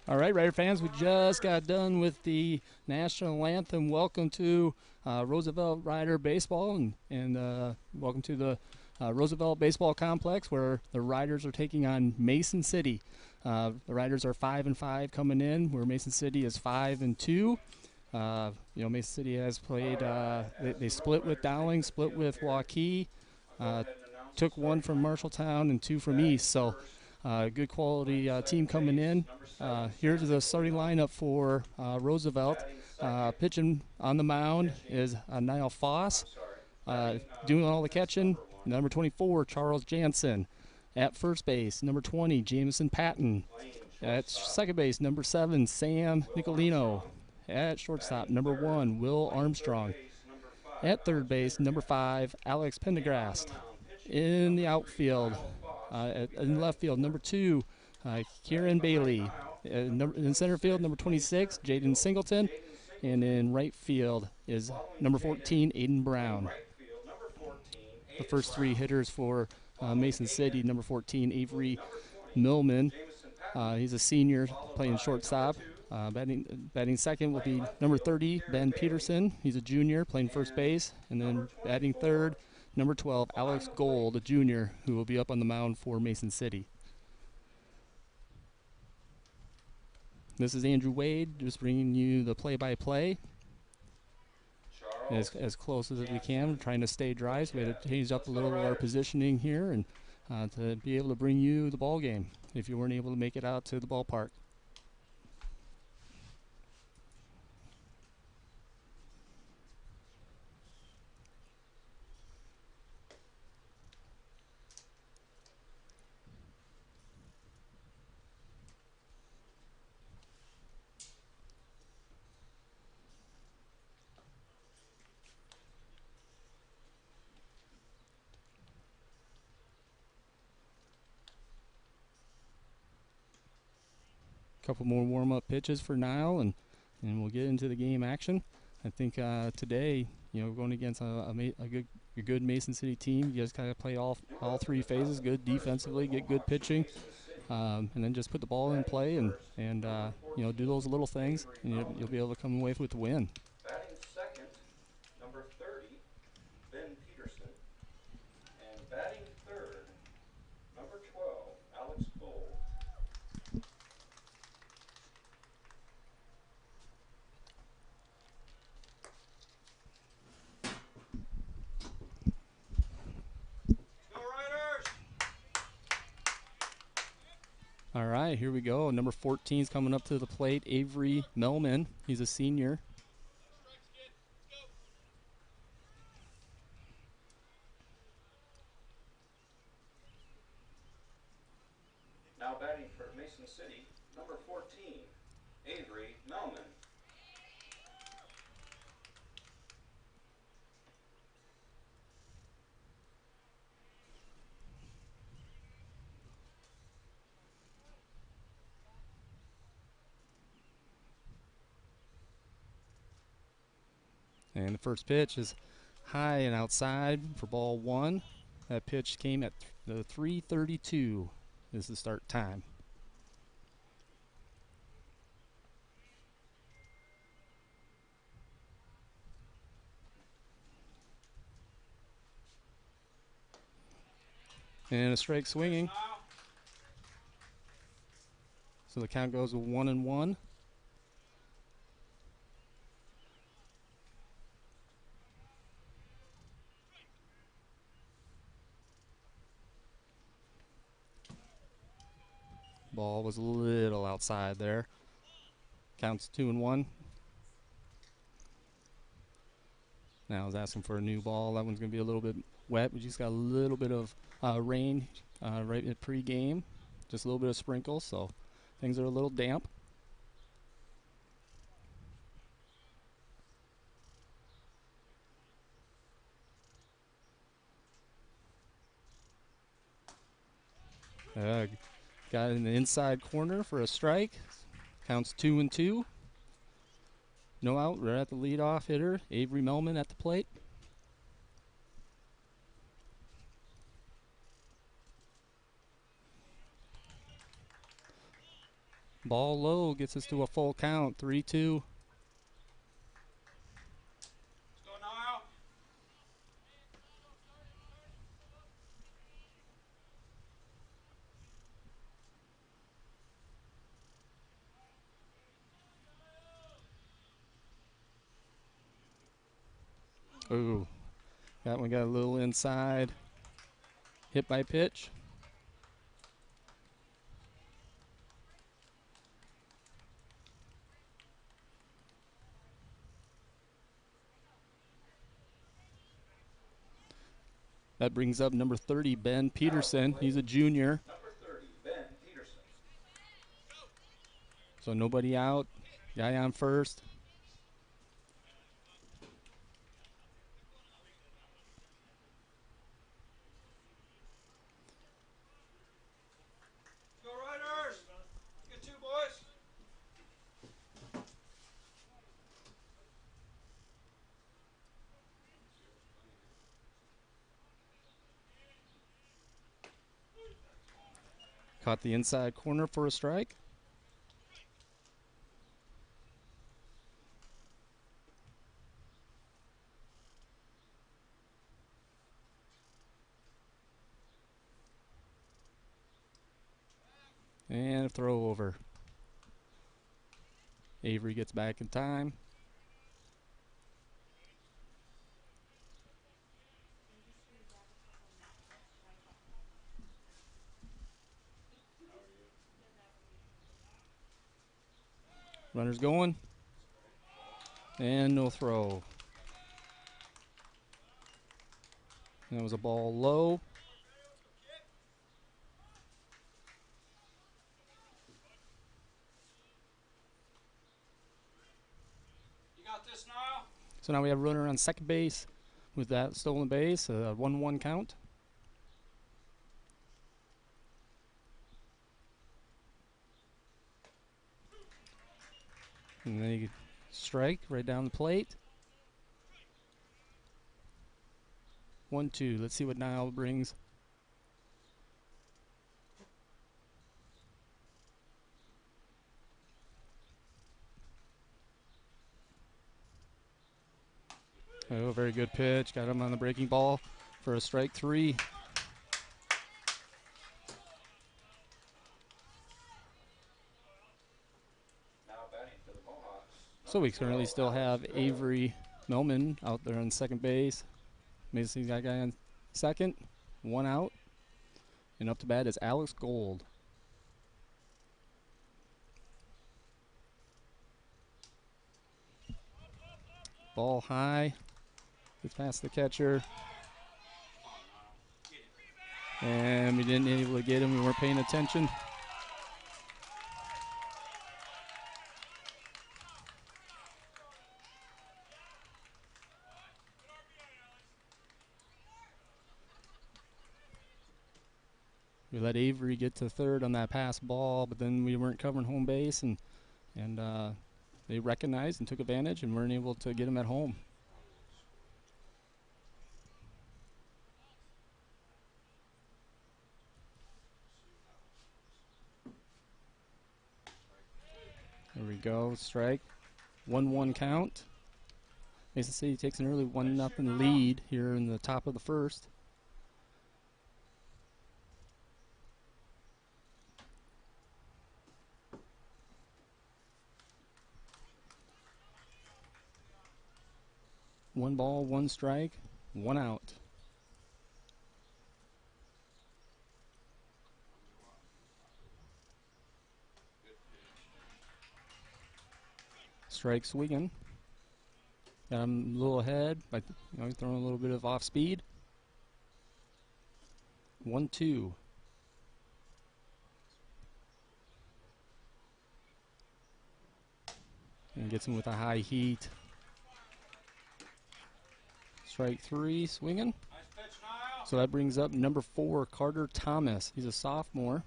All right, Rider fans, we just got done with the national anthem. Welcome to Roosevelt Rider Baseball, and welcome to the Roosevelt Baseball Complex, where the Riders are taking on Mason City. The Riders are 5-5 coming in, where Mason City is 5-2. Mason City has played. They split with Dowling, split with Waukee, uh, took one from Marshalltown and two from East. So good quality team coming in. Here's the starting lineup for Roosevelt. Pitching on the mound is Niall Foss. Doing all the catching, number 24, Charles Jansen. At first base, number 20, Jameson Patton. At second base, number 7, Sam Nicolino. At shortstop, number 1, Will Armstrong. At third base, number 5, Alex Pendergrast. In the outfield, in left field, number 2, Kieran Bailey. In center field, number 26, Jaden Singleton. And in right field is number 14, Aiden Brown. The first three hitters for Mason City, number 14, Avery Millman. He's a senior playing shortstop. Batting second will be number 30, Ben Peterson. He's a junior playing first base. And then batting third, number 12, Alex Gold, a junior, who will be up on the mound for Mason City. This is Andrew Wade, just bringing you the play-by-play as close as we can. We're trying to stay dry, so we had to change up a little of our positioning here and to be able to bring you the ball game if you weren't able to make it out to the ballpark. Couple more warm-up pitches for Niall, and we'll get into the game action. I think today, going against a good Mason City team, you guys kind of play all three phases, good defensively, get good pitching, and then just put the ball in play and do those little things, and you'll be able to come away with the win. Batting second, number 30, Ben Peterson. And batting third, number 12, Alex Gold. Go Riders! All right, here we go. Number 14 is coming up to the plate, Avery Melman. He's a senior. Now batting for Mason City, number 14, Avery Melman. And the first pitch is high and outside for ball one. That pitch came at the 3:32 is the start time. And a strike swinging. So the count goes to 1-1. Ball was a little outside there. Counts 2-1. Now he's asking for a new ball. That one's going to be a little bit wet. We just got a little bit of rain right at pre-game. Just a little bit of sprinkles, so things are a little damp. Got it in the inside corner for a strike. Counts 2-2. No out. We're at the leadoff hitter, Avery Melman at the plate. Ball low gets us to a full count. 3-2. Go now. Ooh, that one got a little inside. Hit by pitch. That brings up number 30, Ben Peterson. He's a junior. Number 30, Ben Peterson. So nobody out. Guy on first. Go Riders! Get two, boys. Caught the inside corner for a strike. And a throw over. Avery gets back in time. Runner's going. And no throw. That was a ball low. You got this now? So now we have a runner on second base with that stolen base. A 1-1 count. And then you strike right down the plate. 1-2. Let's see what Nile brings. Oh, very good pitch. Got him on the breaking ball for a strike 3. Now batting for the Mohawks. So we currently still have Avery Millman out there on second base. Mason got guy on second. 1 out. And up to bat is Alex Gold. Ball high. Gets past the catcher. And we didn't able to get him. We weren't paying attention. We let Avery get to third on that pass ball, but then we weren't covering home base, and they recognized and took advantage and weren't able to get him at home. There we go, strike. 1-1 count. Mason City takes an early 1-0 lead here in the top of the first. One ball, one strike, 1 out. Strike swinging. Got him a little ahead, but he's throwing a little bit of off speed. 1-2. And gets him with a high heat. Strike 3, swinging. Nice pitch now. So that brings up number 4, Carter Thomas. He's a sophomore.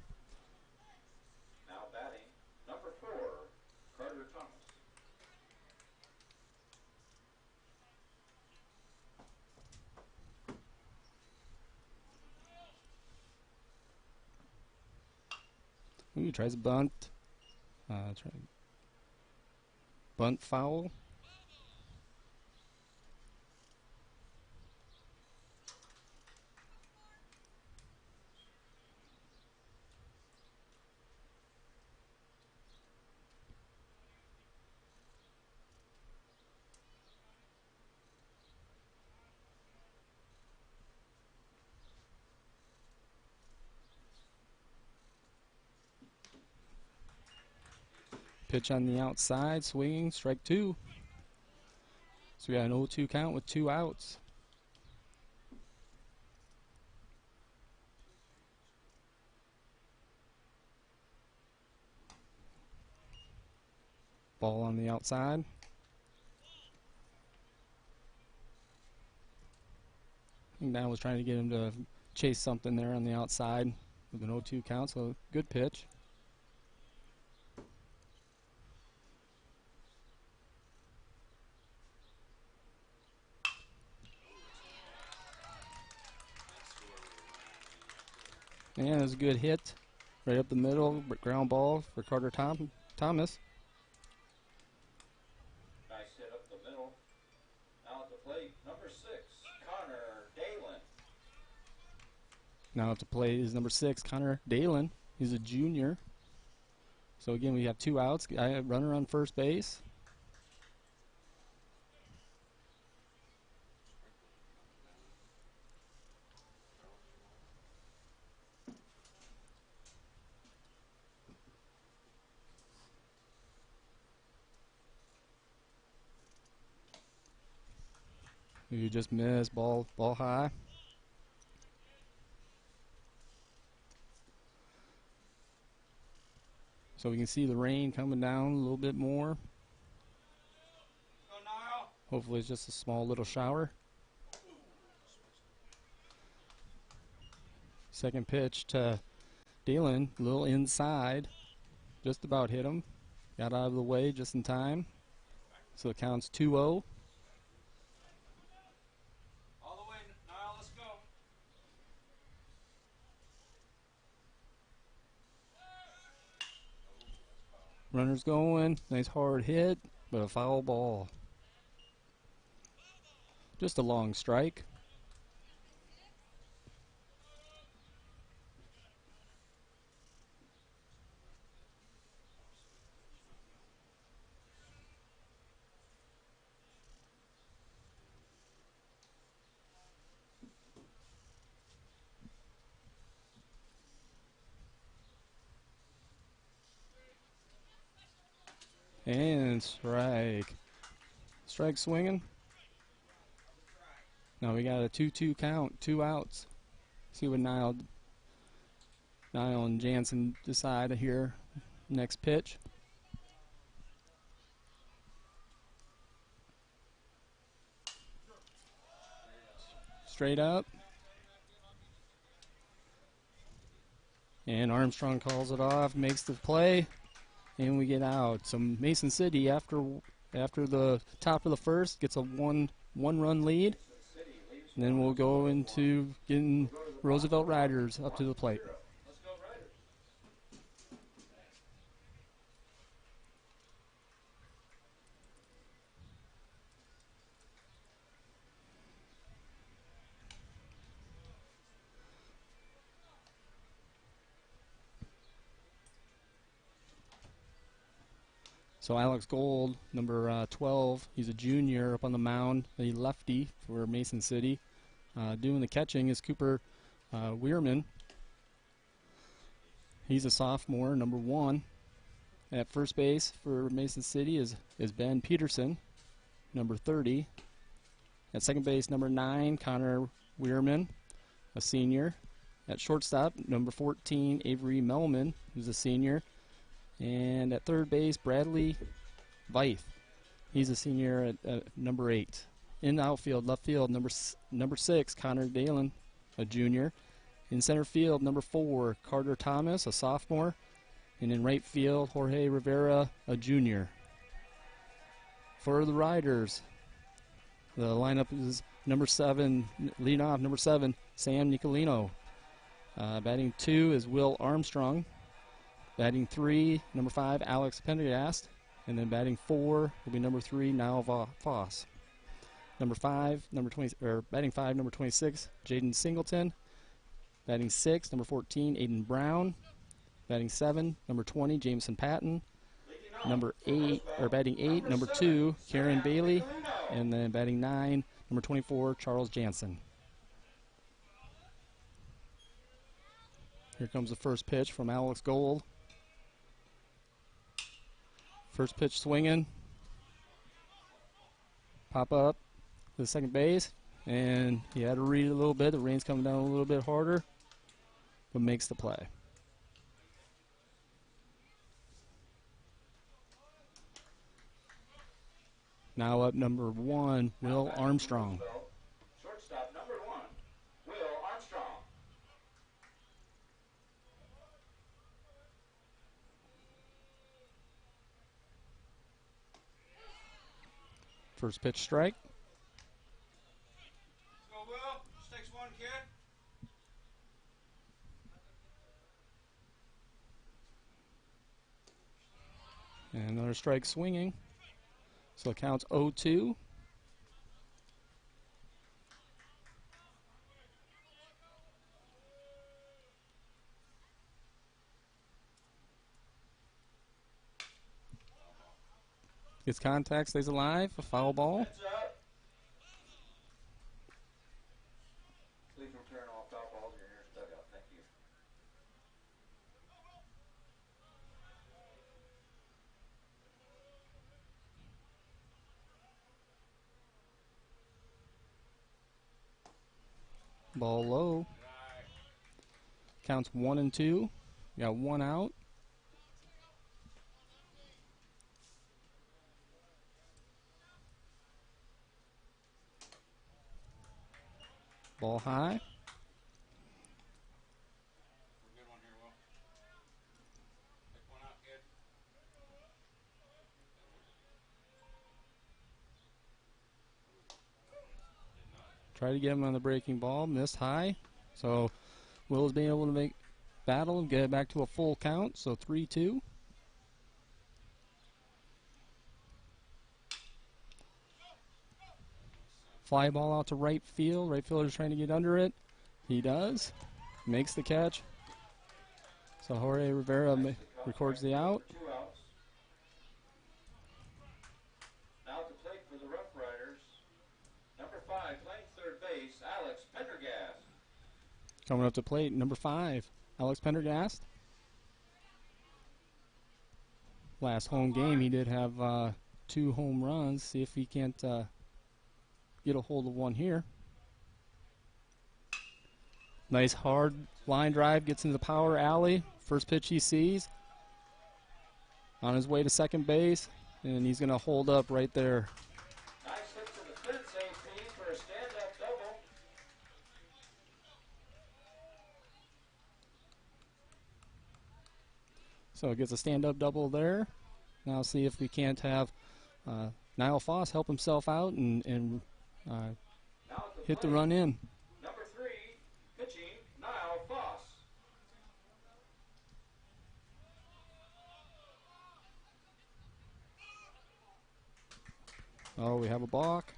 Now batting number 4, Carter Thomas. Ooh, tries a bunt. Bunt foul. Pitch on the outside, swinging, strike 2. So we got an 0-2 count with 2 outs. Ball on the outside. I think that was trying to get him to chase something there on the outside with an 0-2 count, so good pitch. And it was a good hit right up the middle, ground ball for Carter Thomas. Nice hit up the middle. Now at the plate, number 6, Connor Dalen. Now at the plate is number 6, Connor Dalen. He's a junior. So again, we have 2 outs. Runner on first base. You just missed, ball high. So we can see the rain coming down a little bit more. Hopefully it's just a small little shower. Second pitch to Dalen, a little inside. Just about hit him. Got out of the way just in time. So the count's 2-0. Runner's going. Nice hard hit, but a foul ball. Just a long strike. And strike. Strike swinging. Now we got a 2-2 count, 2 outs. See what Niall and Jansen decide here. Next pitch. Straight up. And Armstrong calls it off, makes the play. And we get out. So Mason City, after the top of the first, gets a one-run lead. And then we'll go into getting Roosevelt Riders up to the plate. So Alex Gold, number 12, he's a junior up on the mound, a lefty for Mason City. Doing the catching is Cooper Weirman. He's a sophomore, number 1. At first base for Mason City is Ben Peterson, number 30. At second base, number 9, Connor Weirman, a senior. At shortstop, number 14, Avery Melman, who's a senior. And at third base, Bradley Veith. He's a senior at number 8. In the outfield, left field, number 6, Connor Dalen, a junior. In center field, number 4, Carter Thomas, a sophomore. And in right field, Jorge Rivera, a junior. For the Riders, the lineup is number 7, leading off, number 7, Sam Nicolino. Batting 2 is Will Armstrong. Batting 3, number 5, Alex Pendergast. And then batting 4 will be number 3, Niall Foss. Number 5, number 20, or batting 5, number 26, Jaden Singleton. Batting 6, number 14, Aiden Brown. Batting 7, number 20, Jameson Patton. Number 8, or batting 8, number 2, Karen Bailey. And then batting 9, number 24, Charles Jansen. Here comes the first pitch from Alex Gold. First pitch swinging. Pop up to the second base. And he had to read it a little bit. The rain's coming down a little bit harder. But makes the play. Now up number 1, Will Armstrong. Shortstop number 1, Will Armstrong. First pitch strike. Go, Will. Just takes one, kid. And another strike swinging. So it counts 0-2. Gets contact, stays alive. A foul ball. Heads up. Please return all foul balls to your nearest dugout. Thank you. Ball low. Counts 1-2. Got one out. Ball high. Good one here, Will. Pick one out, kid. Try to get him on the breaking ball. Missed high. So Will's being able to make battle and get it back to a full count. So 3-2. Fly ball out to right field. Right fielder's trying to get under it. He does. Makes the catch. So Jorge Rivera records the out. 2 outs. Now to plate for the Rough Riders. Number 5, playing third base, Alex Pendergast. Coming up to plate, number 5, Alex Pendergast. Last home game, he did have 2 home runs. See if he can't get a hold of one here. Nice hard line drive, gets into the power alley. First pitch he sees. On his way to second base, and he's going to hold up right there. Nice hit to the fence, AP, for a stand-up double. So it gets a stand-up double there. Now see if we can't have Niall Foss help himself out and Now at hit the plate, run in. Number 3, pitching, Niall Foss. Oh, we have a balk.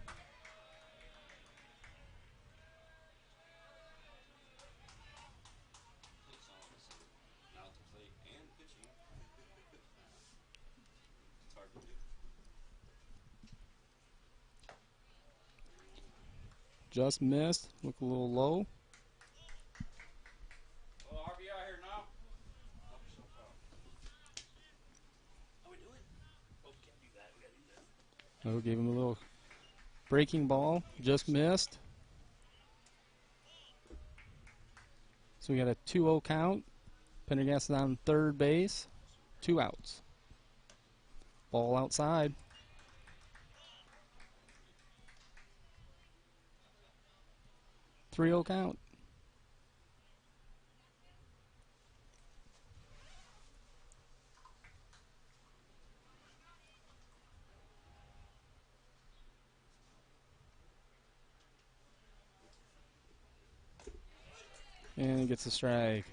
Just missed. Look a little low. Well, RBI here now. Oh, gave him a little breaking ball. Just missed. So we got a 2-0 count. Pendergast is on third base. 2 outs. Ball outside. Three 0 count. And he gets a strike.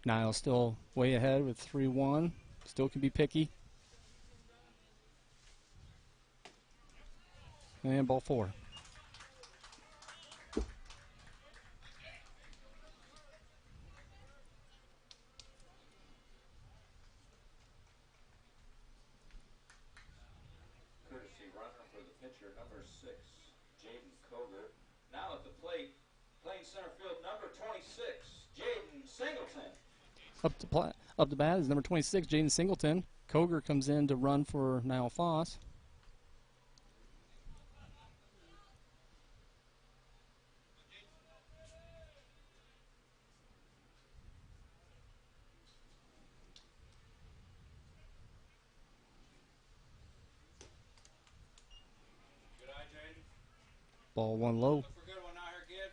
Niles still way ahead with 3-1. Still can be picky. And ball 4. Courtesy runner for the pitcher, number 6, Jaden Koger. Now at the plate, playing center field, number 26, Jaden Singleton. Up to bat is number 26, Jaden Singleton. Koger comes in to run for Niall Foss. Good eye, Jaden. Ball 1 low. Look for good one out here, kid.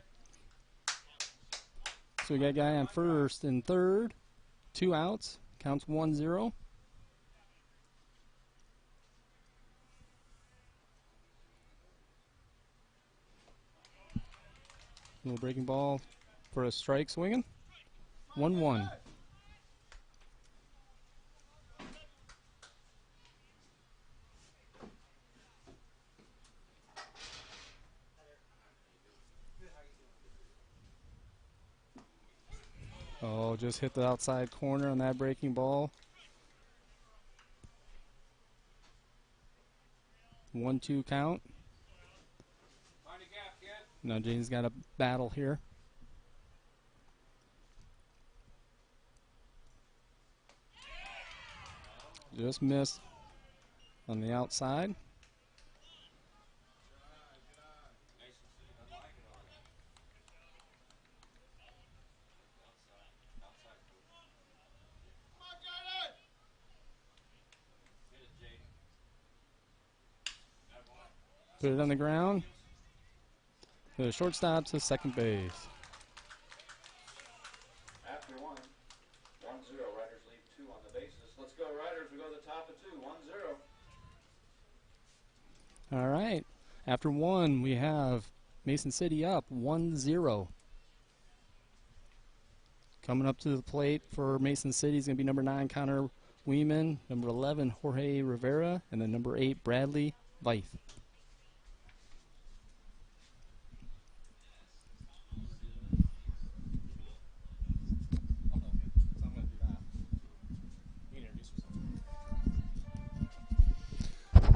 So we got a guy on first and third. 2 outs. Counts 1-0. Little breaking ball for a strike swinging. 1-1. Oh, just hit the outside corner on that breaking ball. 1-2 count. Find a gap, kid. Now Jaden's got a battle here. Just missed on the outside. Put it on the ground. The shortstop to second base. After 1-0, Riders leave 2 on the bases. Let's go, Riders. We go to the top of 2, 1-0. All right. After 1, we have Mason City up 1-0. Coming up to the plate for Mason City is going to be number 9, Connor Weeman, number 11, Jorge Rivera, and then number 8, Bradley Veith.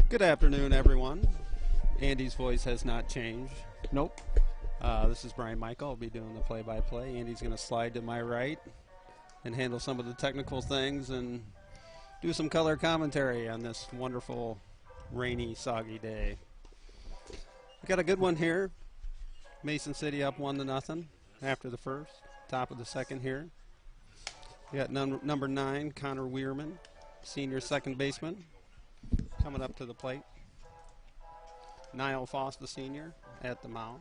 Good afternoon, everyone. Andy's voice has not changed. Nope. This is Brian Michael. I'll be doing the play-by-play. Andy's going to slide to my right and handle some of the technical things and do some color commentary on this wonderful, rainy, soggy day. We got a good one here. Mason City up 1-0 after the first. Top of the second here. We got number 9, Connor Weirman, senior second baseman, coming up to the plate. Niall Foss, the senior, at the mound.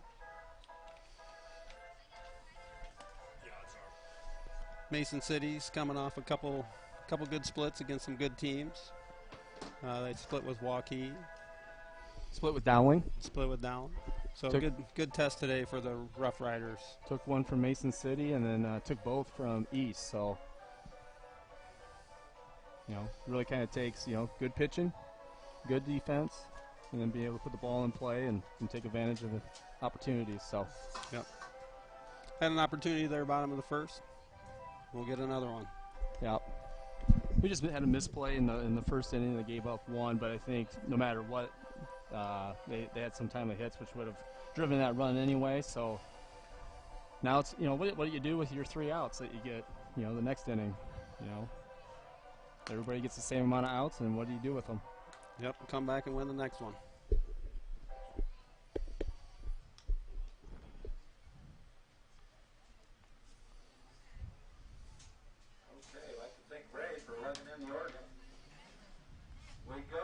Mason City's coming off a couple good splits against some good teams. They split with Waukee, Split with Dowling. split with Dowling. So good test today for the Rough Riders. Took one from Mason City and then took both from East. So, really kind of takes, good pitching, good defense, and then be able to put the ball in play and take advantage of the opportunities. So, Yep. Had an opportunity there bottom of the first. We'll get another one. yeah. We just had a misplay in the first inning. They gave up 1, but I think no matter what, they had some timely hits, which would have driven that run anyway. So now it's, what do you do with your 3 outs that you get, the next inning? Everybody gets the same amount of outs, and what do you do with them? Yep, come back and win the next one. Okay, I'd like to thank Ray for letting in the organ. We go.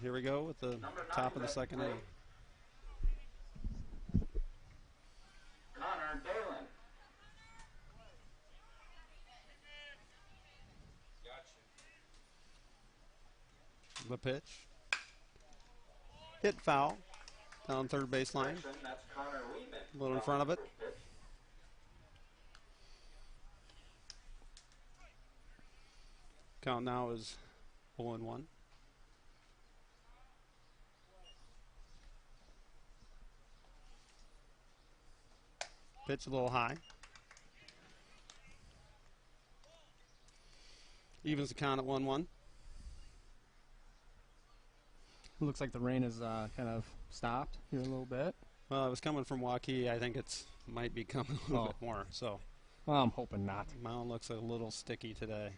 Here we go with the Number 9 top of the left second plate, inning. Connor Dalen. The pitch. Hit foul down third baseline. That's Connor Weeman. A little in front of it. First pitch. Count now is 0-1. Pitch a little high. Evens the count at 1-1. It looks like the rain has kind of stopped here a little bit. Well, it was coming from Waukee. I think it's might be coming a little bit more. So, well, I'm hoping not. Mound looks a little sticky today.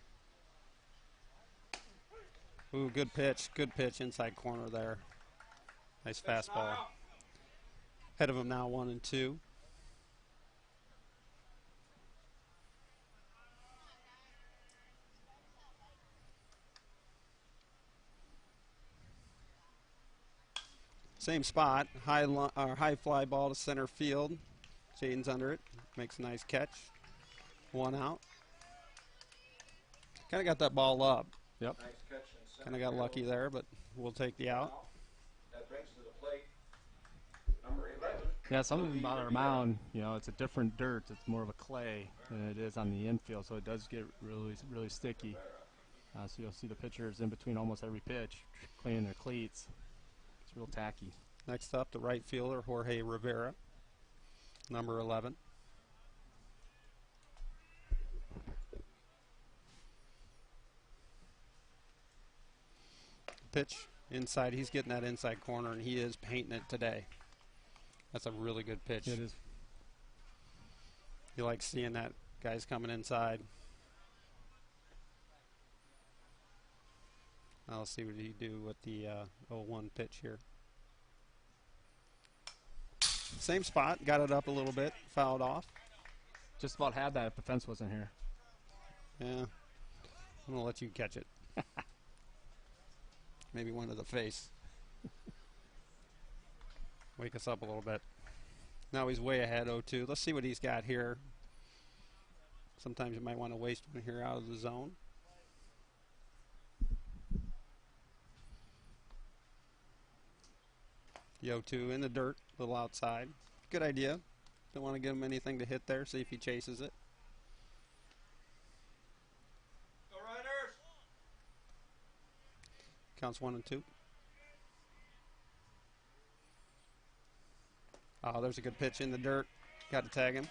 Ooh, good pitch. Good pitch inside corner there. Nice fastball. Ahead of him now, 1-2. Same spot, high fly ball to center field. Jaden's under it, makes a nice catch. 1 out. Kind of got that ball up. Yep. Nice catch in center Kind of got field. lucky there, but we'll take the out. That brings to the plate number 11. Yeah, something about our mound, you know, it's a different dirt. It's more of a clay than it is on the infield, so it does get really, really sticky. So you'll see the pitchers in between almost every pitch cleaning their cleats. It's real tacky. Next up, the right fielder, Jorge Rivera, number 11. Pitch inside. He's getting that inside corner, and he is painting it today. That's a really good pitch. It is. You like seeing that guys coming inside. Now let's see what he do with the 0-1 pitch here. Same spot, got it up a little bit, fouled off. Just about had that if the fence wasn't here. Yeah, I'm gonna let you catch it. Maybe one to the face. Wake us up a little bit. Now he's way ahead, 0-2. Let's see what he's got here. Sometimes you might want to waste one here out of the zone. Yo 2 in the dirt, a little outside. Good idea. Don't want to give him anything to hit there. See if he chases it. Go Riders! Counts 1-2. Oh, there's a good pitch in the dirt. Got to tag him.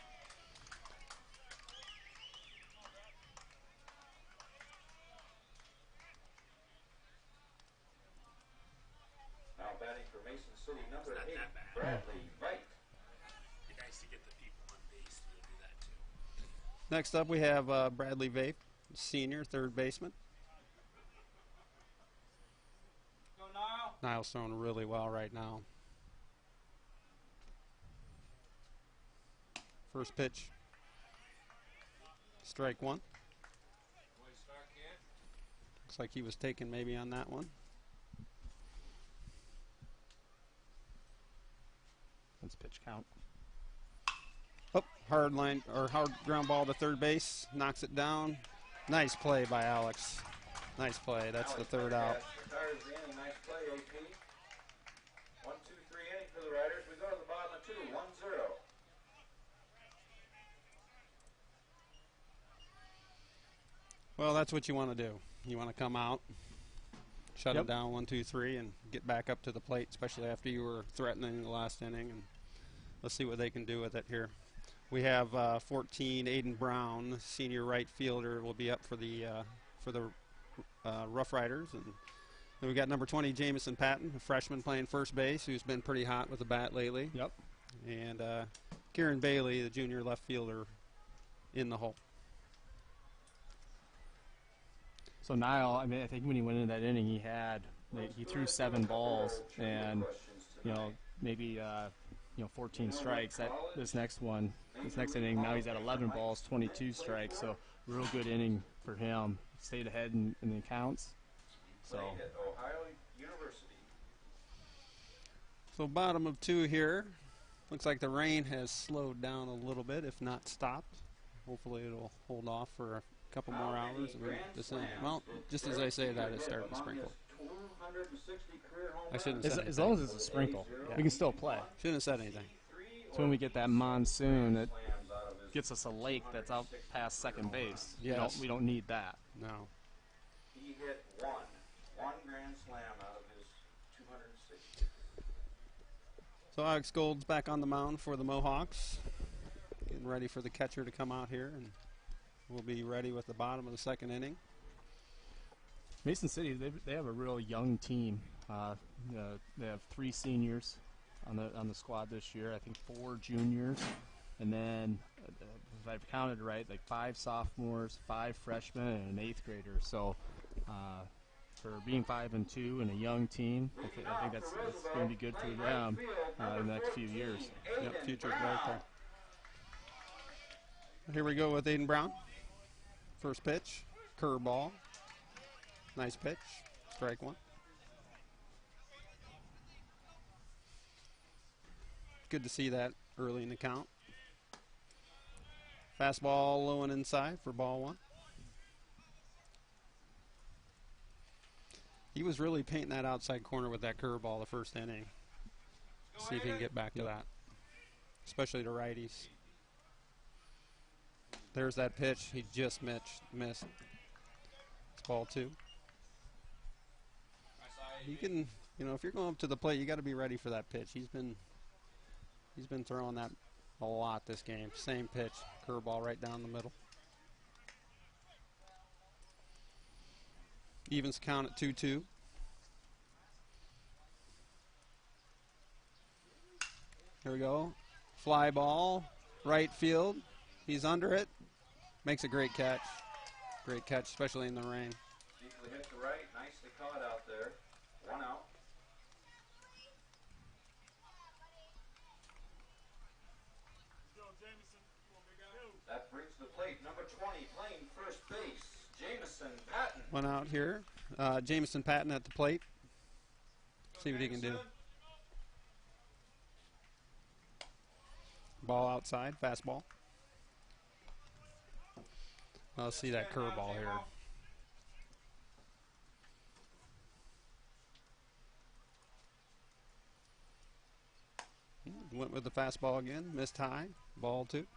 Now batting for Mason City, number 8, Bradley Wright. Be nice to get the people on base to do that too. Next up, we have Bradley Vape, senior, third baseman. Go Nile! Niles throwing really well right now. First pitch. Strike 1. Looks like he was taken maybe on that one. That's pitch count. Oh, hard ground ball to third base. Knocks it down. Nice play by Alex. Nice play. That's the third out. Retires the inning. Nice play, AP. 1-2-3 inning for the Riders. We go to the bottom of 2, 1-0. Well, that's what you want to do. You want to come out, shut Yep. it down 1, 2, 3, and get back up to the plate, especially after you were threatening in the last inning. And let's see what they can do with it here. We have 14, Aiden Brown, senior right fielder, will be up for the Rough Riders. And then we got number 20, Jamison Patton, a freshman playing first base, who's been pretty hot with the bat lately. Yep. And Kieran Bailey, the junior left fielder, in the hole. So Niall, I mean, I think when he went into that inning, he threw 7 balls, and maybe 14 strikes. This next inning, now he's at 11 balls, 22 strikes. So real good inning for him. Stayed ahead in the counts. So Played at Ohio University. So bottom of 2 here. Looks like the rain has slowed down a little bit, if not stopped. Hopefully it'll hold off for a couple more hours. And well, just as I say that, it's starting to sprinkle. 260 career home I shouldn't as, have said as anything. long as it's a sprinkle, we can still play. Shouldn't have said anything. So when we get that monsoon, it gets us a lake that's out past second base. Yes. We don't need that. No. He hit one grand slam out of his 260. So Alex Gold's back on the mound for the Mohawks. Getting ready for the catcher to come out here, and we'll be ready with the bottom of the second inning. Mason City, they have a real young team. They have 3 seniors on the squad this year. I think 4 juniors, and then if I've counted right, like 5 sophomores, 5 freshmen, and an 8th grader. So for being 5-2 and a young team, I think that's going to be good for them in the next few years. Yep, future's bright there. Here we go with Aiden Brown. First pitch, curveball. Nice pitch, strike 1. Good to see that early in the count. Fastball low and inside for ball 1. He was really painting that outside corner with that curveball the first inning. See if he can get back to that, especially to righties. There's that pitch. He just missed. It's ball 2. You can, if you're going up to the plate, you got to be ready for that pitch. He's been throwing that a lot this game. Same pitch, curveball right down the middle. Evens count at 2-2. Here we go. Fly ball, right field. He's under it. Makes a great catch. Great catch, especially in the rain. Deeply hit to right. Nicely caught out there. 1 out. That brings the plate number 20 playing first base, Jamison Patton. 1 out here. Jamison Patton at the plate. See what he can do. Ball outside, fastball. Let's see that curveball here. Went with the fastball again, missed high, ball 2. Look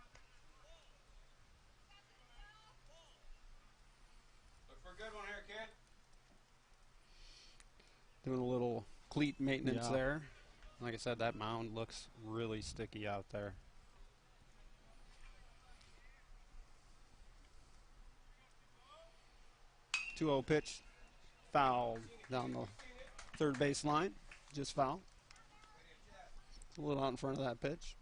for a good one here, kid. Doing a little cleat maintenance Yeah. there. Like I said, that mound looks really sticky out there. Two-0 pitch, foul down the third base line, just foul. A little out in front of that pitch.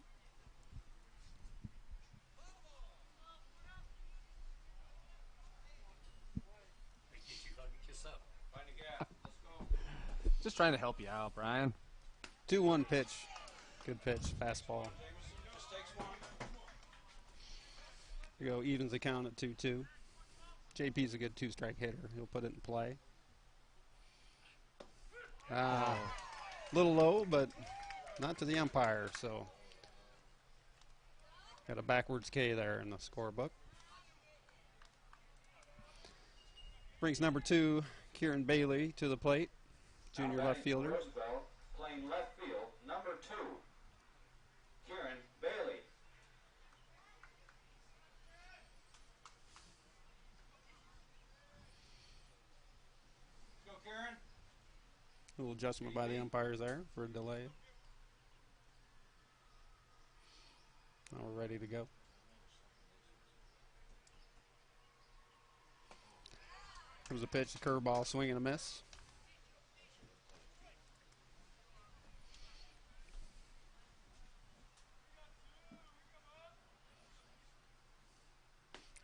Make you 2 hug and kiss up. Find a gap. Let's go. Just trying to help you out, Brian. 2-1 pitch, good pitch, fastball. Jamison just takes one. Here we go, evens the count at 2-2. JP's a good 2-strike hitter. He'll put it in play. Little low, but not to the umpire, so got a backwards K there in the scorebook. Brings number 2, Kieran Bailey, to the plate, junior Now left batting fielder. Roosevelt, playing left field, number 2, Kieran Bailey. Go, Kieran. A little adjustment by the umpires there for a delay. Now we're ready to go. Comes a pitch, a curveball, swing and a miss.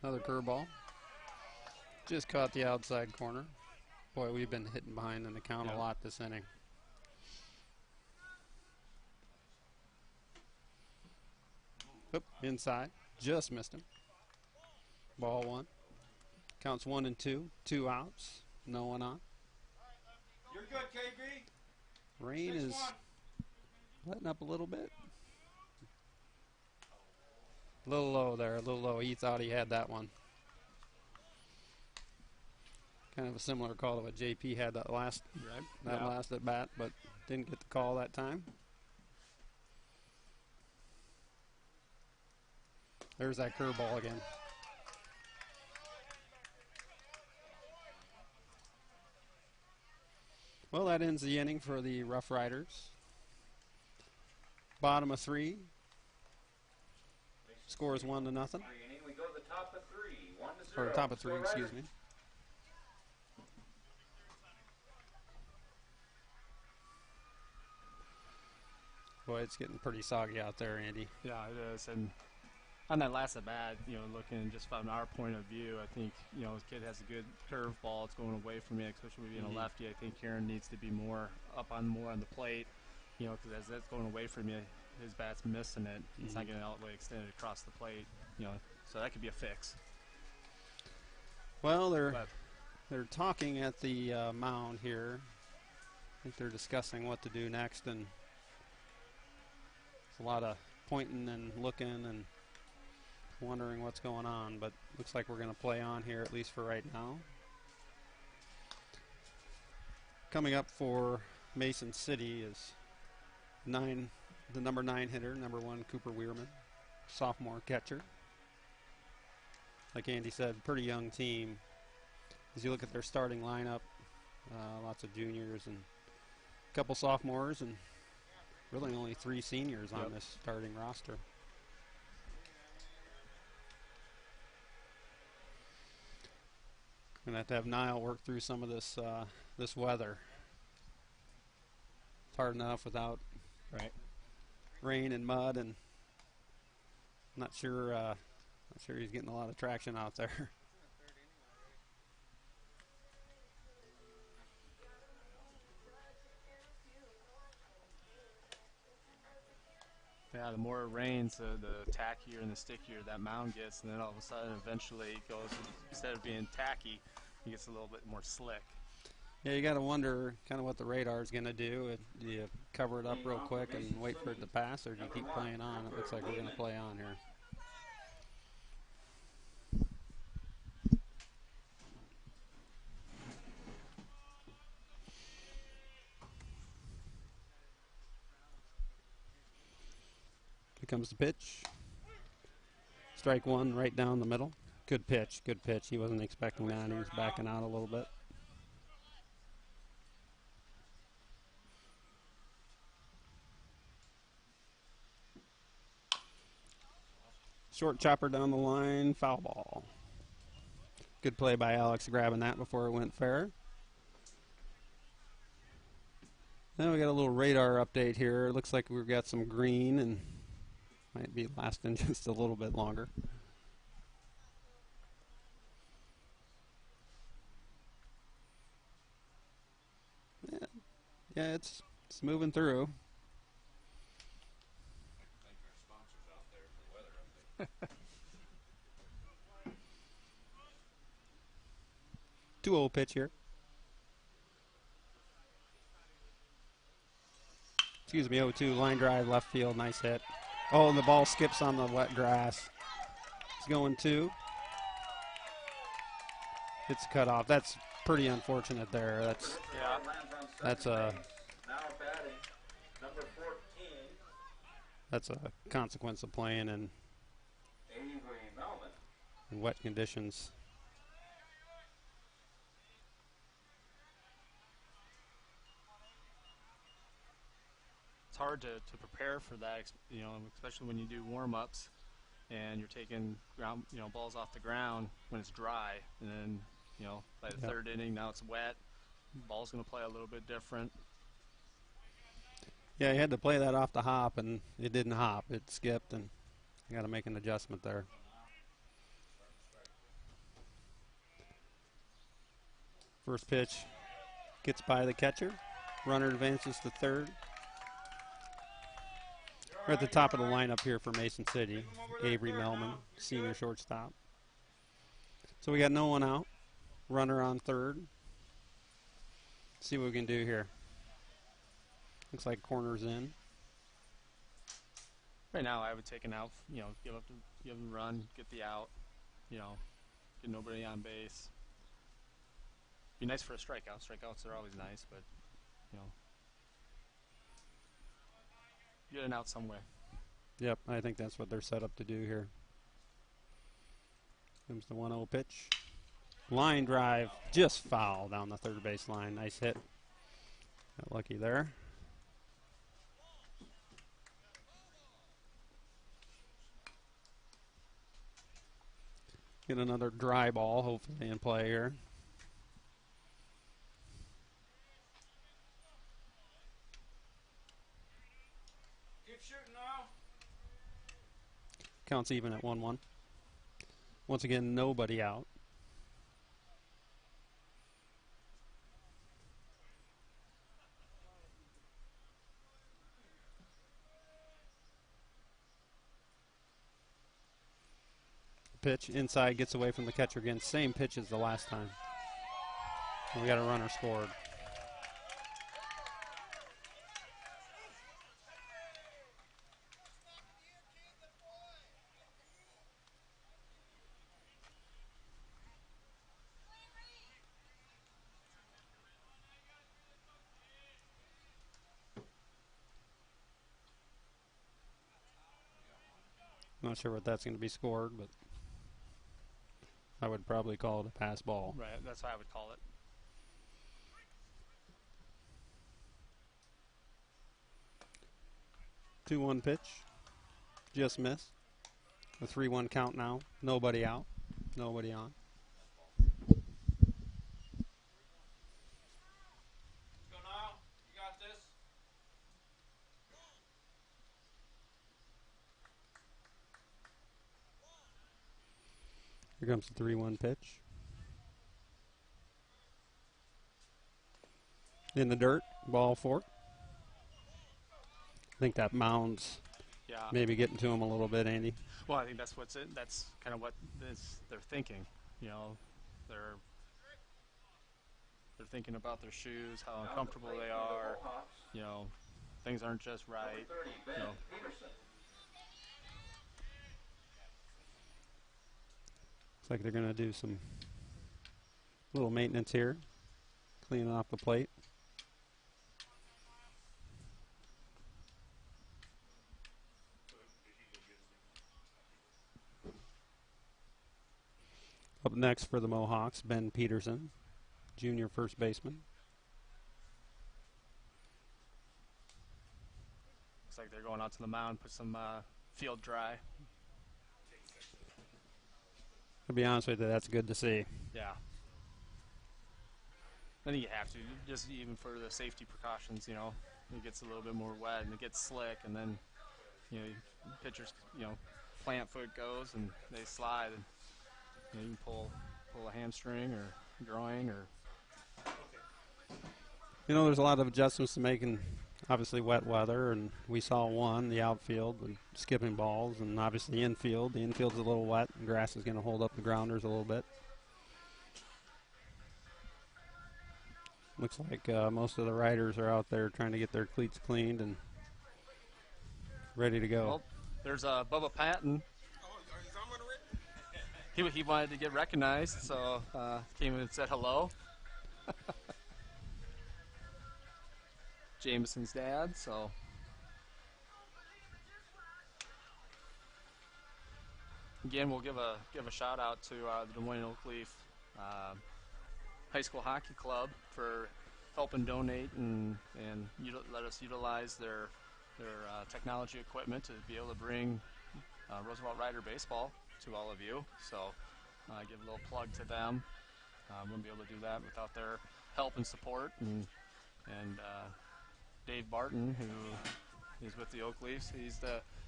Another curveball. Just caught the outside corner. Boy, we've been hitting behind in the count a lot this inning. Oop, inside. Just missed him. Ball 1. Counts 1-2. 2 outs. No one on. You're good, KB. Rain 6-1. is letting up a little bit. A little low there, a little low. He thought he had that one. Kind of a similar call to what JP had that last last at bat, but didn't get the call that time. There's that curveball again. Well, that ends the inning for the Rough Riders. Bottom of 3. Score is 1-0. We go to the top of 3, 1-0. Or top of 3, Go excuse Riders. me. Boy, it's getting pretty soggy out there, Andy. Yeah, it is. And on that last at bat, looking just from our point of view, I think, his kid has a good curveball. It's going away from you, especially being a lefty. I think Kieran needs to be more on the plate, because as that's going away from you, his bat's missing it. It's not getting all the way extended across the plate, so that could be a fix. Well, they're talking at the mound here. I think they're discussing what to do next, and it's a lot of pointing and looking and wondering what's going on, but looks like we're going to play on here, at least for right now. Coming up for Mason City is the number 9 hitter, number 1 Cooper Weirman, sophomore catcher. Like Andy said, pretty young team. As you look at their starting lineup, lots of juniors and a couple sophomores, and really only 3 seniors on this starting roster. Gonna have to have Niall work through some of this this weather. It's hard enough without rain and mud, and not sure he's getting a lot of traction out there. Yeah, the more it rains, the tackier and the stickier that mound gets, and then all of a sudden, eventually, it goes, instead of being tacky, it gets a little bit more slick. Yeah, you got to wonder kind of what the radar is going to do. Do you cover it up real quick and wait for it to pass, or do you keep playing on? It looks like we're going to play on here. Here comes the pitch. Strike 1 right down the middle. Good pitch, good pitch. He wasn't expecting that. He was backing out a little bit. Short chopper down the line, foul ball. Good play by Alex grabbing that before it went fair. Now we got a little radar update here. It looks like we've got some green and might be lasting just a little bit longer. Yeah, it's moving through. Thank our sponsors out there for weather update. 2-0 pitch here. Excuse me, 0-2, line drive, left field, nice hit. Oh, and the ball skips on the wet grass. It's going 2. It's cut off. That's pretty unfortunate there. That's a Now batting, number 14, that's a consequence of playing in Avery Melman. wet conditions. It's hard to prepare for that, especially when you do warm-ups and you're taking ground, balls off the ground when it's dry, and then, by the third inning, now it's wet. Ball's going to play a little bit different. Yeah, he had to play that off the hop, and it didn't hop. It skipped, and you got to make an adjustment there. First pitch gets by the catcher. Runner advances to third. We're at the top of the lineup here for Mason City. Avery Melman, senior shortstop. So we got no one out. Runner on third. See what we can do here. Looks like corner's in. Right now, I would take an out, give them a run, get the out, get nobody on base. Be nice for a strikeout. Strikeouts are always nice, but, get an out some way. Yep, I think that's what they're set up to do here. Comes the 1-0 pitch. Line drive, just foul down the third base line. Nice hit Got lucky there. Get another dry ball, hopefully, in play here. Keep shooting now. Counts even at 1-1. Once again, nobody out. Pitch inside, gets away from the catcher again. Same pitch as the last time. And we got a runner scored. Not sure what that's going to be scored, but I would probably call it a pass ball. Right, that's how I would call it. Two-one pitch. Just missed. A 3-1 count now. Nobody out. Nobody on. Let's go now. You got this. Here comes the 3-1 pitch. In the dirt. Ball four. I think that mound's maybe getting to him a little bit, Andy. Well, I think that's that's kind of what they're thinking. You know, they're thinking about their shoes, how uncomfortable they are. You know, things aren't just right. You know, Looks like they're going to do some little maintenance here, cleaning off the plate. Up next for the Mohawks, Ben Peterson, junior first baseman. looks like they're going out to the mound, put some field dry. To be honest with you, that's good to see. Yeah. I think you have to, just even for the safety precautions, you know. It gets a little bit more wet and it gets slick, and then, you know, pitchers, you know, plant foot goes and they slide, and you know, you can pull a hamstring or groin or. You know, there's a lot of adjustments to make in obviously wet weather, and we saw one, the outfield, with skipping balls, and obviously infield. The infield's a little wet, and grass is going to hold up the grounders a little bit. Looks like most of the riders are out there trying to get their cleats cleaned and ready to go. Well, there's Bubba Patton. He wanted to get recognized, so came in and said hello. Jameson's dad, so. Again, we'll give a shout out to the Des Moines Oakleaf High School Hockey Club for helping donate and let us utilize their technology equipment to be able to bring Roosevelt Rider baseball to all of you. So give a little plug to them. Wouldn't be able to do that without their help and support. And Dave Barton, who is with the Oakleafs,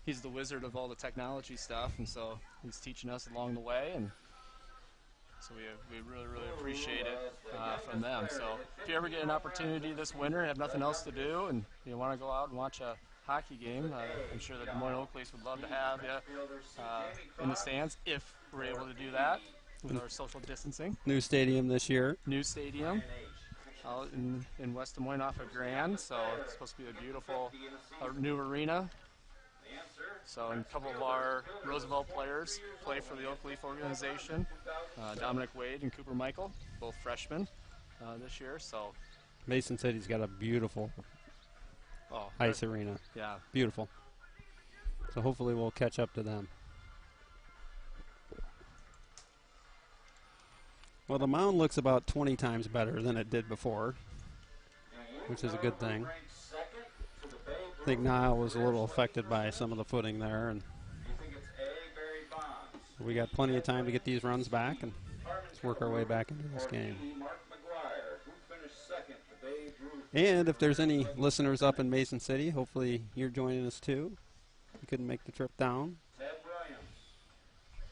he's the wizard of all the technology stuff, and so he's teaching us along the way, and so we really appreciate it from them. So if you ever get an opportunity this winter and have nothing else to do, and you want to go out and watch a hockey game, I'm sure the Des Moines Oakleafs would love to have you in the stands if we're able to do that with our social distancing. New stadium this year. New stadium out in West Des Moines off of Grand, so it's supposed to be a beautiful new arena. So and a couple of our Roosevelt players play for the Oakleaf organization, Dominic Wade and Cooper Michael, both freshmen this year. So Mason City's got a beautiful ice arena. Yeah. Beautiful. So hopefully we'll catch up to them. Well, the mound looks about 20 times better than it did before. which is a good thing. Ranked second to the Babe I think Ruth. Niall was a little affected by some of the footing there, and You think it's A, Barry Bonds, we got plenty of time to get these runs back and Harmon let's work our way back into this or game. B, Mark McGuire, who finished second to Babe Ruth. And if there's any listeners up in Mason City, hopefully you're joining us too. You couldn't make the trip down. Ted Williams.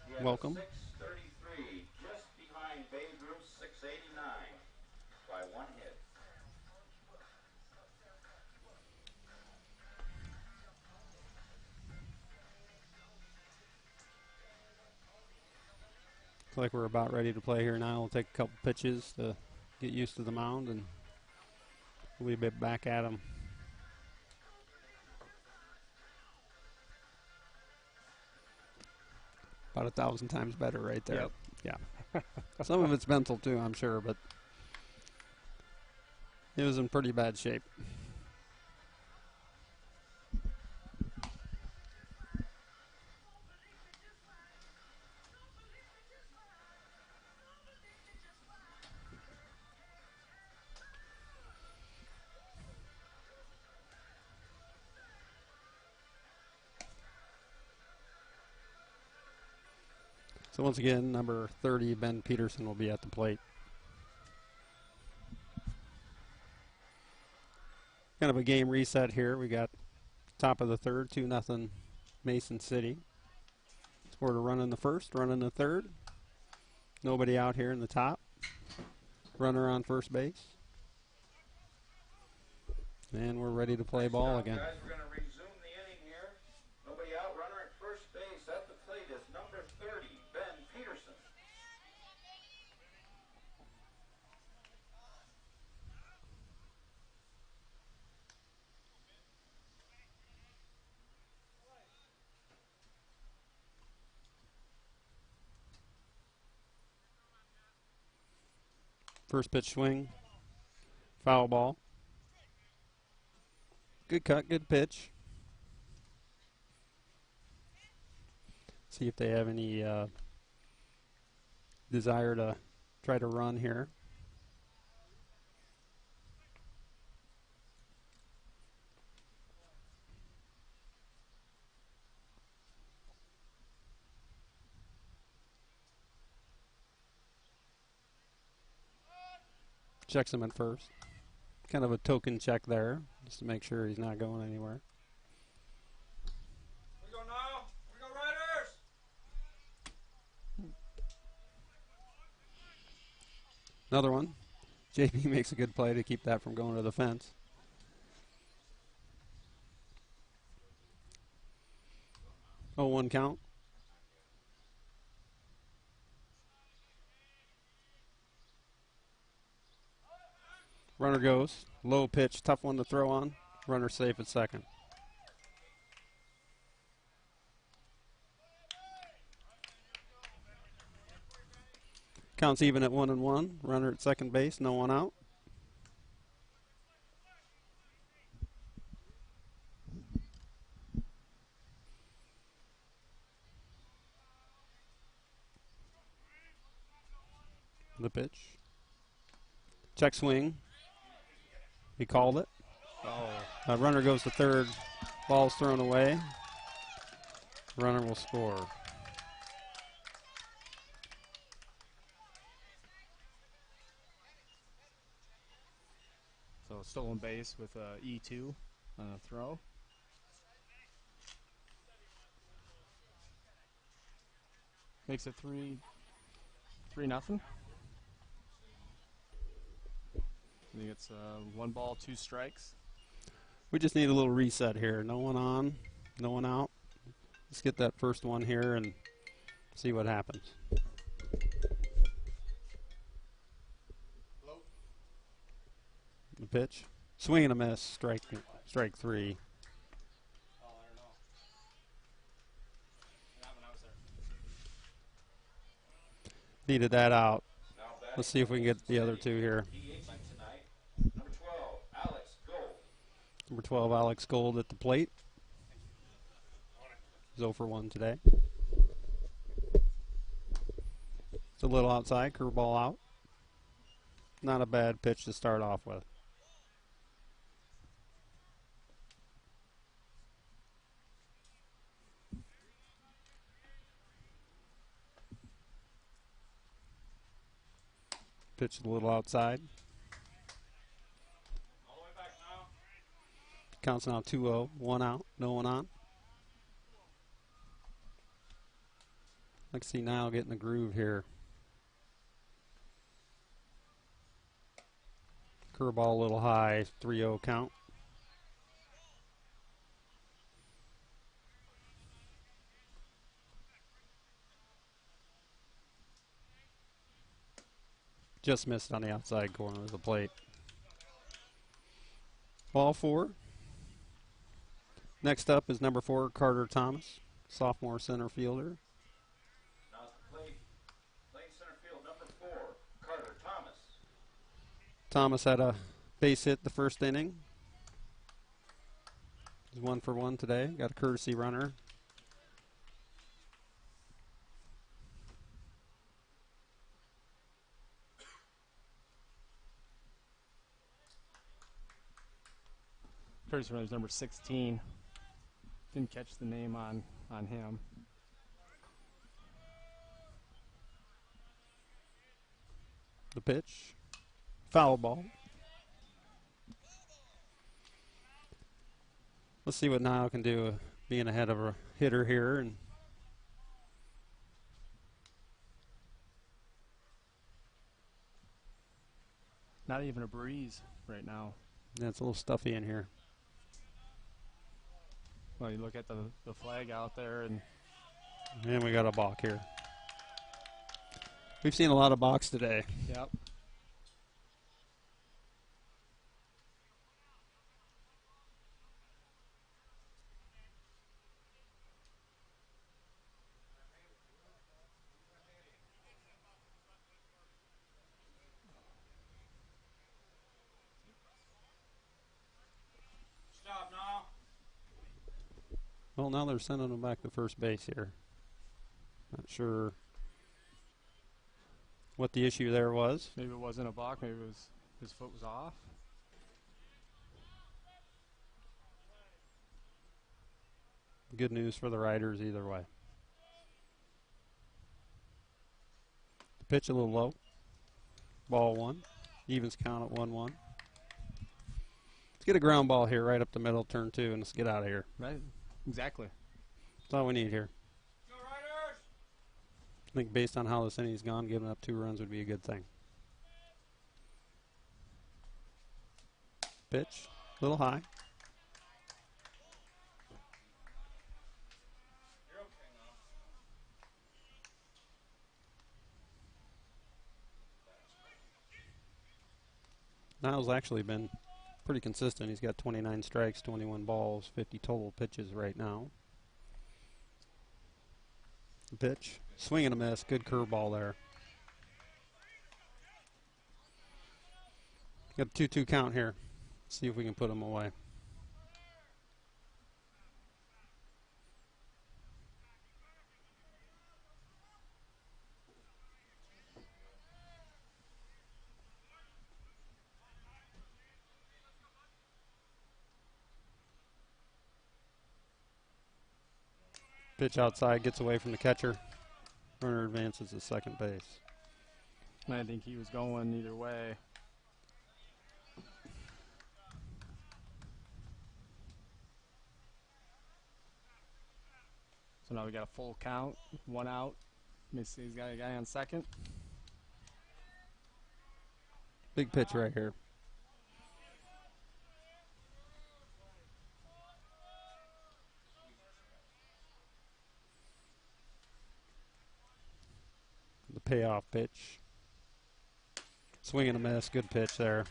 He had a Welcome. 633, just behind Babe Ruth's 689 by 1 hit. Looks like we're about ready to play here now. We'll take a couple pitches to get used to the mound, and we'll be back at them. About 1,000 times better right there. Yep. Yeah. Some of it's mental too, I'm sure, but it was in pretty bad shape. So once again, number 30, Ben Peterson, will be at the plate. Kind of a game reset here. We got top of the third, 2-0 Mason City. Scored a run in the first, run in the third. Nobody out here in the top. Runner on first base. And we're ready to play ball again. Guys, we're going to resume the inning here. Nobody out. Runner at first base. At the plate is number 30, Ben Peterson. First pitch swing. Foul ball. Good cut, good pitch. See if they have any desire to try to run here. Checks him at first. Kind of a token check there, just to make sure he's not going anywhere. We go now. We go Riders. Another one. JP makes a good play to keep that from going to the fence. Oh, 1 count. Runner goes. Low pitch, tough one to throw on. Runner safe at second. Counts even at 1-1. Runner at second base, no one out. The pitch. Check swing. He called it. Runner goes to third. Ball's thrown away. Runner will score. So stolen base with E2 on a throw. Makes it 3-0. I think it's 1 ball, 2 strikes. We just need a little reset here. No one on, no one out. Let's get that first one here and see what happens. The pitch. Swing and a miss. Strike 3. Needed that out. Let's see if we can get the other two here. Number 12, Alex Gold. Number 12, Alex Gold at the plate. He's 0 for 1 today. It's a little outside, curveball out. Not a bad pitch to start off with. Pitch a little outside. All the way back now. Counts now 2-0. 1 out. No one on. I can see Niall getting the groove here. Curveball a little high. 3-0 count. Just missed on the outside corner of the plate. Ball 4. Next up is number 4, Carter Thomas, sophomore center fielder. Now at the plate, playing center field, number 4, Carter Thomas. Thomas had a base hit the first inning. He's 1 for 1 today. Got a courtesy runner. Curtis Runner's number 16. Didn't catch the name on him. The pitch. Foul ball. Let's see what Niall can do being ahead of a hitter here. And Not even a breeze right now. yeah, it's a little stuffy in here. Well, you look at the flag out there, and And we got a balk here. We've seen a lot of balks today. yep. Stop now. Well, now they're sending him back to first base here. Not sure what the issue there was. Maybe it wasn't a balk. Maybe it was his foot was off. Good news for the Riders either way. The pitch a little low. Ball 1. Evens count at 1-1. Let's get a ground ball here right up the middle, turn 2, and let's get out of here. Right. Exactly. That's all we need here. Go Riders! I think based on how this inning's gone, giving up 2 runs would be a good thing. Pitch, a little high. You're okay now. Niall's actually been pretty consistent. He's got 29 strikes, 21 balls, 50 total pitches right now. The pitch, swing and a miss, good curveball there. Got a 2-2 count here. See if we can put him away. Pitch outside, gets away from the catcher. Runner advances to second base. And I think he was going either way. So now we got a full count, 1 out. Let me see, he's got a guy on second. Big pitch right here. The payoff pitch. Swing and a miss. Good pitch there.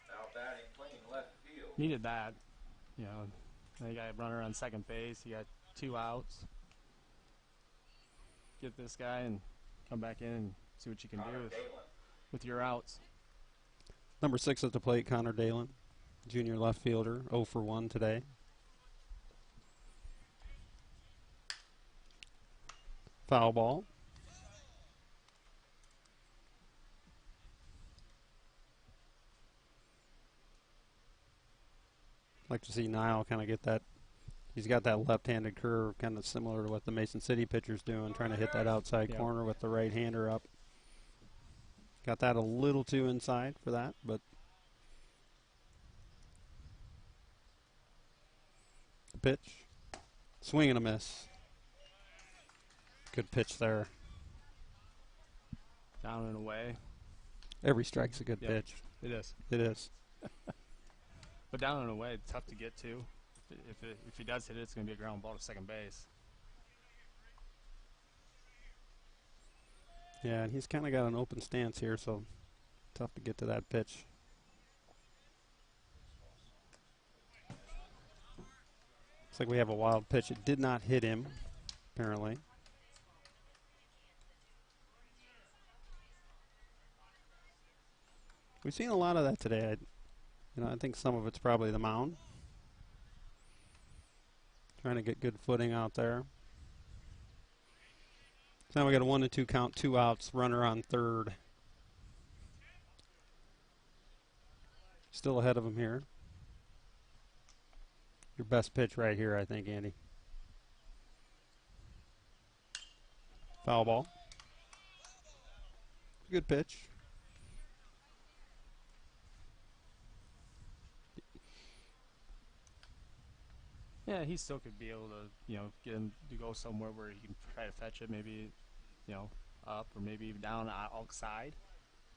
Now batting, playing left field. Needed that. You know, they got a runner on second base. He got 2 outs. Get this guy and come back in and see what you can do with your outs. Number 6 at the plate, Connor Dalen, junior left fielder, 0 for 1 today. Foul ball. Like to see Niall kind of get that He's got that left-handed curve, kind of similar to what the Mason City pitcher's doing, trying to hit that outside corner with the right-hander up. Got that a little too inside for that, but the pitch, swing and a miss. Good pitch there. Down and away. Every strike's a good pitch. It is. It is. But down and away, it's tough to get to. If he does hit it, it's going to be a ground ball to second base. Yeah, and he's kind of got an open stance here, so tough to get to that pitch. Looks like we have a wild pitch. It did not hit him, apparently. We've seen a lot of that today. I think some of it's probably the mound. Trying to get good footing out there. So now we got a 1-2 count, 2 outs, runner on third. Still ahead of him here. Your best pitch right here, I think, Andy. Foul ball. Good pitch. Yeah, he still could be able to, get him to go somewhere where he can try to fetch it, maybe, up or maybe even down outside.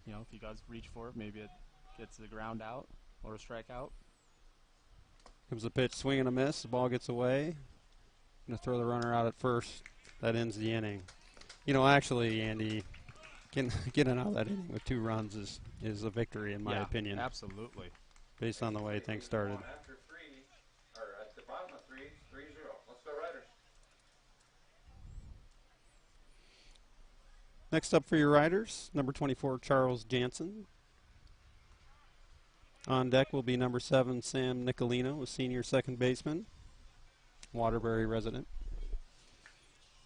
If he does reach for it, maybe it gets the ground out or a strikeout. Comes the pitch, swing and a miss. The ball gets away. Going to throw the runner out at first. That ends the inning. Actually, Andy, getting out of that inning with 2 runs is a victory in my opinion. Absolutely. Based on the way things started. After 3, or at the bottom of 3, 3-0. Let's go Riders. Next up for your Riders, number 24, Charles Jansen. On deck will be number 7, Sam Nicolino, a senior second baseman, Waterbury resident.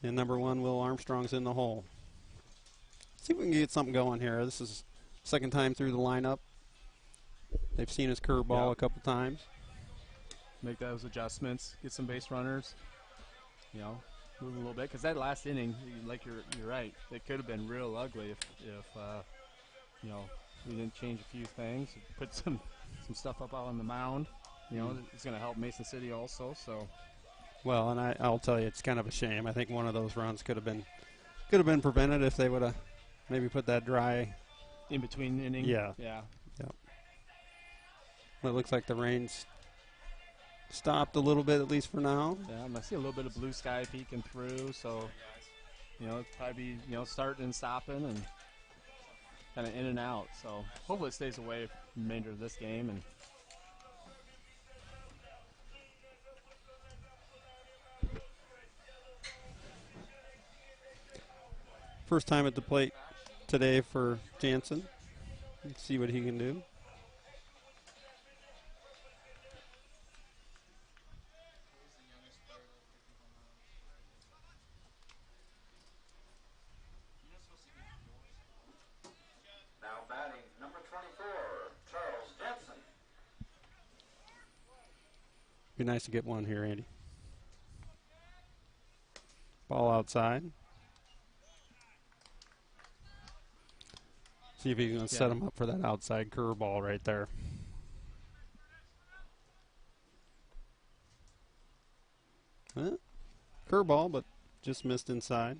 And number 1, Will Armstrong's in the hole. See if we can get something going here. This is second time through the lineup. They've seen his curveball a couple times. Make those adjustments, get some base runners, move a little bit. Because that last inning, you're right, it could have been real ugly if we didn't change a few things, put some stuff up out on the mound. It's going to help Mason City also. So, well, and I'll tell you, it's kind of a shame. I think one of those runs could have been prevented if they would have maybe put that dry in between innings. Yeah. Well, it looks like the rain's stopped a little bit, at least for now. Yeah, I see a little bit of blue sky peeking through. So, it'll probably be starting and stopping and kind of in and out. So hopefully it stays away for the remainder of this game. And first time at the plate today for Jansen. Let's see what he can do. Now batting number 24, Charles Jansen. Be nice to get one here, Andy. Ball outside. See if he's going to set him up for that outside curveball right there. Curveball, but just missed inside.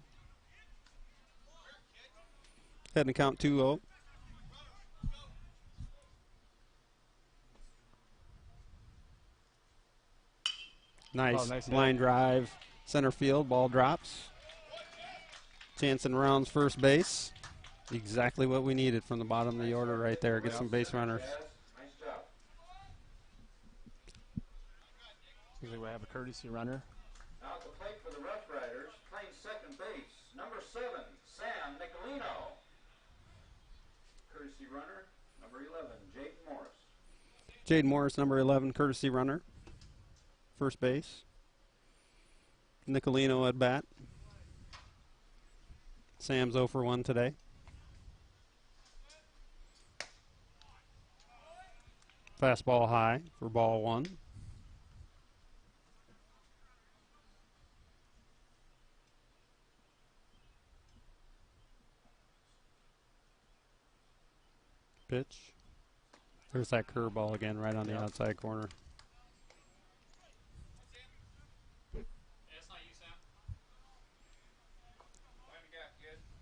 Heading to count 2-0. Nice line drive, center field, ball drops. Jansen rounds first base. Exactly what we needed from the bottom of the order right there. Get some base runners. Nice job. looks like we have a courtesy runner. Now at the plate for the Rough Riders, playing second base, number 7, Sam Nicolino. Courtesy runner, number 11, Jaden Morris. Jaden Morris, number 11, courtesy runner. First base. Nicolino at bat. Sam's 0 for 1 today. Fastball high for ball 1. Pitch. There's that curveball again right on the outside corner.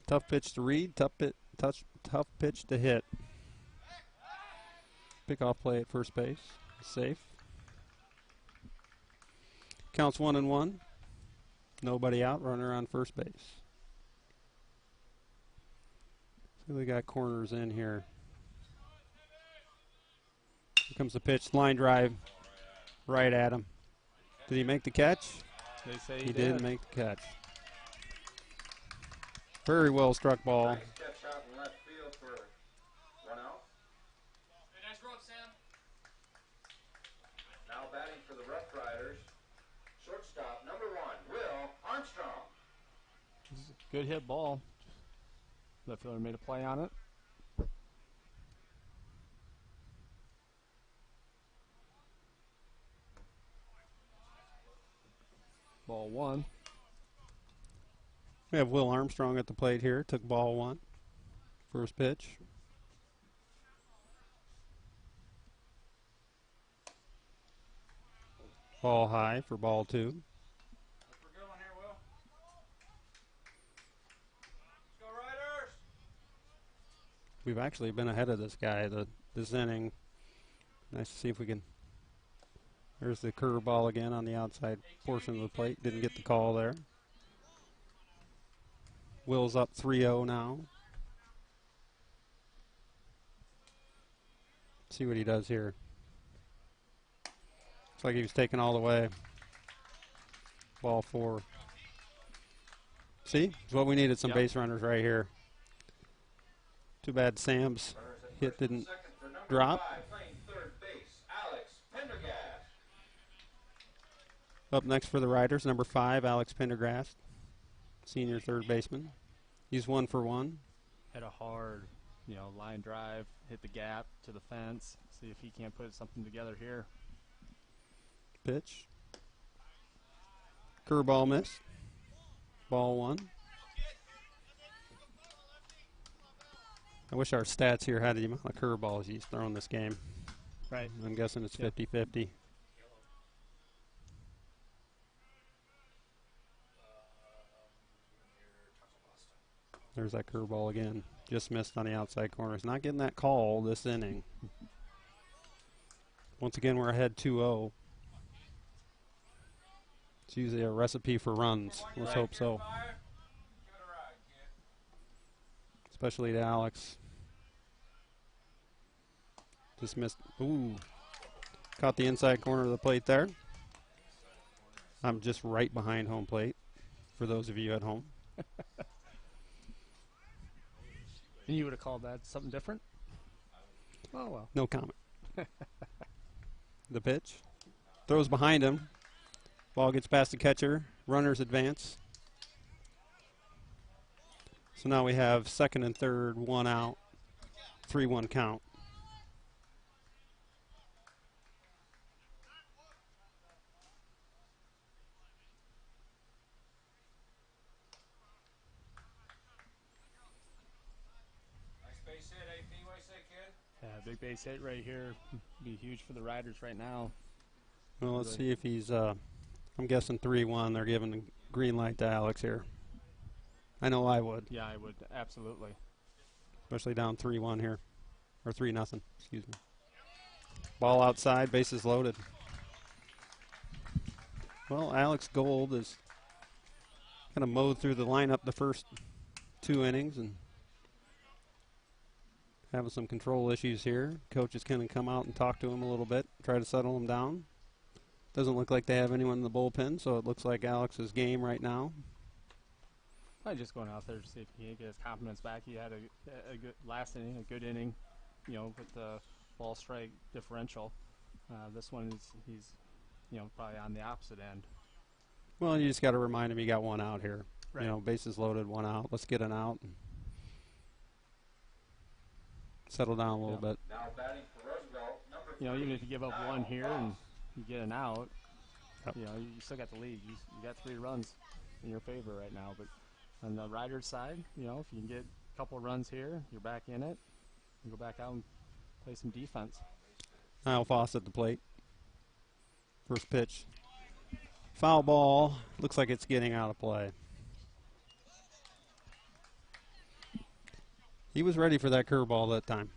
Tough pitch to read, tough pitch to hit. Pickoff play at first base. Safe. Counts 1-1. Nobody out. Runner on first base. So we got corners in here. Here comes the pitch. Line drive right at him. Did he make the catch? They say He did make the catch. Very well struck ball. Nice catch out in left field for 1 out. Hey, nice rub, Sam. Now batting for the Rough Riders, shortstop number 1, Will Armstrong. This is a good hit ball. Left fielder made a play on it. Ball 1. We have Will Armstrong at the plate here. Took ball 1. First pitch. Ball high for ball 2. We're good one here, Will. Let's go Riders! We've actually been ahead of this guy this inning. Nice to see if we can. There's the curveball again on the outside portion of the plate. Didn't get the call there. Will's up 3-0 now. See what he does here. Looks like he was taken all the way. Ball 4. See? It's what we needed, some base runners right here. Too bad Sam's hit didn't drop. 5, playing third base, Alex Pendergast. Up next for the Riders, number 5, Alex Pendergast, senior third baseman. He's 1 for 1. Had a hard, line drive, hit the gap to the fence. See if he can't put something together here. Pitch. Curveball missed. Ball 1. I wish our stats here had the amount of curveballs he's thrown this game. Right. I'm guessing it's 50-50. There's that curveball again. Just missed on the outside corner. He's not getting that call this inning. Once again, we're ahead 2-0. It's usually a recipe for runs. Let's hope so. Especially to Alex. Just missed. Ooh. Caught the inside corner of the plate there. I'm just right behind home plate for those of you at home. And you would have called that something different? Oh, well. No comment. The pitch. Throws behind him. Ball gets past the catcher. Runners advance. So now we have second and third, 1 out, 3-1 count. Base hit, AP, what do you say, kid? Yeah, big base hit right here. Be huge for the Riders right now. Well, let's see if he's, I'm guessing 3-1. They're giving the green light to Alex here. I know I would. Yeah, I would, absolutely. Especially down 3-1 here. Or 3-0, excuse me. Ball outside, bases loaded. Well, Alex Gold is kind of mowed through the lineup the first 2 innings and having some control issues here. Coach is going to come out and talk to him a little bit, try to settle him down. Doesn't look like they have anyone in the bullpen, so it looks like Alex's game right now. Probably just going out there to see if he can get his confidence back. He had a good last inning, a good inning, with the ball strike differential. This one he's probably on the opposite end. Well, you just got to remind him you got 1 out here. Right. Bases loaded, 1 out. Let's get an out. And settle down a little bit. Now batting for Roosevelt, number 3. Even if you give up 1 here and you get an out, Yep. you still got the lead. You got 3 runs in your favor right now. But on the Riders side, if you can get a couple of runs here, you're back in it. You go back out and play some defense. Niall Foss at the plate. First pitch. Foul ball. Looks like it's getting out of play. He was ready for that curveball that time.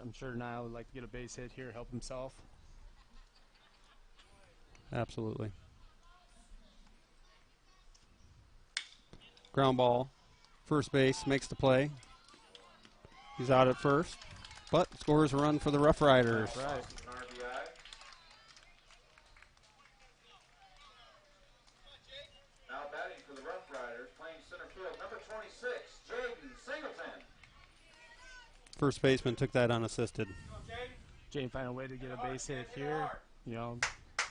I'm sure Niall would like to get a base hit here, help himself. Absolutely. Ground ball. First base makes the play. He's out at first, but scores a run for the Rough Riders. That's right. RBI. Now batting for the Rough Riders, playing center field, number 26, Jaden Singleton. First baseman took that unassisted. Jane find a way to get a base hit here. You know,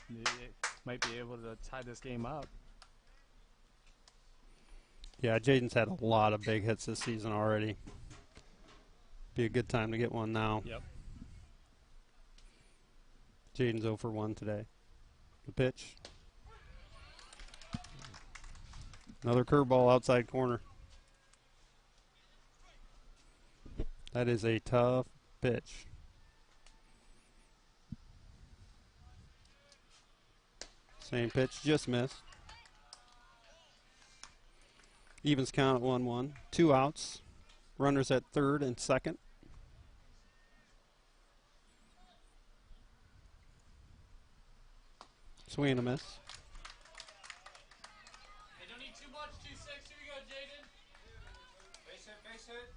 they might be able to tie this game up. Yeah, Jaden's had a lot of big hits this season already. Be a good time to get one now. Yep. Jaden's 0 for 1 today. The pitch. Another curveball outside corner. That is a tough pitch. Same pitch, just missed. Evens count at 1-1. 2 outs. Runners at third and second. Swing and a miss. Hey, don't need too much. 2-6. Here we go, Jaden. Base hit, base hit.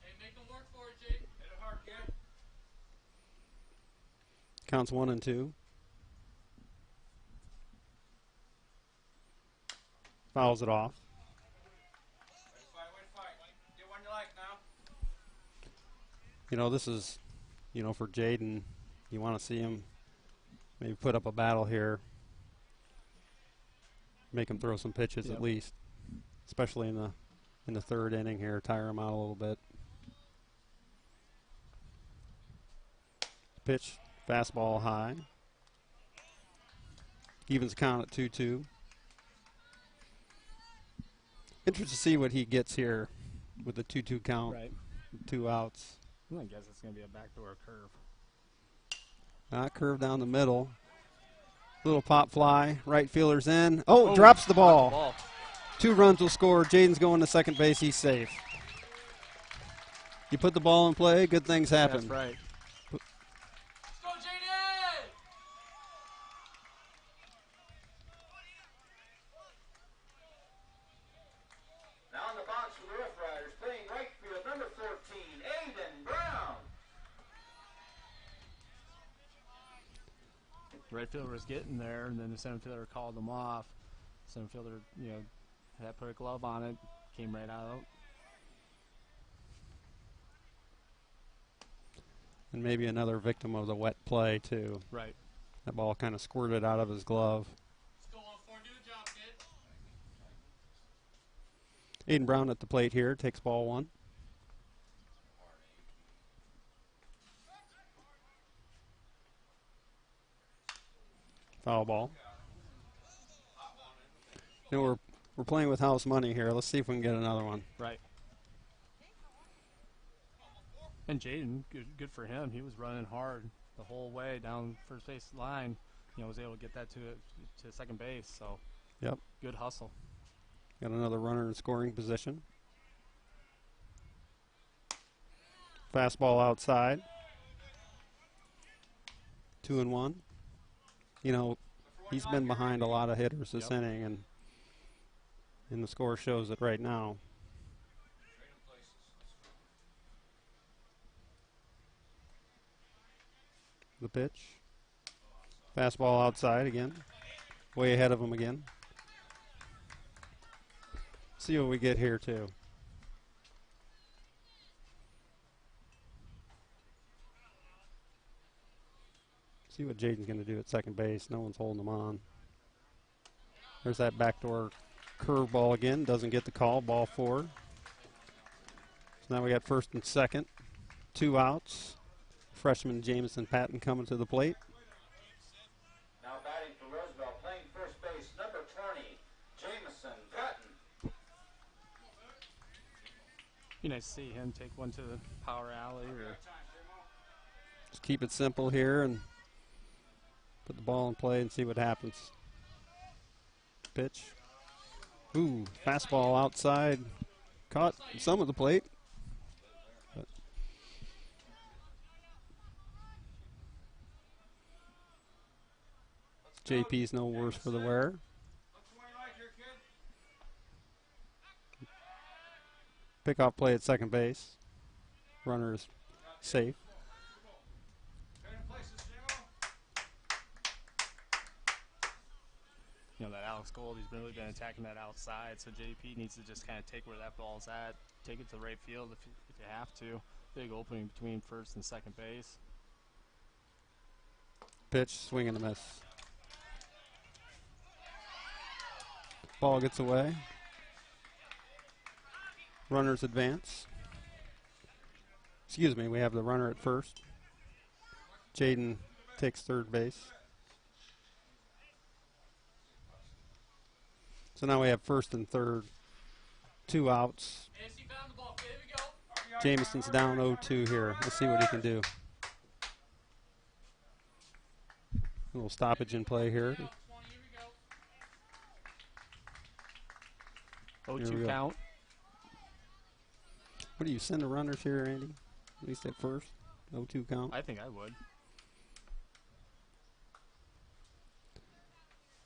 Hey, make them work for it, Jaden. Hit it hard, kid. Counts 1 and 2. Fouls it off. Way to fight. Get one you like now. You know, this is, for Jaden, you want to see him maybe put up a battle here. Make him throw some pitches at least, especially in the third inning here, tire him out a little bit. Pitch, fastball high. Evens count at 2-2. Interested to see what he gets here with the 2-2 count. Right. 2 outs. I guess it's going to be a backdoor curve. Not curve down the middle. Little pop fly. Right fielder's in. Oh, drops the ball. 2 runs will score. Jaden's going to second base. He's safe. You put the ball in play, good things happen. That's right. Let's go, Jaden! Now in the box for the Rough Riders, playing right field, number 14, Aiden Brown. Right fielder was getting there, and then the center fielder called him off. Center fielder, had put a glove on it, came right out. And maybe another victim of the wet play, too. Right. That ball kind of squirted out of his glove. Let's go on 4, do a job, kid. Aiden Brown at the plate here, takes ball 1. Foul ball. We're playing with house money here. Let's see if we can get another one. Right. And Jaden, good for him. He was running hard the whole way down first base line. Was able to get that to second base. So, Yep. Good hustle. Got another runner in scoring position. Fastball outside. 2-1. He's been behind a lot of hitters this inning, and the score shows it right now. The pitch. Fastball outside again. Way ahead of him again. See what we get here, too. See what Jaden's going to do at second base. No one's holding him on. There's that backdoor curveball again. Doesn't get the call. Ball 4. So now we got first and second. 2 outs. Freshman Jameson Patton coming to the plate. Now batting for Roosevelt, playing first base, number 20, Jameson Be nice to see him take one to the power alley or Just keep it simple here and put the ball in play and see what happens. Pitch. Ooh, fastball outside. Caught some of the plate. But JP's no worse for the wear. Pickoff play at second base. Runner is safe. you know, that Alex Gold, he's really been attacking that outside, so JP needs to just kind of take where that ball's at, take it to right field if you have to. Big opening between first and second base. Pitch, swing and a miss. Ball gets away. Runners advance. Excuse me, we have the runner at first. Jaden takes third base. So now we have first and third, 2 outs. Jameson's down 0-2 here. Let's see what he can do. A little stoppage in play here. 0-2 count. What do you send the runners here, Andy? At least at first. 0-2 count. I think I would.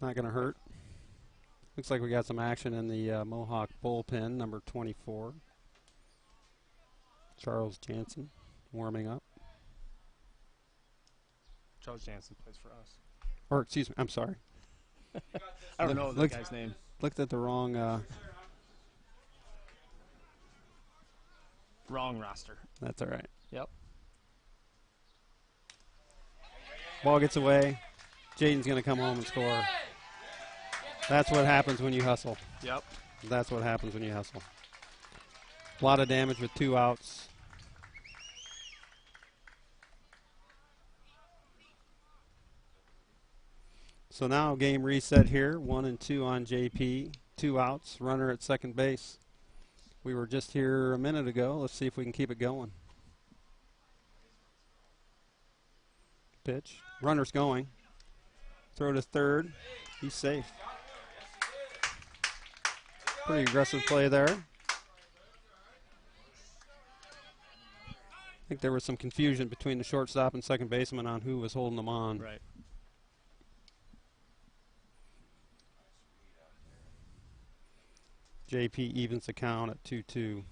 Not going to hurt. Looks like we got some action in the Mohawk bullpen, number 24. Charles Jansen warming up. Charles Jansen plays for us. Or, excuse me, I'm sorry. I don't know the guy's name. Looked at the wrong... Wrong roster. That's all right. Yep. Ball gets away. Jaden's going to come home and score. That's what happens when you hustle. Yep. That's what happens when you hustle. A lot of damage with 2 outs. So now game reset here. 1-2 on JP. 2 outs. Runner at second base. We were just here a minute ago. Let's see if we can keep it going. Pitch. Runner's going. Throw to third. He's safe. Pretty aggressive play there. I think there was some confusion between the shortstop and second baseman on who was holding them on. Right. JP evens the count at 2-2.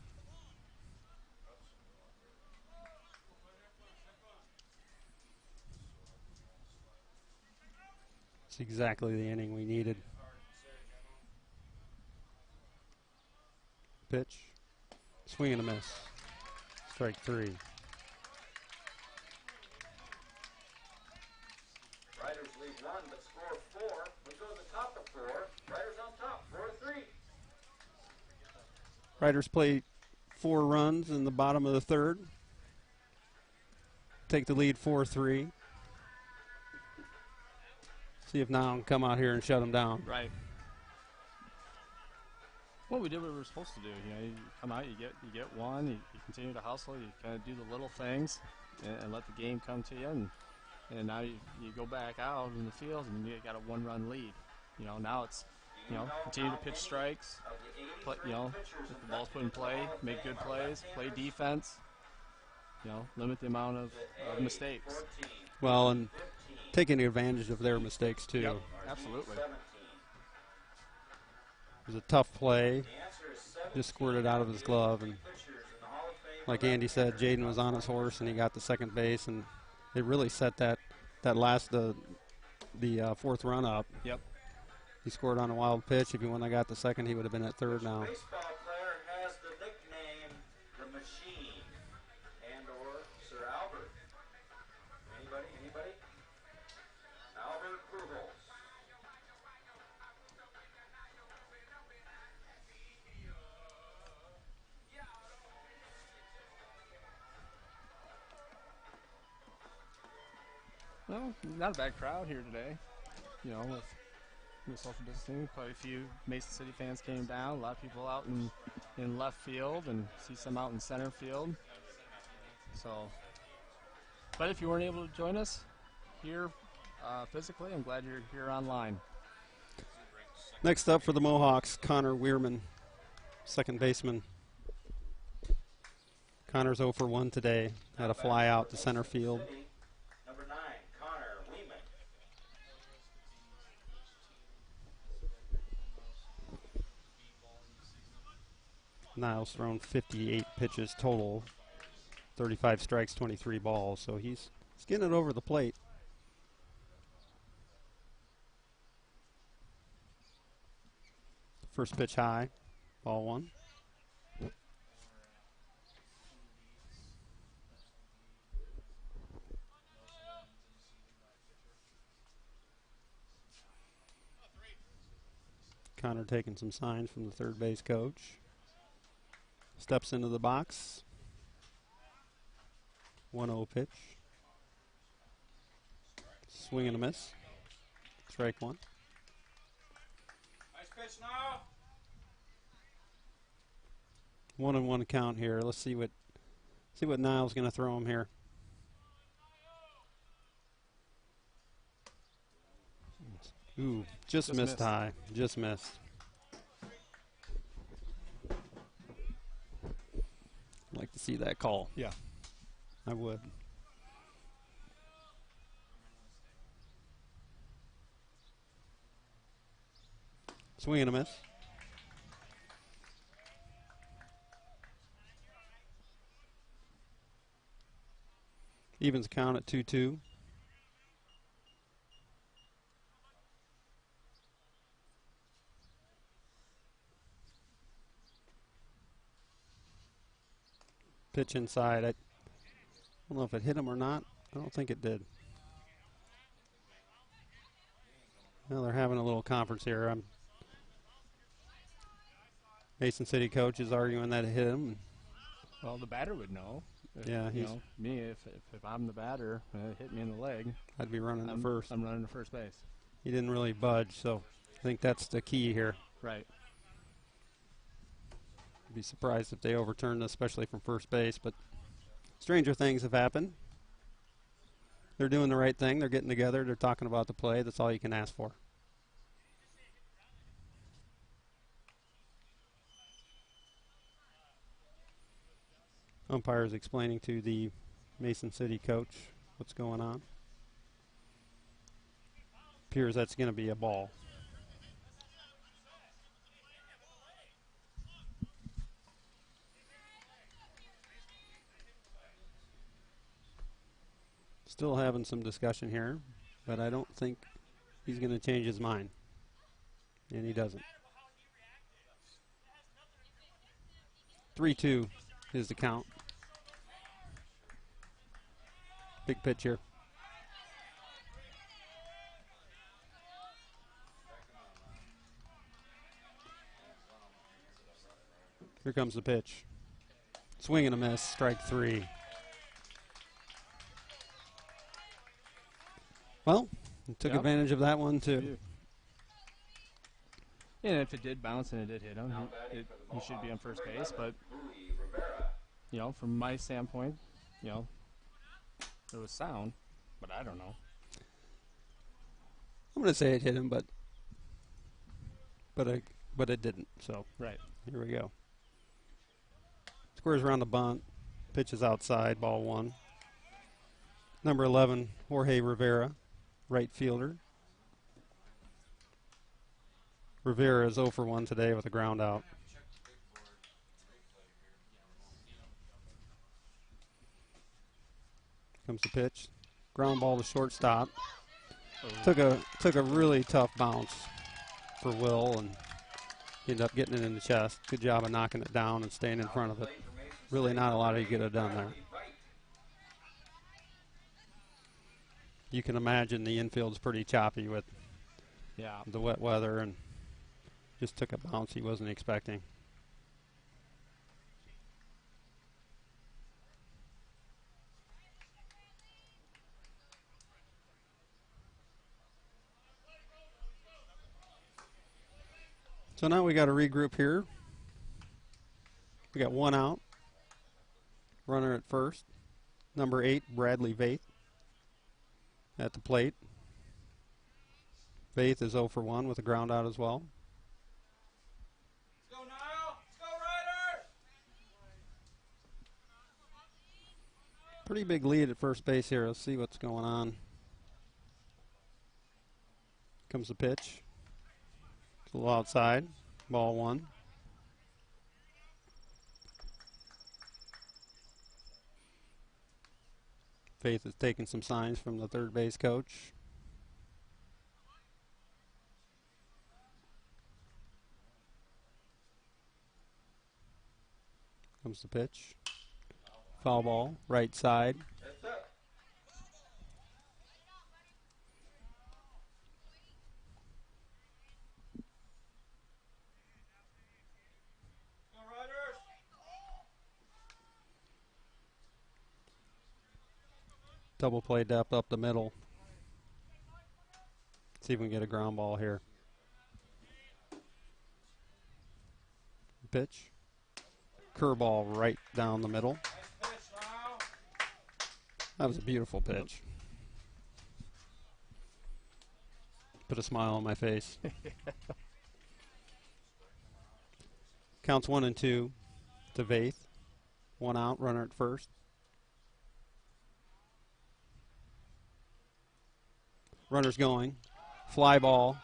It's exactly the inning we needed. Pitch. Swing and a miss. Strike 3. Riders lead 1 but score 4. We go to the top of 4. Riders on top, 4-3. Riders play 4 runs in the bottom of the third. Take the lead 4-3. See if now can come out here and shut them down. Right. Well, we did what we were supposed to do. You know, you come out, you get one, you continue to hustle, you kind of do the little things, and let the game come to you. And now you go back out in the field, and you got a 1-run lead. You know, now it's, you know, continue to pitch strikes, play, you know, if the ball's put in play, make good plays, play defense. You know, limit the amount of mistakes. Well, and taking advantage of their mistakes too. Yep, absolutely. It was a tough play. Just squirted out of his glove, and like Andy said, Jaden was on his horse and he got to second base, and it really set that last the 4th run up. Yep. He scored on a wild pitch. If he wouldn't have got the second, he would have been at third now. Baseball player has the nickname the Machine and or Sir Albert. Anybody? Albert Pujols. Well, not a bad crowd here today. You know, with the social distancing. Quite a few Mason City fans came down. A lot of people out in left field, and see some out in center field. So, but if you weren't able to join us here physically, I'm glad you're here online. Next up for the Mohawks, Connor Weirman, second baseman. Connor's 0 for 1 today. Had a fly out to center field. Number 9, Connor Weeman. Niles thrown 58 pitches total, 35 strikes, 23 balls. So he's getting it over the plate. First pitch high, ball 1. Connor taking some signs from the third base coach. Steps into the box. 1-0 pitch. Swing and a miss. Strike 1. Nice pitch now. 1-1 count here. Let's see what Niles going to throw him here. Ooh, just missed high. Just missed. I'd like to see that call. Yeah. I would. Swing and a miss. Evens count at 2-2. Pitch inside. I don't know if it hit him or not. I don't think it did. Well, they're having a little conference here. Mason City coach is arguing that it hit him. Well, the batter would know. Yeah, you know, me, if I'm the batter and it hit me in the leg, I'd be running to first. I'm running to first base. He didn't really budge, so I think that's the key here. Right. I'd be surprised if they overturned this, especially from first base, but stranger things have happened. They're doing the right thing. They're getting together. They're talking about the play. That's all you can ask for. Umpire is explaining to the Mason City coach what's going on. Appears that's going to be a ball. Still having some discussion here, but I don't think he's going to change his mind. And he doesn't. 3-2 is the count. Big pitch here. Here comes the pitch. Swing and a miss, strike 3. Well, took advantage of that one too. And if it did bounce and it did hit him, he should be on first base. But, you know, from my standpoint, you know, it was sound, but I don't know. I'm going to say it hit him, but it didn't. So right here we go. Squares around the bunt, pitches outside, ball 1. Number 11, Jorge Rivera, right fielder. Rivera is 0 for 1 today with a ground out. Comes the pitch. Ground ball to shortstop. Took a really tough bounce for Will and ended up getting it in the chest. Good job of knocking it down and staying in front of it. Really not a lot he could have done there. You can imagine the infield's pretty choppy with the wet weather, and just took a bounce he wasn't expecting. So now we got to regroup here. We got one out. Runner at first. Number 8, Bradley Vaith at the plate. Vaith is 0 for 1 with a ground out as well. Let's go, Niall. Let's go, Ryder. Pretty big lead at first base here. Let's see what's going on. Comes the pitch. It's a little outside. Ball 1. Vaith is taking some signs from the third base coach. Comes the pitch. Foul ball, right side. That's up. Go, Riders. Double play depth up the middle. See if we can get a ground ball here. Pitch. Curveball right down the middle. Nice pitch, Niall. That was a beautiful pitch. Put a smile on my face. Counts 1 and 2 to Vaith. 1 out, runner at first. Runner's going. Fly ball.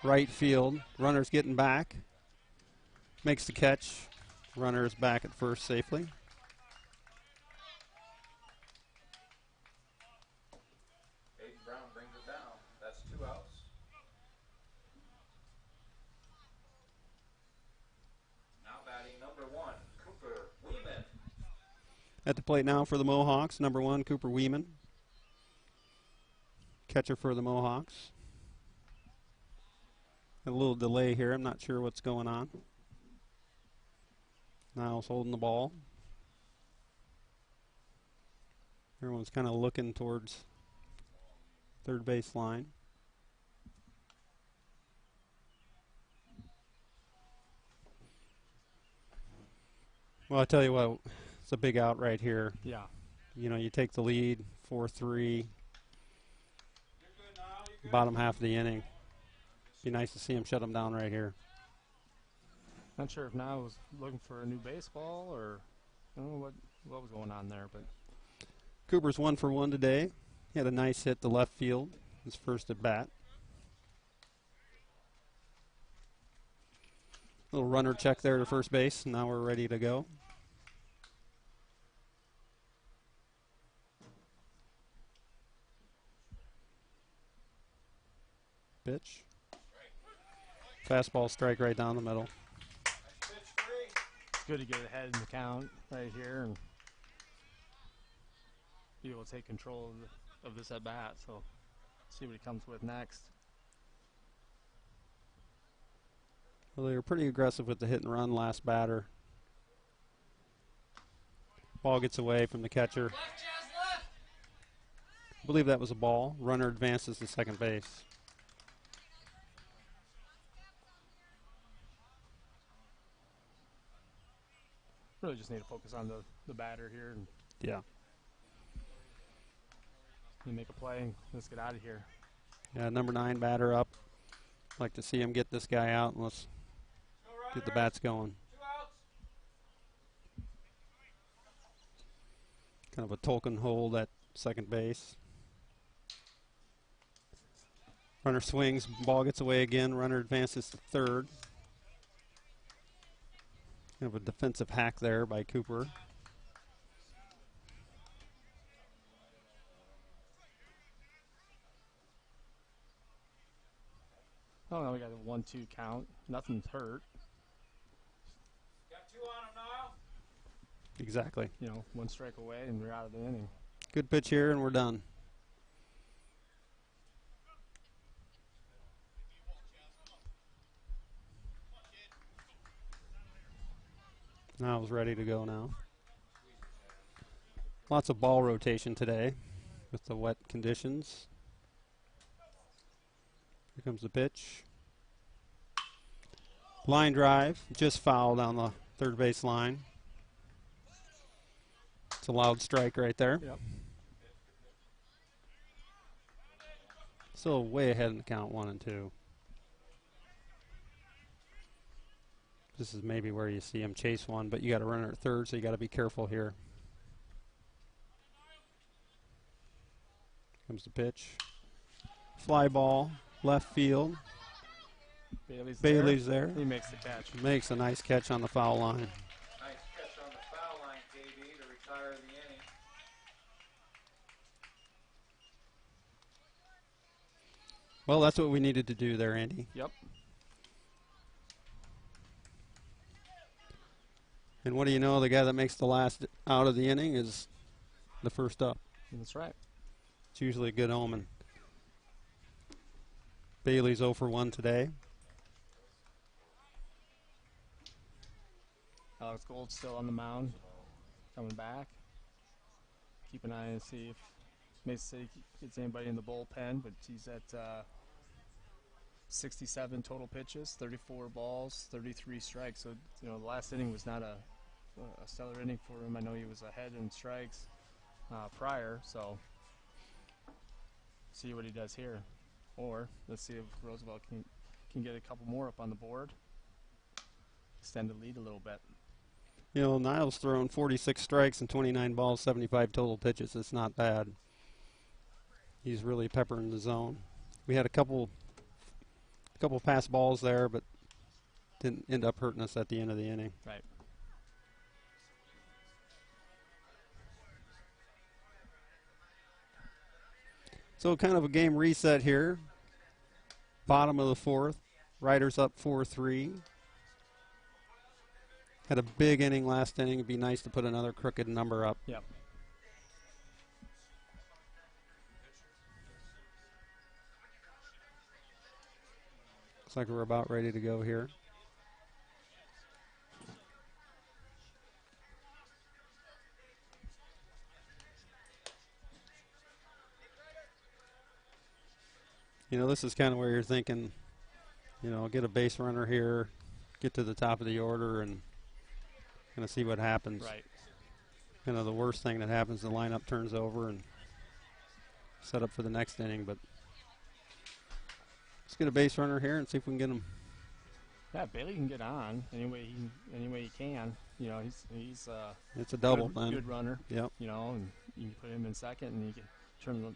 Right field. Runner's getting back. Makes the catch. Runner is back at first safely. Aiden Brown brings it down. That's 2 outs. Now batting number 1, Cooper Weeman. At the plate now for the Mohawks, number 1, Cooper Weeman. Catcher for the Mohawks. A little delay here. I'm not sure what's going on. Niles holding the ball. Everyone's kind of looking towards third base line. Well, I tell you what, it's a big out right here. Yeah. You know, you take the lead, 4-3, You're good, Niall. You're good. bottom half of the inning. Be nice to see him shut him down right here. Not sure if now was looking for a new baseball or I don't know what was going on there, but Cooper's 1 for 1 today. He had a nice hit to left field, his first at bat. Little runner check there to first base. Now we're ready to go. Pitch. Fastball strike right down the middle. Nice pitch, 3. it's good to get ahead in the count right here and be able to take control of this at bat. So see what he comes with next. Well, they were pretty aggressive with the hit and run last batter. Ball gets away from the catcher. Left, Jazz, left. I believe that was a ball. Runner advances to second base. Really just need to focus on the batter here and Yeah. make a play and let's get out of here. Yeah, number 9 batter up. Like to see him get this guy out and let's Go, get the Riders. bats going. 2 outs. Kind of a Tolkien hold at second base. Runner swings, ball gets away again. Runner advances to third. Kind of a defensive hack there by Cooper. Oh, no, we got a 1-2 count. Nothing's hurt. Got 2 on him, Niall. Exactly. You know, 1 strike away and we're out of the inning. Good pitch here and we're done. Niles ready to go now. Lots of ball rotation today with the wet conditions. Here comes the pitch. Line drive, just fouled on the third base line. It's a loud strike right there. Yep. Still way ahead in the count, 1 and 2. This is maybe where you see him chase one, but you got a runner at third, so you got to be careful here. Comes the pitch. Fly ball, left field. Bailey's there. He makes the catch. Makes a nice catch on the foul line. Nice catch on the foul line, KB, to retire the inning. Well, that's what we needed to do there, Andy. Yep. And what do you know? The guy that makes the last out of the inning is the first up. That's right. It's usually a good omen. Bailey's 0 for 1 today. Alex Gold's still on the mound, coming back. Keep an eye and see if Mason City gets anybody in the bullpen, but he's at 67 total pitches, 34 balls, 33 strikes. So, you know, the last inning was not a stellar inning for him. I know he was ahead in strikes prior, so see what he does here. Or let's see if Roosevelt can get a couple more up on the board, extend the lead a little bit. You know, Niles thrown 46 strikes and 29 balls, 75 total pitches. It's not bad. He's really peppering the zone. We had a couple pass balls there, but didn't end up hurting us at the end of the inning. Right. So kind of a game reset here. Bottom of the fourth. Riders up 4-3. Had a big inning last inning. It'd be nice to put another crooked number up. Yep. Looks like we're about ready to go here. You know, this is kind of where you're thinking, you know, get a base runner here, get to the top of the order, and kind of see what happens. Right. You know, the worst thing that happens, the lineup turns over and set up for the next inning. But let's get a base runner here and see if we can get him. Yeah, Bailey can get on any way he can. You know, he's It's a double then. good runner. Yep. You know, and you can put him in second, and you can turn the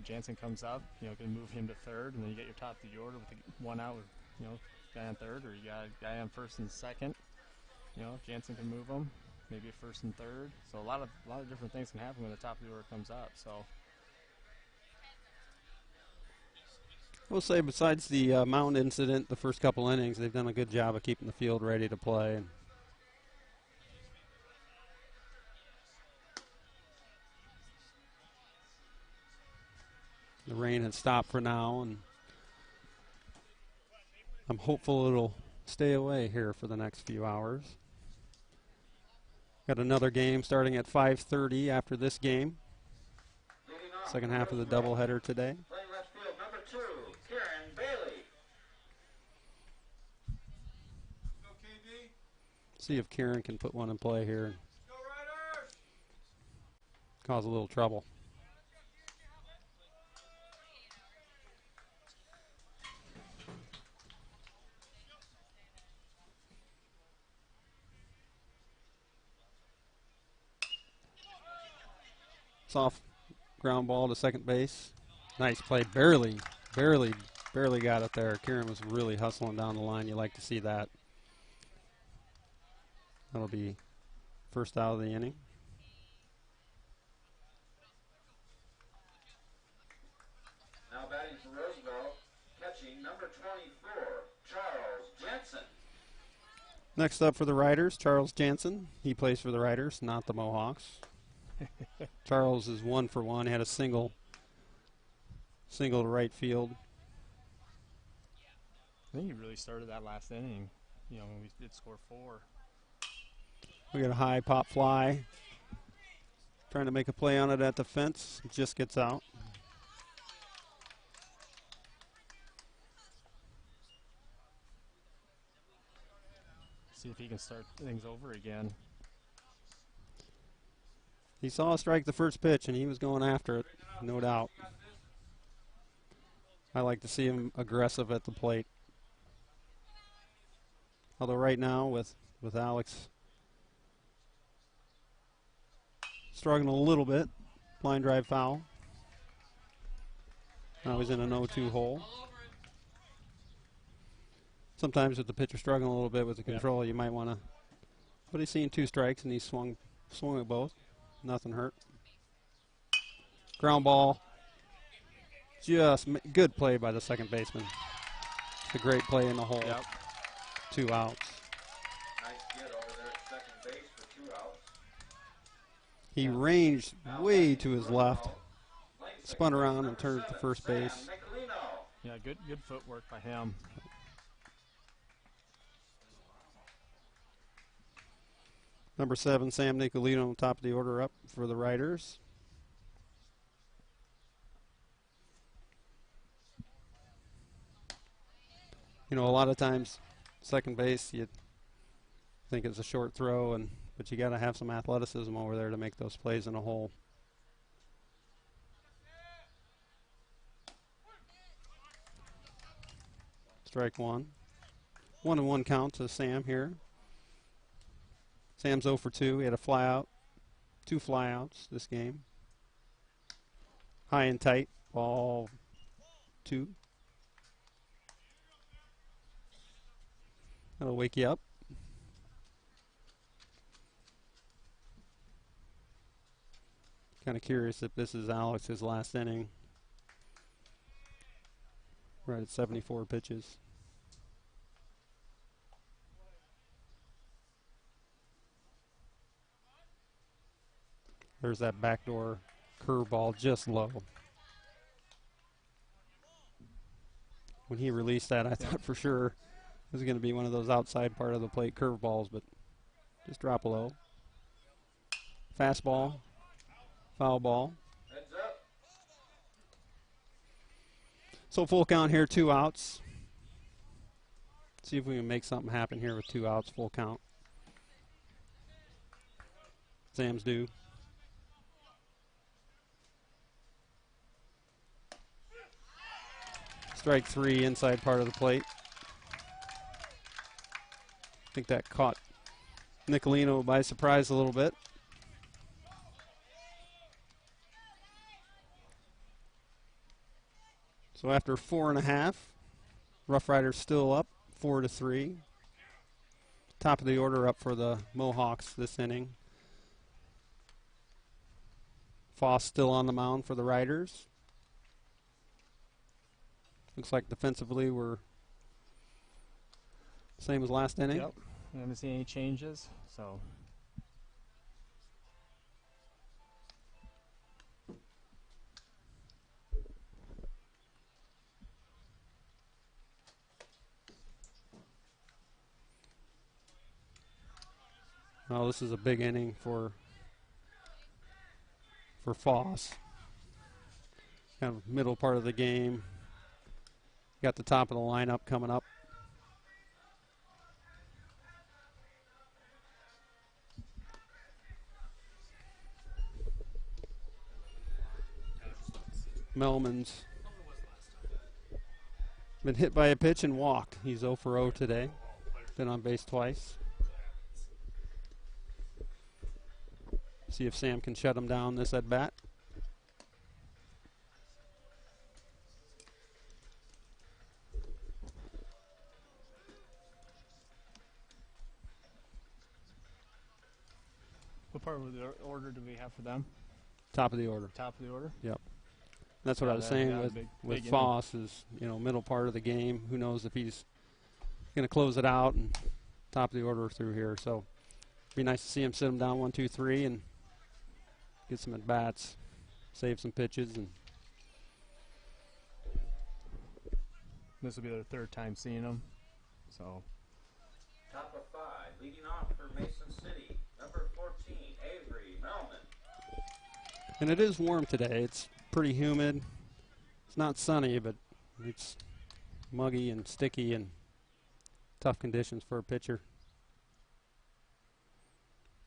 Jansen comes up. You know, can move him to third, and then you get your top of the order with one out with guy on third, or you got a guy on first and second. You know, Jansen can move him, maybe a first and third. So a lot of different things can happen when the top of the order comes up. So. I will say, besides the mound incident, the first couple innings, they've done a good job of keeping the field ready to play. The rain has stopped for now, and I'm hopeful it'll stay away here for the next few hours. Got another game starting at 5:30 after this game. Second half of the doubleheader today. Playing left field, number 2, Kieran Bailey. See if Kieran can put one in play here and cause a little trouble. Soft ground ball to second base. Nice play. Barely got it there. Kieran was really hustling down the line. You like to see that. That'll be first out of the inning. Now batting for Roosevelt, catching number 24, Charles Jensen. Next up for the Riders, Charles Jansen. He plays for the Riders, not the Mohawks. Charles is 1 for 1. He had a single to right field. I think he really started that last inning, when we did score 4. We got a high pop fly. Trying to make a play on it at the fence. Just gets out. See if he can start things over again. He saw a strike the first pitch, and he was going after it, no doubt. I like to see him aggressive at the plate. Although right now with Alex struggling a little bit, line drive foul. Now he's in an 0-2 hole. Sometimes with the pitcher struggling a little bit with the control, you might want to. But he's seen 2 strikes, and he swung at both. Nothing hurt. Ground ball. Just good play by the second baseman. It's a great play in the hole. Yep. 2 outs. Nice get over there at second base for 2 outs. He ranged way to his left, spun around and turned to first base. Yeah, good footwork by him. Number 7, Sam Nicolino, top of the order up for the Riders. You know, a lot of times, second base, you think it's a short throw, but you got to have some athleticism over there to make those plays in a hole. Strike 1. 1-1 count to Sam here. Sam's 0 for 2. He had a fly out, 2 flyouts this game. High and tight, ball 2. That'll wake you up. Kind of curious if this is Alex's last inning. Right at 74 pitches. There's that backdoor curveball just low. When he released that, I thought for sure it was going to be one of those outside part of the plate curveballs, but just drop low. Fastball, foul ball. Heads up. So full count here, 2 outs. See if we can make something happen here with 2 outs, full count. Sam's due. Strike 3, inside part of the plate. I think that caught Nicolino by surprise a little bit. So after 4.5, Rough Riders still up 4-3. Top of the order up for the Mohawks this inning. Foss still on the mound for the Riders. Looks like defensively we're same as last inning. Yep. I haven't seen any changes, so. Well, this is a big inning for Foss. Kind of middle part of the game. Got the top of the lineup coming up. Melman's been hit by a pitch and walked. He's 0 for 0 today. Been on base twice. See if Sam can shut him down this at bat. What part of the order do we have for them? Top of the order. Top of the order? Yep. That's what I was saying with Foss is, you know, middle part of the game. Who knows if he's going to close it out and top of the order through here. So it'd be nice to see him sit him down 1, 2, 3 and get some at bats, save some pitches, and this will be their 3rd time seeing him. So Top of 5, leading off for Mason City, number 14, Avery Melman. and it is warm today. It's pretty humid. It's not sunny, but it's muggy and sticky and tough conditions for a pitcher.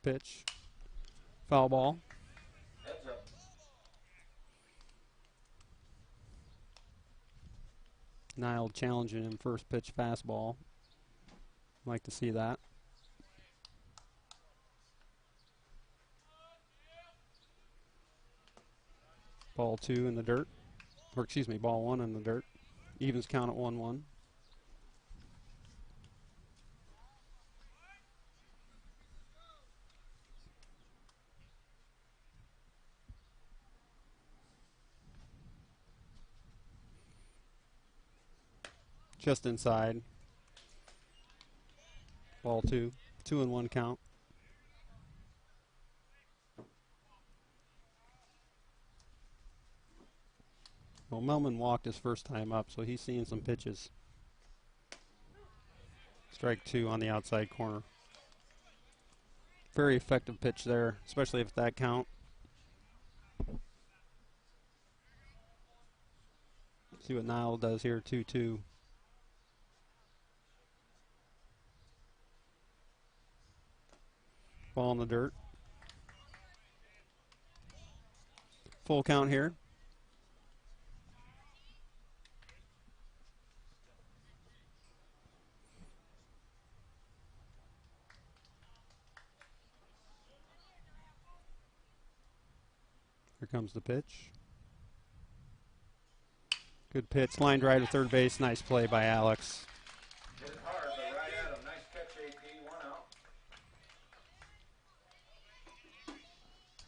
pitch. Foul ball. Heads up. Nile challenging him first pitch fastball. Like to see that. Ball 2 in the dirt. Or excuse me, ball 1 in the dirt. Evens count at 1-1. Just inside. Ball 2. 2-1 count. Well, Melman walked his first time up, so he's seeing some pitches. Strike 2 on the outside corner. Very effective pitch there, especially if that count. See what Nile does here, 2-2. Ball in the dirt. Full count here. Here comes the pitch. Good pitch. Line drive to third base. Nice play by Alex. Hit it hard, but right at him. Nice catch, AP. 1 out.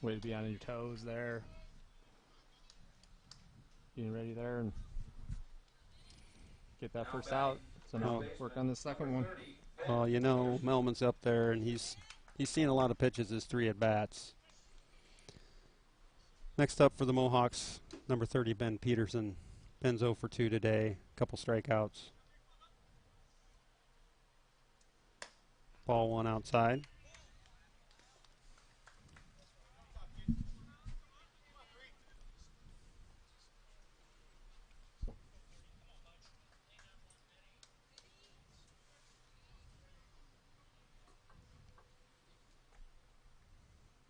Way to be on your toes there. Being ready there and get that first out. So now work on the second one. Well, you know, Melman's up there, and he's seen a lot of pitches his 3 at-bats. Next up for the Mohawks, number 30, Ben Peterson. Ben's 0 for 2 today, a couple strikeouts. Ball 1 outside.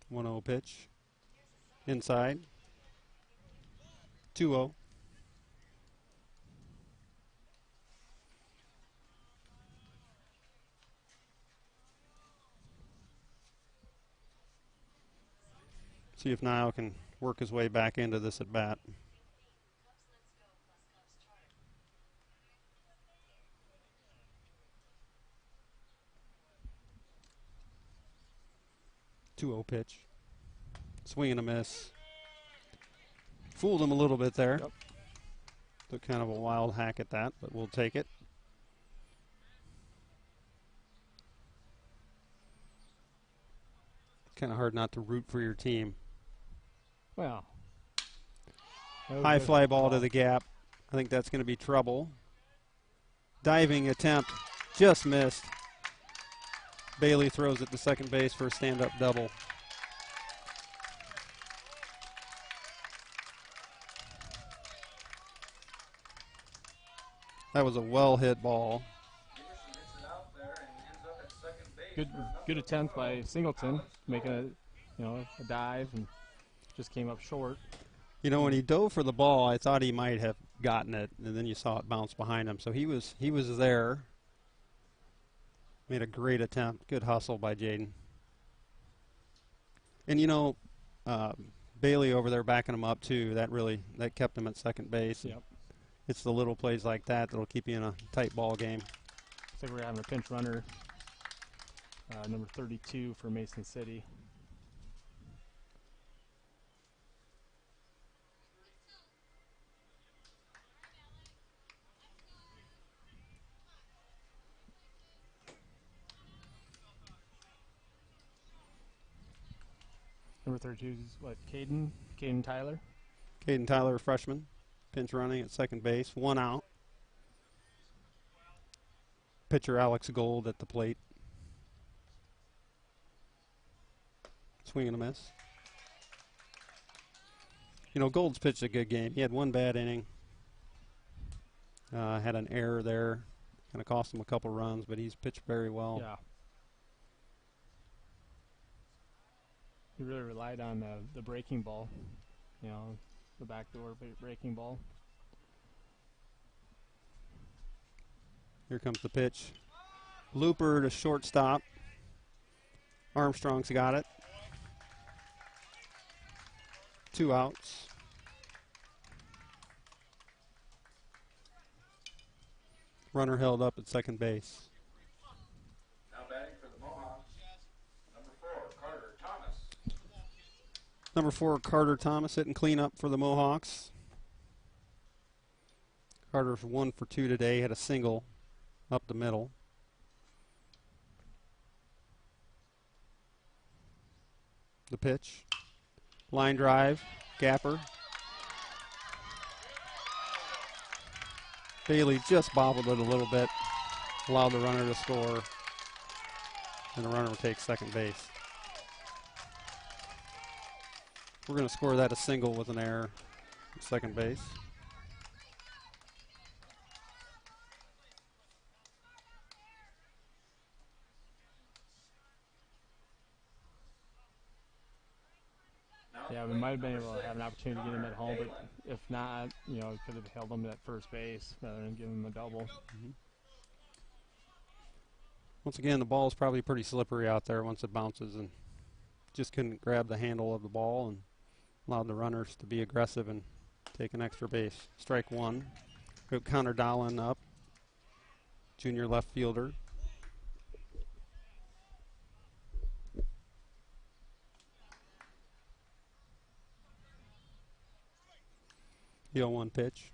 One 0 pitch. Inside. 2-0. See if Nile can work his way back into this at bat. Two 0 pitch. Swing and a miss. Fooled him a little bit there. Yep. Took kind of a wild hack at that, but we'll take it. Kind of hard not to root for your team. Well. High fly ball to the gap. I think that's going to be trouble. Diving attempt. Just missed. Bailey throws it to second base for a stand-up double. That was a well-hit ball. Good attempt by Singleton, making a dive and just came up short. You know, when he dove for the ball, I thought he might have gotten it, and then you saw it bounce behind him. So he was there. Made a great attempt. Good hustle by Jaden. And you know, Bailey over there backing him up too. That kept him at second base. Yep. It's the little plays like that that'll keep you in a tight ball game. Looks like we're having a pinch runner, number 32 for Mason City. Number 32 is what, Caden Tyler? Caden Tyler, freshman, pinch running at second base, 1 out. Pitcher Alex Gold at the plate. Swing and a miss. You know, Gold's pitched a good game. He had 1 bad inning. Had an error there. Kind of cost him a couple runs, but he's pitched very well. Yeah. he really relied on the breaking ball, you know, the backdoor breaking ball. Here comes the pitch. Looper to shortstop. Armstrong's got it. 2 outs. Runner held up at second base. Now batting for the Mohawks, number 4, Carter Thomas. Number 4, Carter Thomas hitting cleanup for the Mohawks. Carter's 1 for 2 today, had a single up the middle. The pitch. Line drive. Gapper. Bailey just bobbled it a little bit. Allowed the runner to score. And the runner will take second base. We're going to score that a single with an error at second base. Yeah, we might have been able to have an opportunity to get him at home, but if not, you know, could have held him at first base rather than giving him a double. Mm-hmm. Once again, the ball is probably pretty slippery out there once it bounces, and just couldn't grab the handle of the ball and allowed the runners to be aggressive and take an extra base. Strike 1. Go Connor Dolan up, junior left fielder. The 0-1 pitch.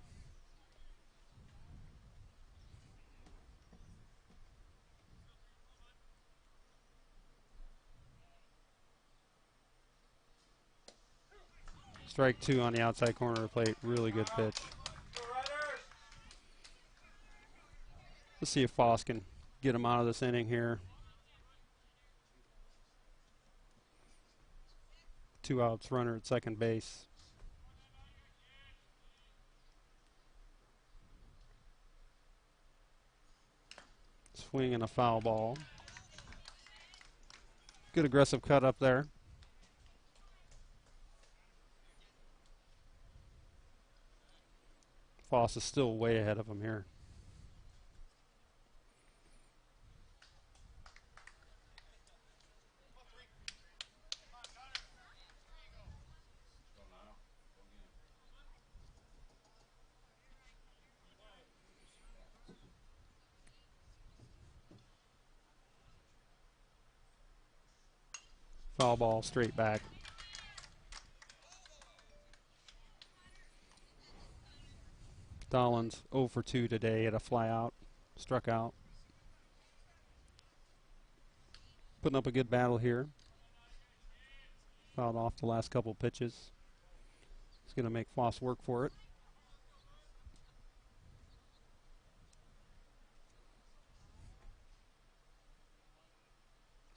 Strike 2 on the outside corner of the plate. Really good pitch. Let's see if Foss can get him out of this inning here. 2 outs, runner at second base. Swing and a foul ball. Good aggressive cut up there. Foss is still way ahead of him here. Foul ball straight back. Dolan's 0 for 2 today at a fly out, struck out. Putting up a good battle here. Fouled off the last couple pitches. He's going to make Foss work for it.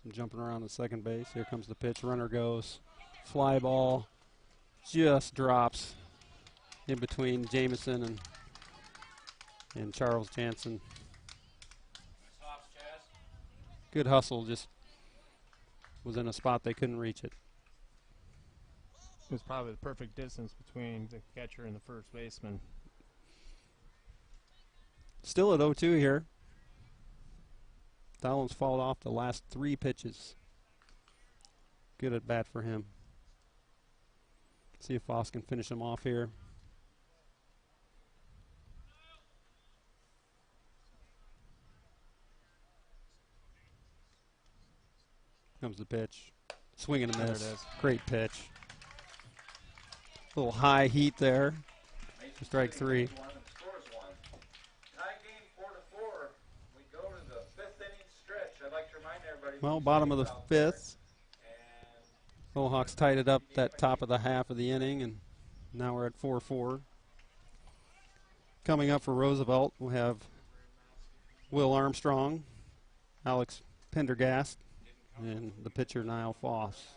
Some jumping around the second base. Here comes the pitch. Runner goes. Fly ball just drops in between Jameson and Charles Jansen. Good hustle, just was in a spot they couldn't reach it. It was probably the perfect distance between the catcher and the first baseman. Still at 0-2 here. Dolan's fouled off the last 3 pitches. Good at bat for him. See if Foss can finish him off here. Comes the pitch. Swing and a miss. There it is. Great pitch. Little high heat there. Strike 3. Well, bottom of the 5th. Mohawks tied it up that top of the half of the inning, and now we're at 4-4. Coming up for Roosevelt, we'll have Will Armstrong, Alex Pendergast, and the pitcher Niall Foss.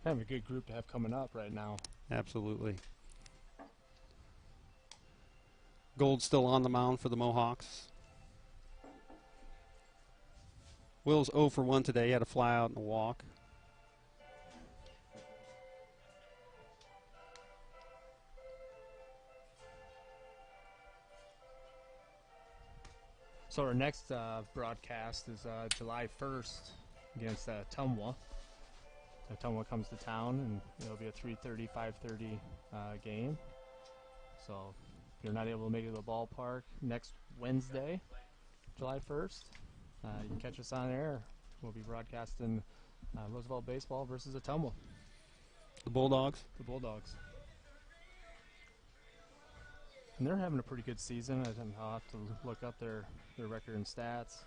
Kind of a good group to have coming up right now. Absolutely. Gold still on the mound for the Mohawks. Will's 0 for 1 today. He had a fly out and a walk. So our next broadcast is July 1st against Tumwa. So Tumwa comes to town, and it'll be a 3:30, 5:30 game. So if you're not able to make it to the ballpark next Wednesday, July 1st, you can catch us on air. We'll be broadcasting Roosevelt baseball versus Tumwa. The Bulldogs. The Bulldogs. And they're having a pretty good season. I'll have to look up their record and stats,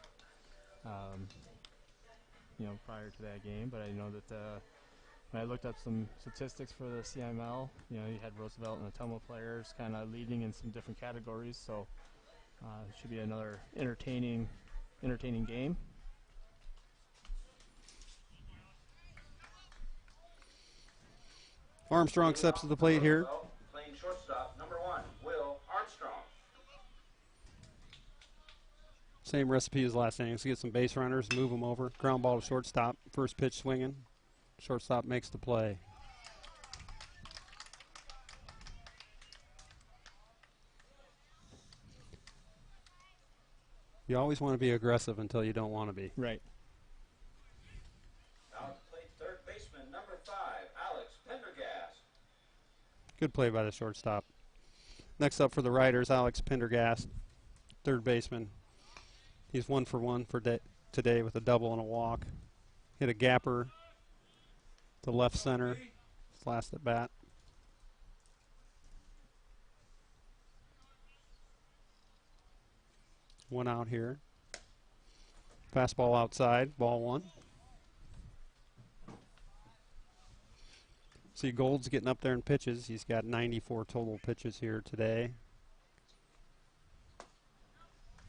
prior to that game. But I know that when I looked up some statistics for the CML, you had Roosevelt and the Tumwa players kind of leading in some different categories. So it should be another entertaining game. Armstrong steps to the plate here. Playing shortstop, number 1, Will Armstrong. Same recipe as last innings. Get some base runners, move them over. Ground ball to shortstop. First pitch swinging. Shortstop makes the play. You always want to be aggressive until you don't want to be. Right. Now to play third baseman, number 5, Alex Pendergast. Good play by the shortstop. Next up for the Riders, Alex Pendergast, third baseman. He's 1 for 1 for today with a double and a walk. Hit a gapper to left center. His last at bat. One out here. Fastball outside, ball 1. See, Gold's getting up there in pitches. He's got 94 total pitches here today.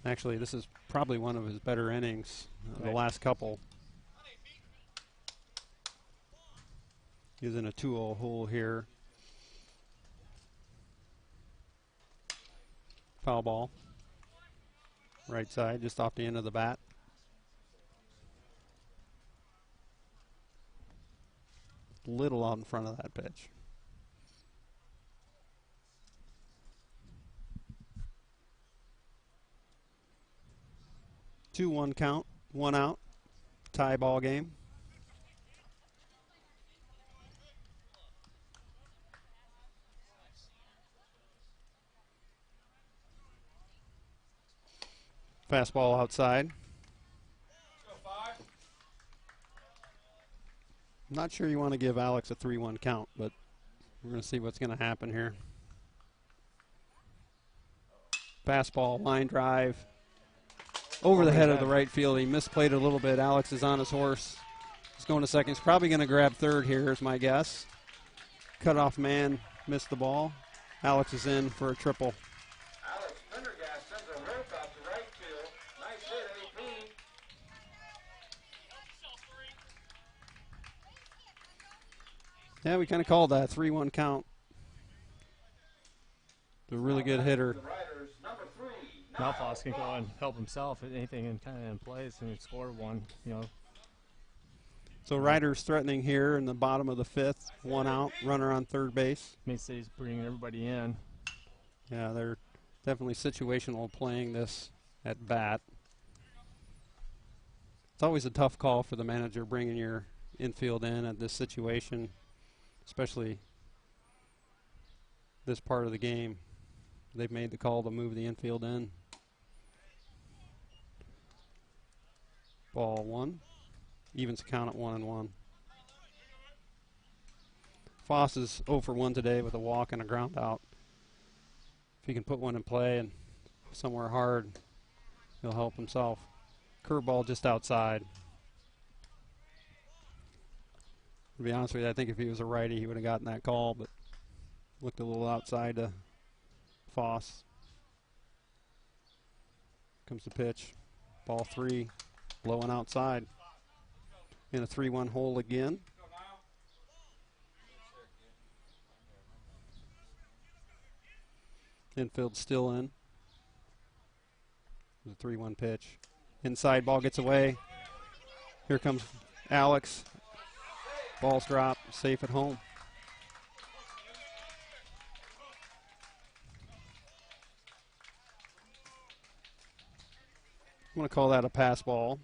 Actually, this is probably one of his better innings, the last couple. He's in a 2-0 hole here. Foul ball. Right side, just off the end of the bat. Little out in front of that pitch. Two-one count, 1 out, tie ball game. Fastball outside. I'm not sure you want to give Alex a 3-1 count, but we're going to see what's going to happen here. Fastball, line drive, over the head of the right field. He misplayed a little bit. Alex is on his horse. He's going to second. He's probably going to grab third here is my guess. Cutoff man missed the ball. Alex is in for a triple. Alex Pendergast sends a rope out to right field. Nice hit, AP. Yeah, we kind of called that 3-1 count. A really good hitter. The Riders, number 3. Malfoss can go and help himself at anything in place and score one, So Riders threatening here in the bottom of the 5th. 1 out, runner on third base. Main-City's bringing everybody in. Yeah, they're definitely situational playing this at bat. It's always a tough call for the manager bringing your infield in at this situation, especially this part of the game. They've made the call to move the infield in. Ball 1. Evens count at 1-1. Foss is 0 for 1 today with a walk and a ground out. If he can put one in play and somewhere hard, he'll help himself. Curveball just outside. To be honest with you, I think if he was a righty, he would have gotten that call, but looked a little outside to Foss. Comes the pitch. Ball 3, low and outside. In a 3-1 hole again. Infield still in. The 3-1 pitch. Inside ball gets away. Here comes Alex. Ball's dropped. Safe at home. I'm going to call that a pass ball.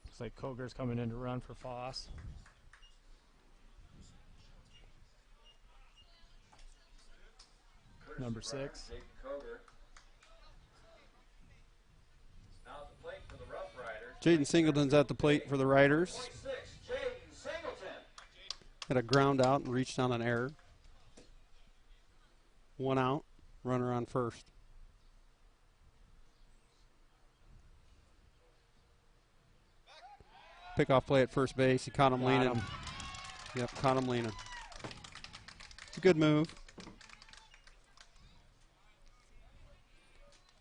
Looks like Koger's coming in to run for Foss. Number 6. Jaden Koger. Now at the plate for the Rough Riders. Jaden Singleton's at the plate for the Riders. 26, Jaden Singleton. Had a ground out and reached on an error. 1 out, runner on first. Pickoff play at first base. He caught him leaning. Yep, caught him leaning. It's a good move.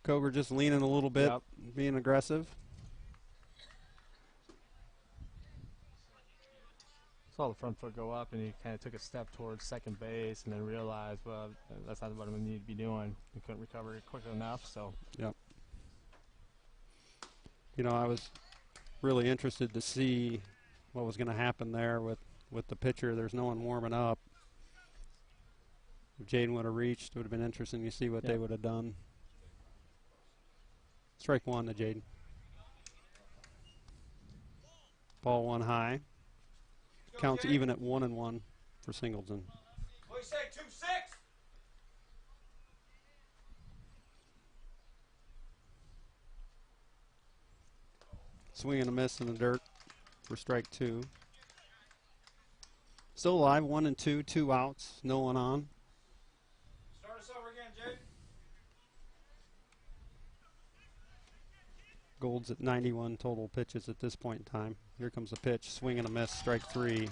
Koger just leaning a little bit, being aggressive. Saw the front foot go up, and he kind of took a step towards second base, and then realized, well, that's not what I need to be doing. He couldn't recover it quick enough, so. Yep. You know, I was really interested to see what was going to happen there with the pitcher. There's no one warming up. If Jaden would have reached, it would have been interesting to see what they would have done. Strike 1 to Jaden. Ball 1 high. Counts even at 1-1 for Singleton. What do you say, 2-6? Swing and a miss in the dirt for strike 2. Still alive, 1-2, 2 outs, no one on. Start us over again, Jake. Gold's at 91 total pitches at this point in time. Here comes the pitch, swing and a miss, strike 3.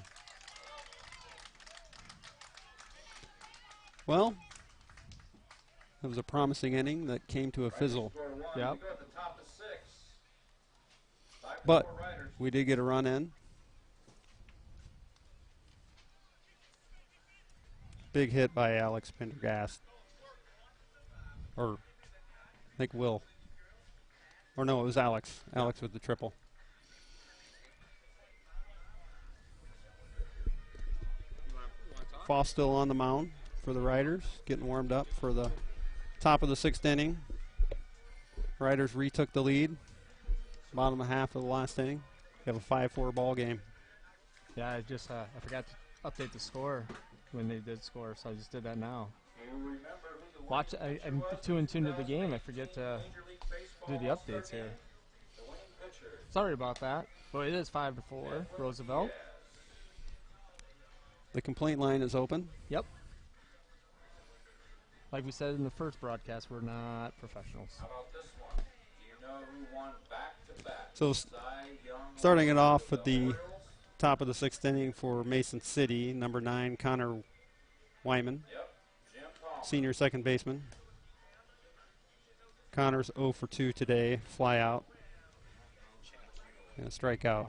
Well, it was a promising inning that came to a fizzle. Yep. But we did get a run in. Big hit by Alex Pendergast. Or I think Will. Or no, it was Alex. Alex with the triple. Foss still on the mound for the Riders, getting warmed up for the top of the 6th inning. Riders retook the lead. Bottom half of the last inning. We have a 5-4 ball game. Yeah, I forgot to update the score when they did score, so I just did that now. Watch, I'm too in tune to the game. I forget to do the updates here. Sorry about that. But it is 5-4, Roosevelt. The complaint line is open. Yep. Like we said in the first broadcast, we're not professionals. How about this one? Do you know who won back-to-back? So starting it off at the top of the 6th inning for Mason City, number 9, Connor Wyman, senior second baseman. Connor's 0 for 2 today, fly out, and a strikeout.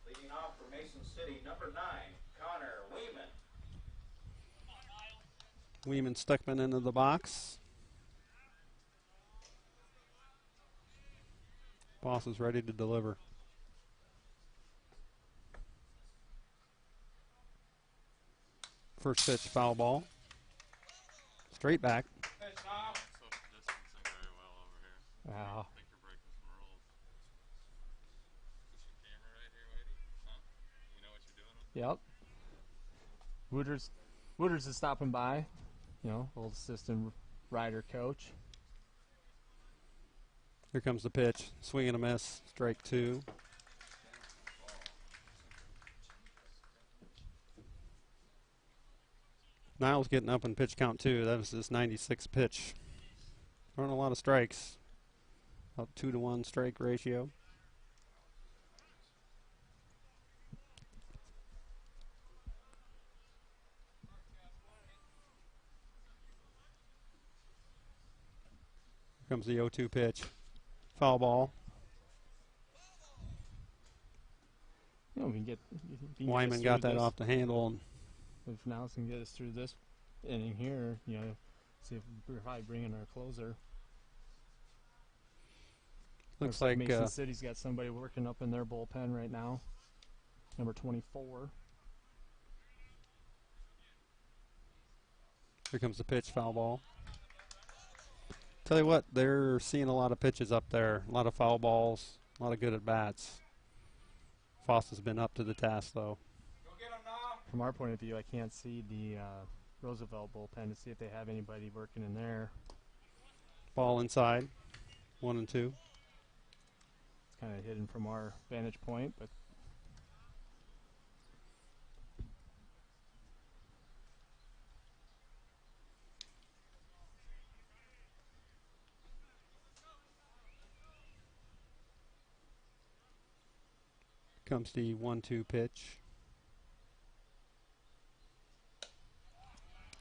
Leading off for Mason City, number 9, Connor Weeman. Weeman Stuckman into the box. Boss is ready to deliver. First pitch, foul ball. Straight back. Wow. Yep. Wooders is stopping by. You know, old assistant rider coach. Here comes the pitch. Swing and a miss. Strike 2. Niles getting up in pitch count too. That was his 96th pitch. Throwing a lot of strikes. About 2-to-1 strike ratio. Comes the 0-2 pitch. Foul ball. You know, we can get. If you can get us Wyman through got that this- off the handle. And If Niles can get us through this inning here, you know, see if we're probably bringing our closer. looks like Mason City's got somebody working up in their bullpen right now. Number 24. here comes the pitch. Foul ball. Tell you what, they're seeing a lot of pitches up there. A lot of foul balls. A lot of good at-bats. Foss has been up to the task, though. Go get him now. From our point of view, I can't see the Roosevelt bullpen to see if they have anybody working in there. Ball inside. 1-2. It's kind of hidden from our vantage point, but Comes the 1-2 pitch.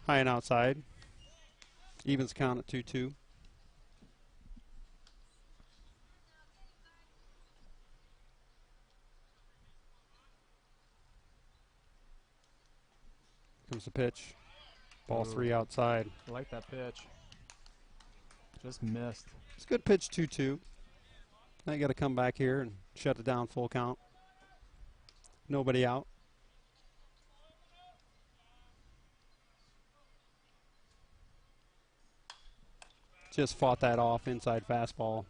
High and outside. Evens count at 2-2. Comes the pitch. Ball 3 outside. I like that pitch. Just missed. It's a good pitch, 2-2. Now you got to come back here and shut it down full count. Nobody out. Just fought that off inside fastball.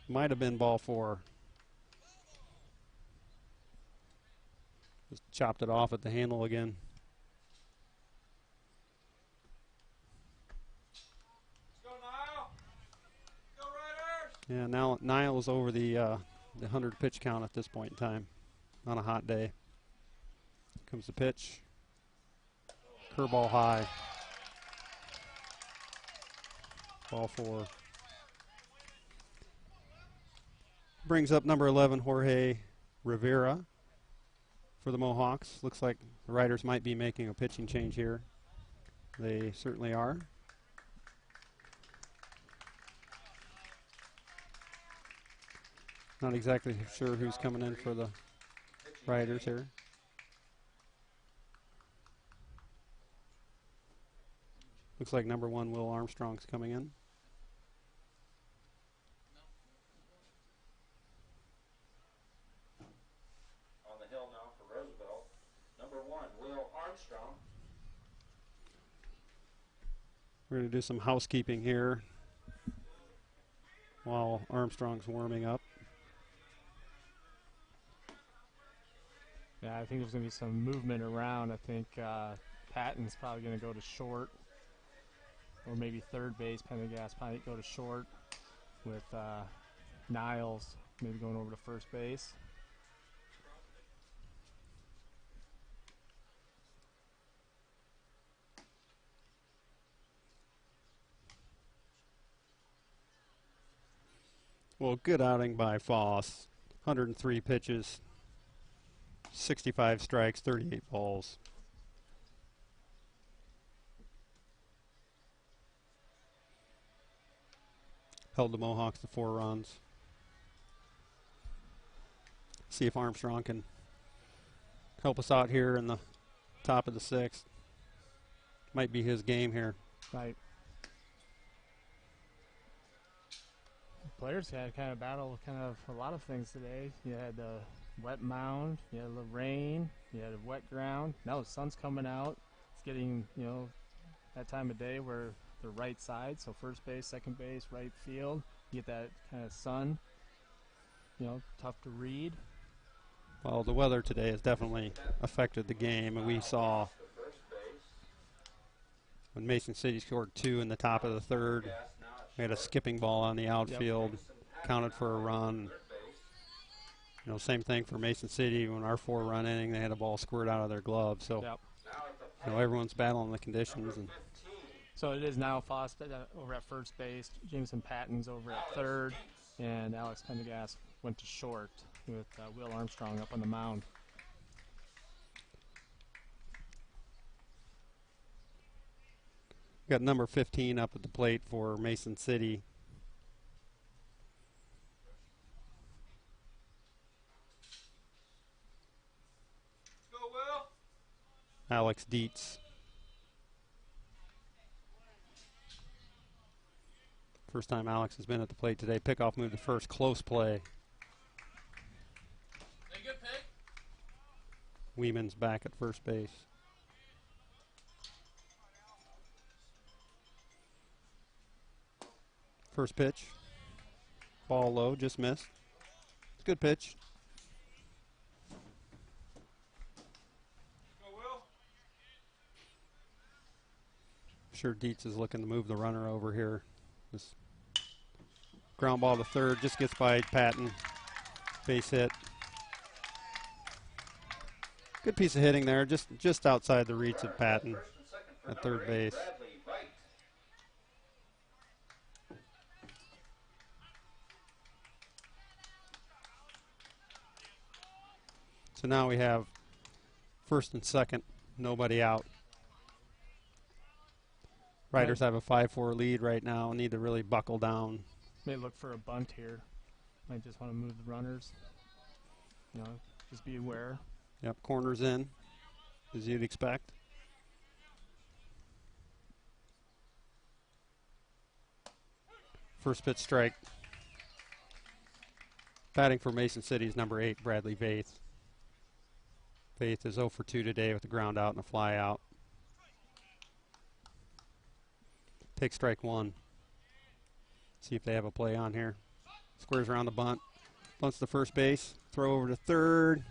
Might have been ball 4. Just chopped it off at the handle again. Let's go, Niall. Go Riders. Yeah, now Niles over the 100 pitch count at this point in time on a hot day. Comes the pitch. Curveball high. Ball 4. Brings up number 11, Jorge Rivera for the Mohawks. Looks like the Riders might be making a pitching change here. They certainly are. Not exactly sure who's coming in for the Riders here. Looks like number 1, Will Armstrong's coming in. On the hill now for Roosevelt. Number 1, Will Armstrong. We're going to do some housekeeping here while Armstrong's warming up. Yeah, I think there's going to be some movement around. I think Patton's probably going to go to short, or maybe third base. Pendergast might go to short, with Niles maybe going over to first base. Well, good outing by Foss. 103 pitches, 65 strikes, 38 balls. Held the Mohawks to 4 runs. See if Armstrong can help us out here in the top of the 6th. Might be his game here. Right. Players had kind of battled kind of a lot of things today. You had the wet mound, you had the rain, you had a wet ground. Now the sun's coming out. It's getting, you know, that time of day where the right side, so first base, second base, right field, you get that kind of sun, you know, tough to read. Well, the weather today has definitely affected the game, and we saw To first base. when Mason City scored 2 in the top of the 3rd. Yes, now it's We had a skipping ball on the outfield, counted for a run. You know, same thing for Mason City. When our 4-run inning, they had a ball squirt out of their glove. So, Yep. now at the you know, everyone's battling the conditions. And 15. So it is now Foss over at first base, Jameson Patton's over at third, and Alex Pendergast went to short with Will Armstrong up on the mound. Got number 15 up at the plate for Mason City. Go, Will. Alex Dietz. First time Alex has been at the plate today. Pickoff move to first. Close play. Hey, good pick. Weeman's back at first base. First pitch. Ball low, just missed. Good pitch. Go, Will. Sure Dietz is looking to move the runner over here. This ground ball to third, just gets by Patton. Base hit. Good piece of hitting there, just outside the reach of Patton at third base. So now we have first and second, nobody out. Riders have a 5-4 lead right now, need to really buckle down. May look for a bunt here. Might just want to move the runners. You know, just be aware. Yep, corners in, as you'd expect. First pitch strike. Batting for Mason City is number 8, Bradley Vaith. Vaith is 0 for 2 today with a ground out and a fly out. Take strike one. See if they have a play on here. Squares around the bunt. Bunts to first base. Throw over to third.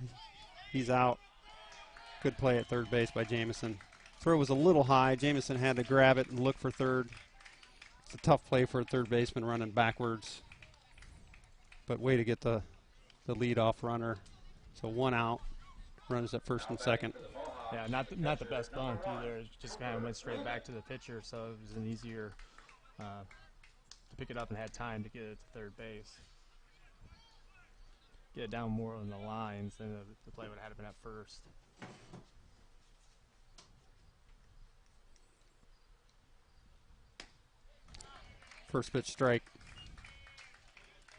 He's out. Good play at third base by Jamison. Throw was a little high. Jamison had to grab it and look for third. It's a tough play for a third baseman running backwards. But way to get the leadoff runner. So one out. Runners at first and second. Yeah, not the best bunt either. It just kind of went straight back to the pitcher, so it was an easier to pick it up and had time to get it to third base. Get it down more on the lines, then the play would have been at first. First pitch strike.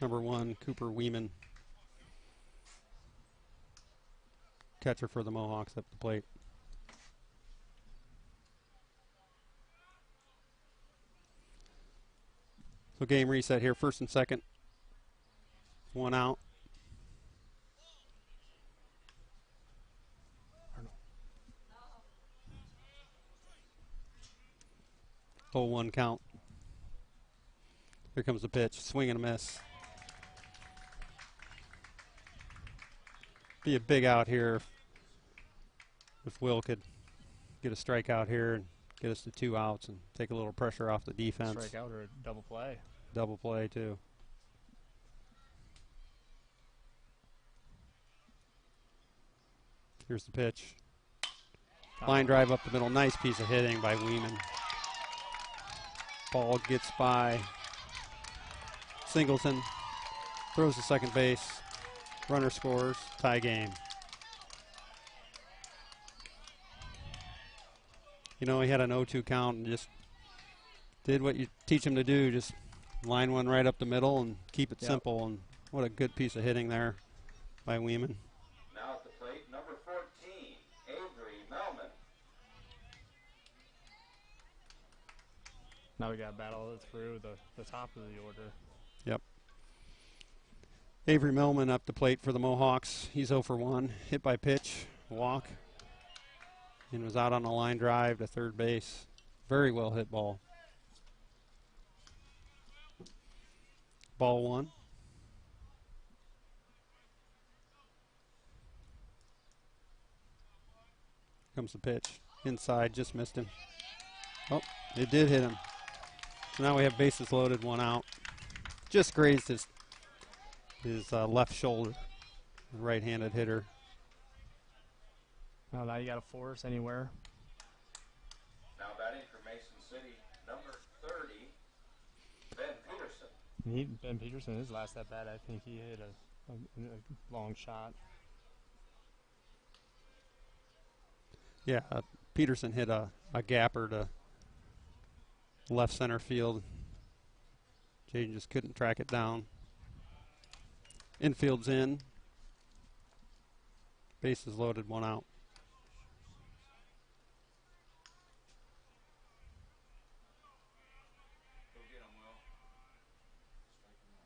Number 1, Cooper Weeman. Catcher for the Mohawks up the plate. So game reset here, first and second. One out. Oh, 1 count. Here comes the pitch, swing and a miss. Be a big out here if Will could get a strikeout here and get us to 2 outs and take a little pressure off the defense. Strikeout or a double play. Double play too. Here's the pitch. Line drive up the middle. Nice piece of hitting by Weeman. Ball gets by Singleton. Throws to second base. Runner scores. Tie game. You know, he had an 0-2 count and just did what you teach him to do. Just line one right up the middle and keep it simple. And what a good piece of hitting there by Weeman. Now at the plate, number 14, Avery Melman. Now we got to battle it through the top of the order. Yep. Avery Melman up the plate for the Mohawks. He's 0 for 1. Hit by pitch, walk, and was out on a line drive to third base. Very well hit ball. Ball 1. Comes the pitch. Inside, just missed him. Oh, it did hit him. So now we have bases loaded, 1 out. Just grazed his left shoulder. Right-handed hitter. Well, now you got to force anywhere. Now batting for Mason City, number 30, Ben Peterson. Ben Peterson, his last at bat, I think he hit a long shot. Yeah, Peterson hit a gapper to left center field. Jaden just couldn't track it down. Infield's in. Bases loaded, 1 out. Go get him, Will. Strike him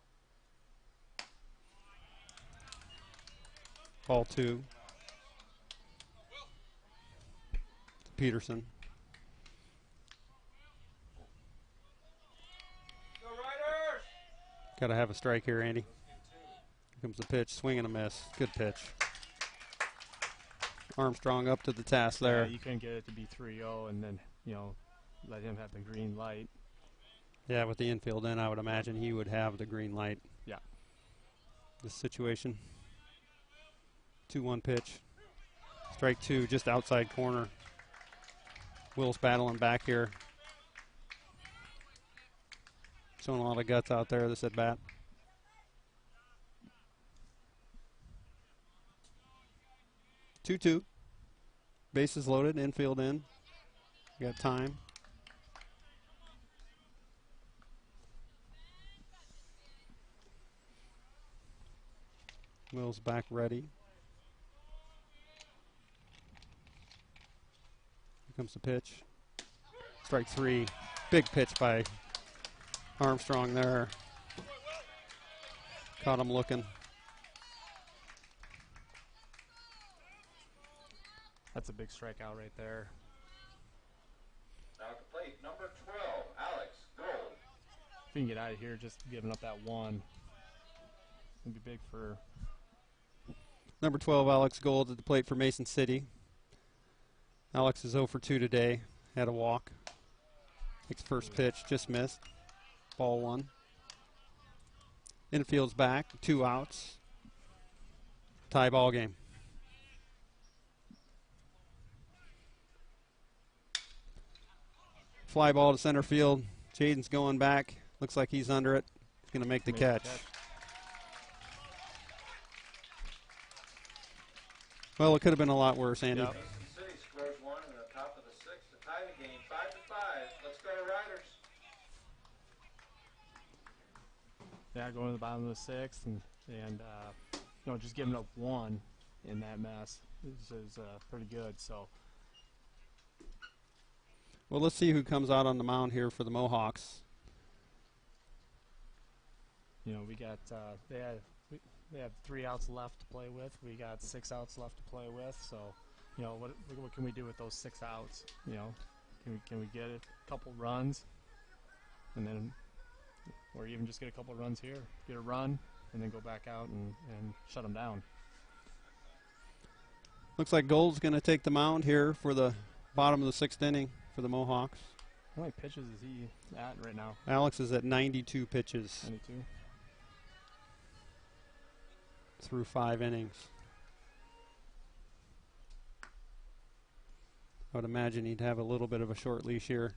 out. Ball 2. Peterson. Go Riders! Got to have a strike here, Andy. Here comes the pitch. Swing and a miss. Good pitch. Armstrong up to the task there. Yeah, you couldn't get it to be 3-0 and then, let him have the green light. Yeah, with the infield in, I would imagine he would have the green light. Yeah. This situation. 2-1 pitch. Strike 2, just outside corner. Will's battling back here. Showing a lot of guts out there, this at bat. Two. Bases loaded, infield in. Got time. Will's back ready. Here comes the pitch. Strike 3. Big pitch by Armstrong there. Caught him looking. That's a big strikeout right there. Now at the plate, number 12, Alex Gold. If you can get out of here, just giving up that 1 would be big for. Number 12, Alex Gold at the plate for Mason City. Alex is 0 for 2 today. Had a walk. Takes first pitch, just missed. Ball 1. Infield's back, 2 outs. Tie ball game. Fly ball to center field. Jaden's going back. Looks like he's under it. He's going to make the catch. Well, it could have been a lot worse, Andy. Yep. Mason City scores 1 in the top of the 6th to tie the game 5-5. Let's go Riders. Yeah, going to the bottom of the 6th and just giving up 1 in that mess is pretty good. So. Well, let's see who comes out on the mound here for the Mohawks. We got they have 3 outs left to play with. We got 6 outs left to play with. So, what can we do with those 6 outs? Can we get a couple runs, and then, or even just get a couple runs here, get a run, and then go back out and shut them down. Looks like Gold's going to take the mound here for the bottom of the 6th inning for the Mohawks. How many pitches is he at right now? Alex is at 92 pitches 92. through 5 innings. I would imagine he'd have a little bit of a short leash here.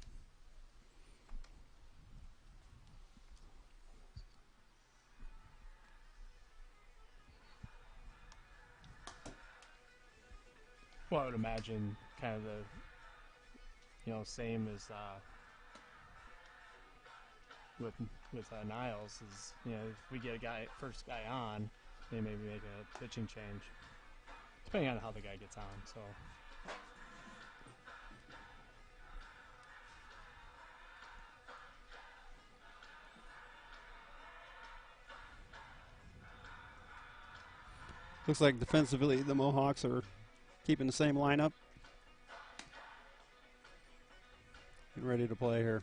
Well, I would imagine kind of the, same as with Niles is, if we get a first guy on, they maybe make a pitching change, depending on how the guy gets on. So. Looks like defensively the Mohawks are keeping the same lineup. Getting ready to play here.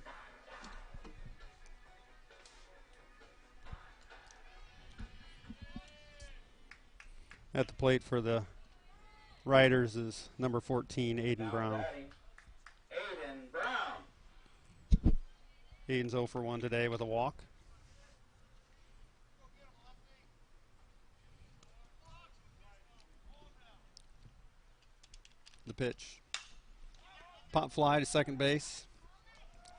At the plate for the Riders is number 14, Aiden Now Brown. batting, Aiden Brown. Aiden's 0 for 1 today with a walk. The pitch. Pop fly to second base.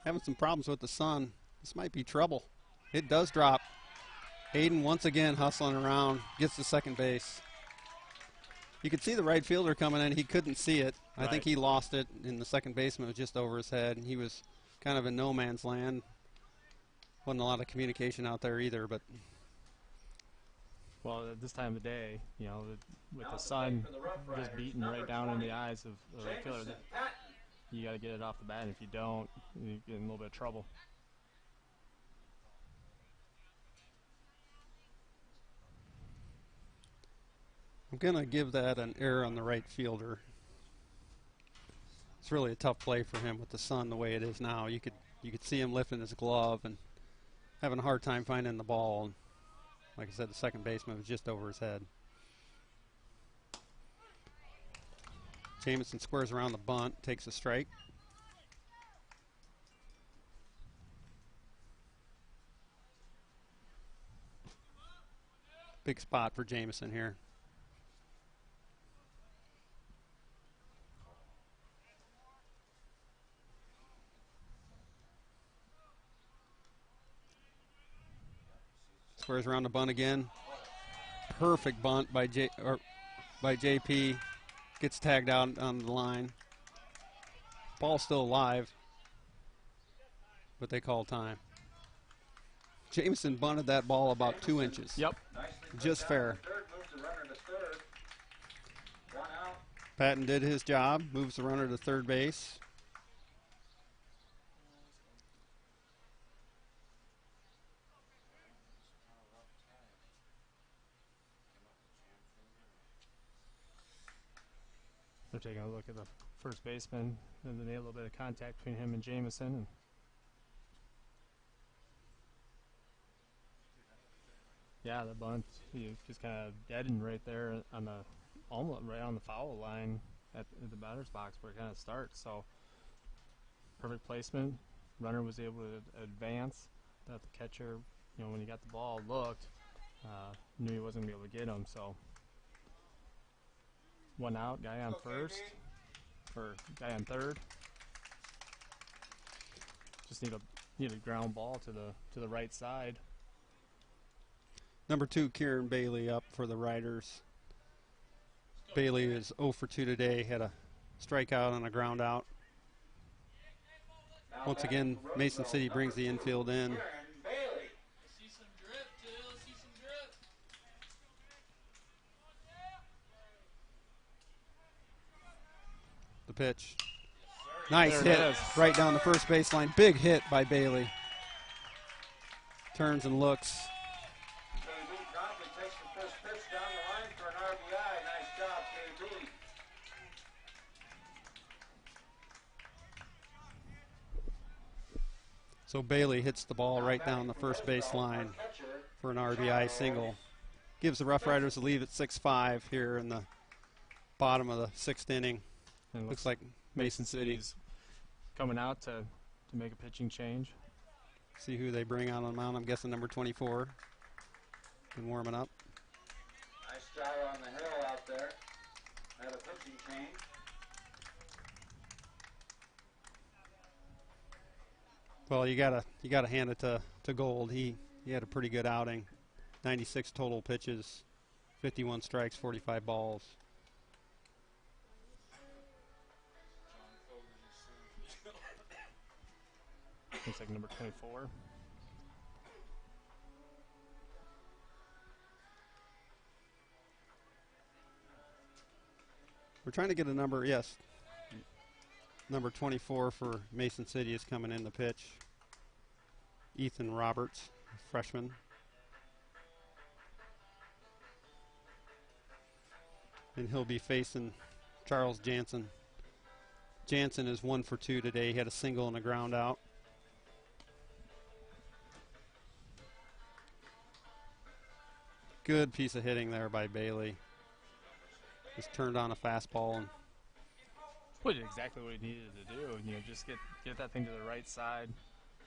Having some problems with the sun. This might be trouble. It does drop. Aiden once again hustling around. Gets to second base. You could see the right fielder coming in. He couldn't see it. I think he lost it, and the second baseman was just over his head. And he was kind of in no man's land. Wasn't a lot of communication out there either, but Well, at this time of day, you know, with the sun just beating right down in the eyes of the killer, you got to get it off the bat. And if you don't, you get in a little bit of trouble. I'm going to give that an error on the right fielder. It's really a tough play for him with the sun the way it is now. You could see him lifting his glove and having a hard time finding the ball. Like I said, the second baseman was just over his head. Jamison squares around the bunt, takes a strike. Big spot for Jamison here. Squares around the bunt again. Perfect bunt by JP. Gets tagged out on the line. Ball's still alive, but they call time. Jameson bunted that ball about 2 inches. Yep. Just fair. Patton did his job, moves the runner to third base. They're taking a look at the first baseman, and then they had a little bit of contact between him and Jamison. And yeah, the bunt, he just kind of deadened right there on the, almost right on the foul line at the batter's box where it kind of starts. So perfect placement. Runner was able to advance. That the catcher, you know, when he got the ball, looked, knew he wasn't gonna be able to get him. So 1 out, guy on first, or guy on third. Just need a ground ball to the right side. Number 2, Kieran Bailey up for the Riders. Bailey is 0 for 2 today, had a strikeout and a ground out. Once again, Mason City brings the infield in. The pitch. Nice hit right down the first baseline. Big hit by Bailey. Turns and looks. KB promptly takes the first pitch down the line for an RBI. Nice job, KB. So Bailey hits the ball right down the first baseline for an RBI single. Gives the Rough Riders a lead at 6-5 here in the bottom of the 6th inning. And Looks like Mason City's coming out to make a pitching change. see who they bring out on the mound. I'm guessing number 24. Been warming up. Nice job on the hill out there. Had a pitching change. Well, you gotta hand it to Gold. He had a pretty good outing. 96 total pitches, 51 strikes, 45 balls. Looks like number 24. We're trying to get a number, yes. Number 24 for Mason City is coming in the pitch. Ethan Roberts, freshman. And he'll be facing Charles Jansen. Jansen is 1 for 2 today. He had a single and a ground out. Good piece of hitting there by Bailey. Just turned on a fastball and Well, exactly what he needed to do. You know, just get that thing to the right side,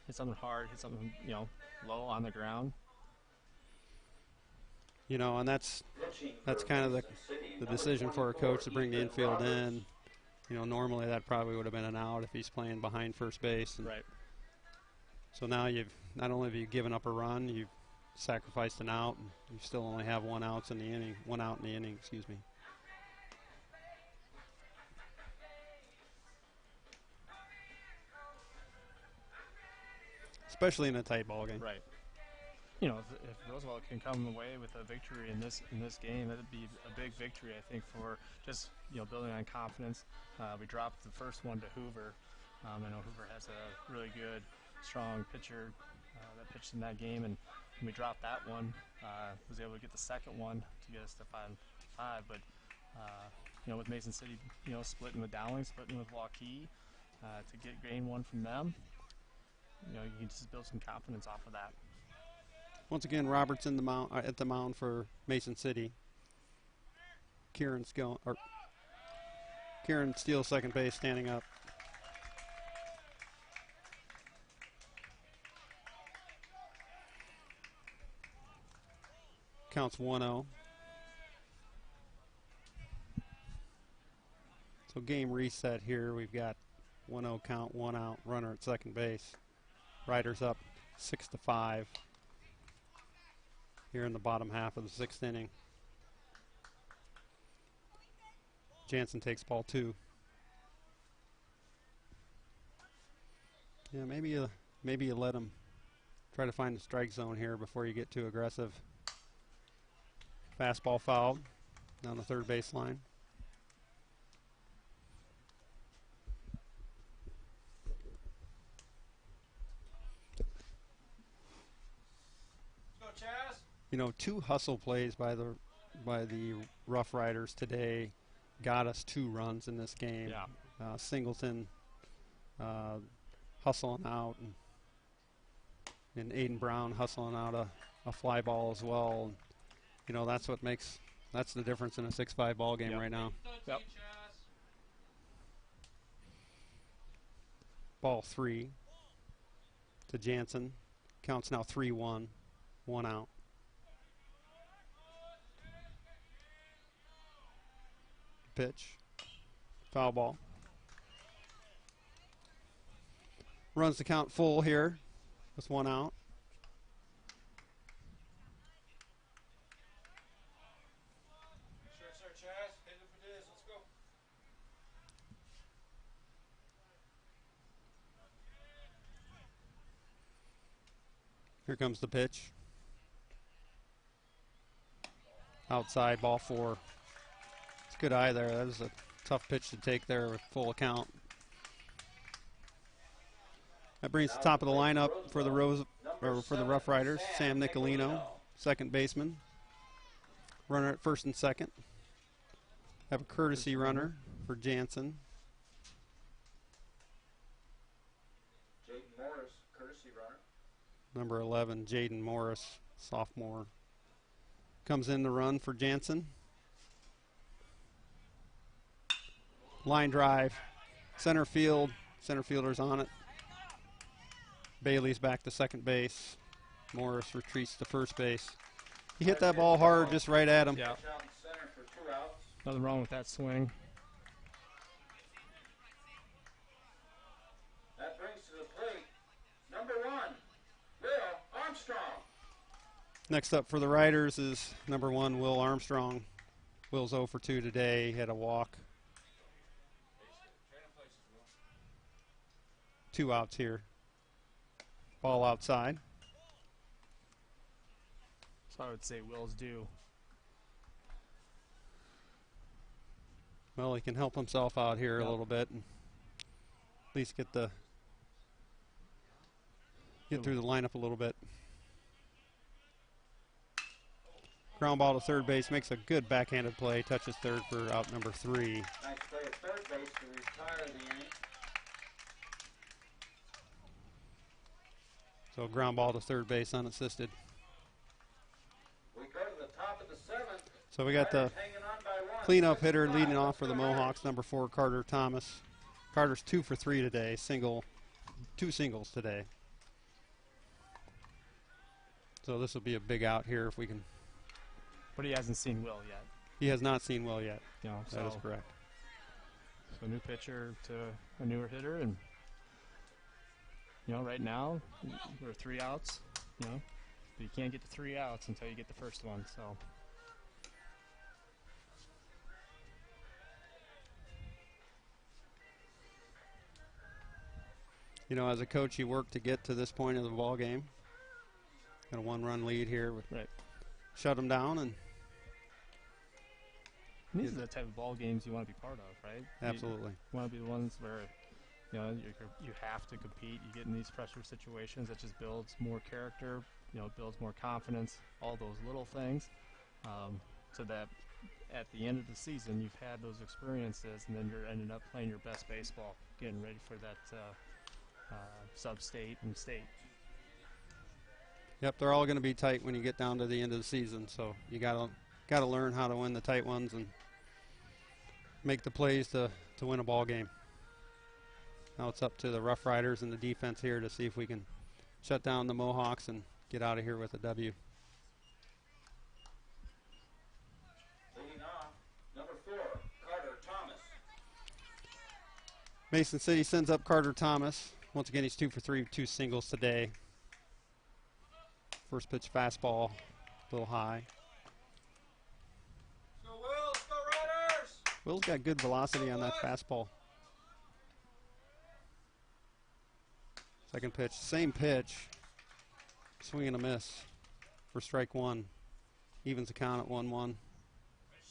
hit something hard, hit something, you know, low on the ground. you know, and that's kind of the decision for a coach to bring the infield in. You know, normally that probably would have been an out if he's playing behind first base. And Right. so now you've not only have you given up a run, you've sacrificed an out, and you still only have 1 out in the inning. 1 out in the inning, excuse me. especially in a tight ball game. Right. You know, if Roosevelt can come away with a victory in this game, that'd be a big victory, I think, for just building on confidence. We dropped the first one to Hoover. I know Hoover has a really good, strong pitcher that pitched in that game, and we dropped that one. Was able to get the second one to get us to 5-5, but with Mason City, splitting with Dowling, splitting with Waukee, to gain one from them, you can just build some confidence off of that. Once again, Roberts in the mound at the mound for Mason City. Kieran Steele, second base, standing up. Counts 1-0. So game reset here. We've got 1-0 count, 1 out, runner at second base. Riders up 6-5 here in the bottom half of the sixth inning. Jansen takes ball 2. Yeah, maybe you let him try to find the strike zone here before you get too aggressive. Fastball fouled down the third baseline. Let's go, Chaz. You know, 2 hustle plays by the Rough Riders today got us 2 runs in this game. Yeah. Singleton hustling out, and Aiden Brown hustling out a fly ball as well. That's the difference in a 6-5 ball game right now. Yep. Ball 3 to Jansen. Counts now 3-1, 1 out. Pitch. Foul ball. Runs the count full here with 1 out. Sure, Chaz. Hit it for this. Let's go. Here comes the pitch. Outside, ball 4. It's a good eye there. That was a tough pitch to take there with full account. That brings the top of the lineup for the Rough Riders. Sam Nicolino, second baseman. Runner at first and second. Have a courtesy runner for Jansen. Jaden Morris, courtesy runner. Number 11, Jaden Morris, sophomore. Comes in the run for Jansen. Line drive. Center field. Center fielder's on it. Bailey's back to second base. Morris retreats to first base. He hit that ball hard just right at him. Yeah. Out in center for 2 outs. Nothing wrong with that swing. That brings to the plate number 1, Will Armstrong. Next up for the Riders is number 1, Will Armstrong. Will's 0 for 2 today. He had a walk. 2 outs here. Ball outside. So I would say Will's due. Well, he can help himself out here a little bit and at least get through the lineup a little bit. Ground ball to third base, makes a good backhanded play, touches third for out number 3. Nice play at third base to retire the inning. So ground ball to third base unassisted. We go to the top of the 7th. So we got the Riders hanging on by 1. cleanup hitter 6-5. leading off for the Mohawks, number 4, Carter Thomas. Carter's 2 for 3 today, 2 singles today. So this will be a big out here if we can. But he hasn't seen Will yet. He has not seen Will yet. So That is correct. So a new pitcher to a newer hitter, and right now we're 3 outs. But you can't get to 3 outs until you get the first one. So You know, as a coach, you work to get to this point of the ball game. Got a 1-run lead here. Right. Shut them down, and these are the type of ball games you want to be part of, right? absolutely. You want to be the ones where, you know, you have to compete. You get in these pressure situations. That just builds more character. You know, builds more confidence. All those little things, so that at the end of the season, you've had those experiences, and then you're ending up playing your best baseball, getting ready for that sub-state and state. Yep, they're all going to be tight when you get down to the end of the season. So you got to learn how to win the tight ones and make the plays to win a ball game. Now it's up to the Rough Riders and the defense here to see if we can shut down the Mohawks and get out of here with a W. Leading off, number 4, Carter Thomas. Mason City sends up Carter Thomas. Once again, he's 2 for 3 with 2 singles today. First pitch fastball, a little high. Let's go, Will. Let's go, Riders. Will's got good velocity on that fastball. Second pitch, same pitch. Swing and a miss for strike 1. Evens the count at 1-1. Good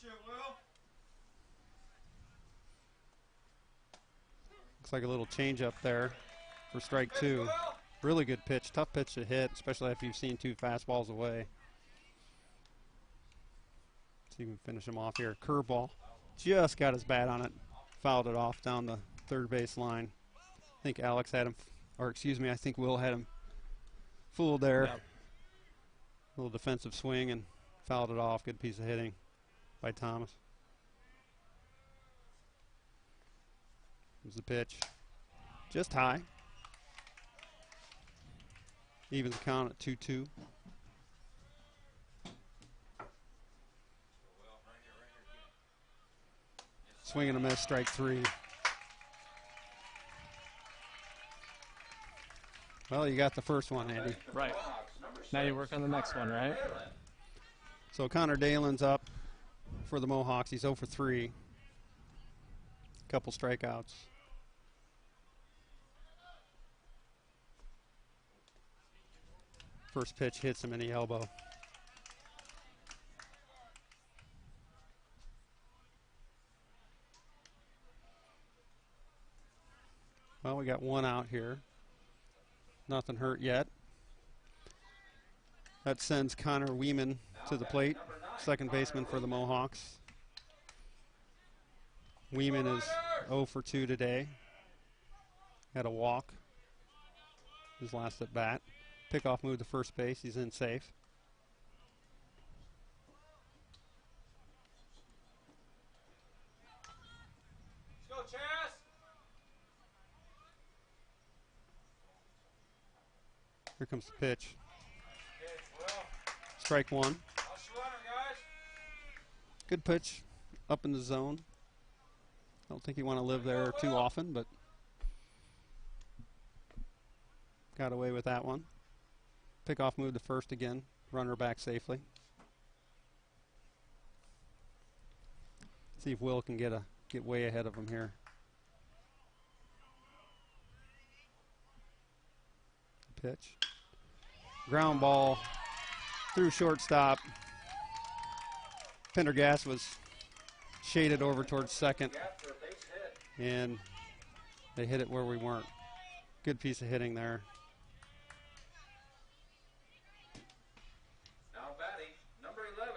shit, Will. Looks like a little change up there for strike 2. Really good pitch, tough pitch to hit, especially after you've seen 2 fastballs away. See if we can finish him off here. Curveball, just got his bat on it, fouled it off down the third base line. I think Alex had him, or excuse me, I think Will had him fooled there. Yep. Little defensive swing and fouled it off. Good piece of hitting by Thomas. Here's the pitch, just high. Evens the count at 2-2. Swing and a miss, strike 3. Well, you got the first one, Andy. Right. Now you work on the next one, right? So Connor Dalen's up for the Mohawks. He's 0 for 3. Couple strikeouts. First pitch hits him in the elbow. Well, we got 1 out here. Nothing hurt yet. That sends Connor Weeman to the plate, second baseman for the Mohawks. Weeman is 0 for 2 today. Had a walk his last at bat. Pickoff move to first base. He's in safe. Let's go, Chas. Here comes the pitch. Pitch, Will. Strike 1. How's your runner, guys? Good pitch up in the zone. I don't think you want to live there too often, but got away with that one. Pickoff move to first again. Runner back safely. See if Will can get way ahead of him here. Pitch. Ground ball through shortstop. Pendergast was shaded over towards second, After a base hit. and they hit it where we weren't. Good piece of hitting there. Now batting, number 11,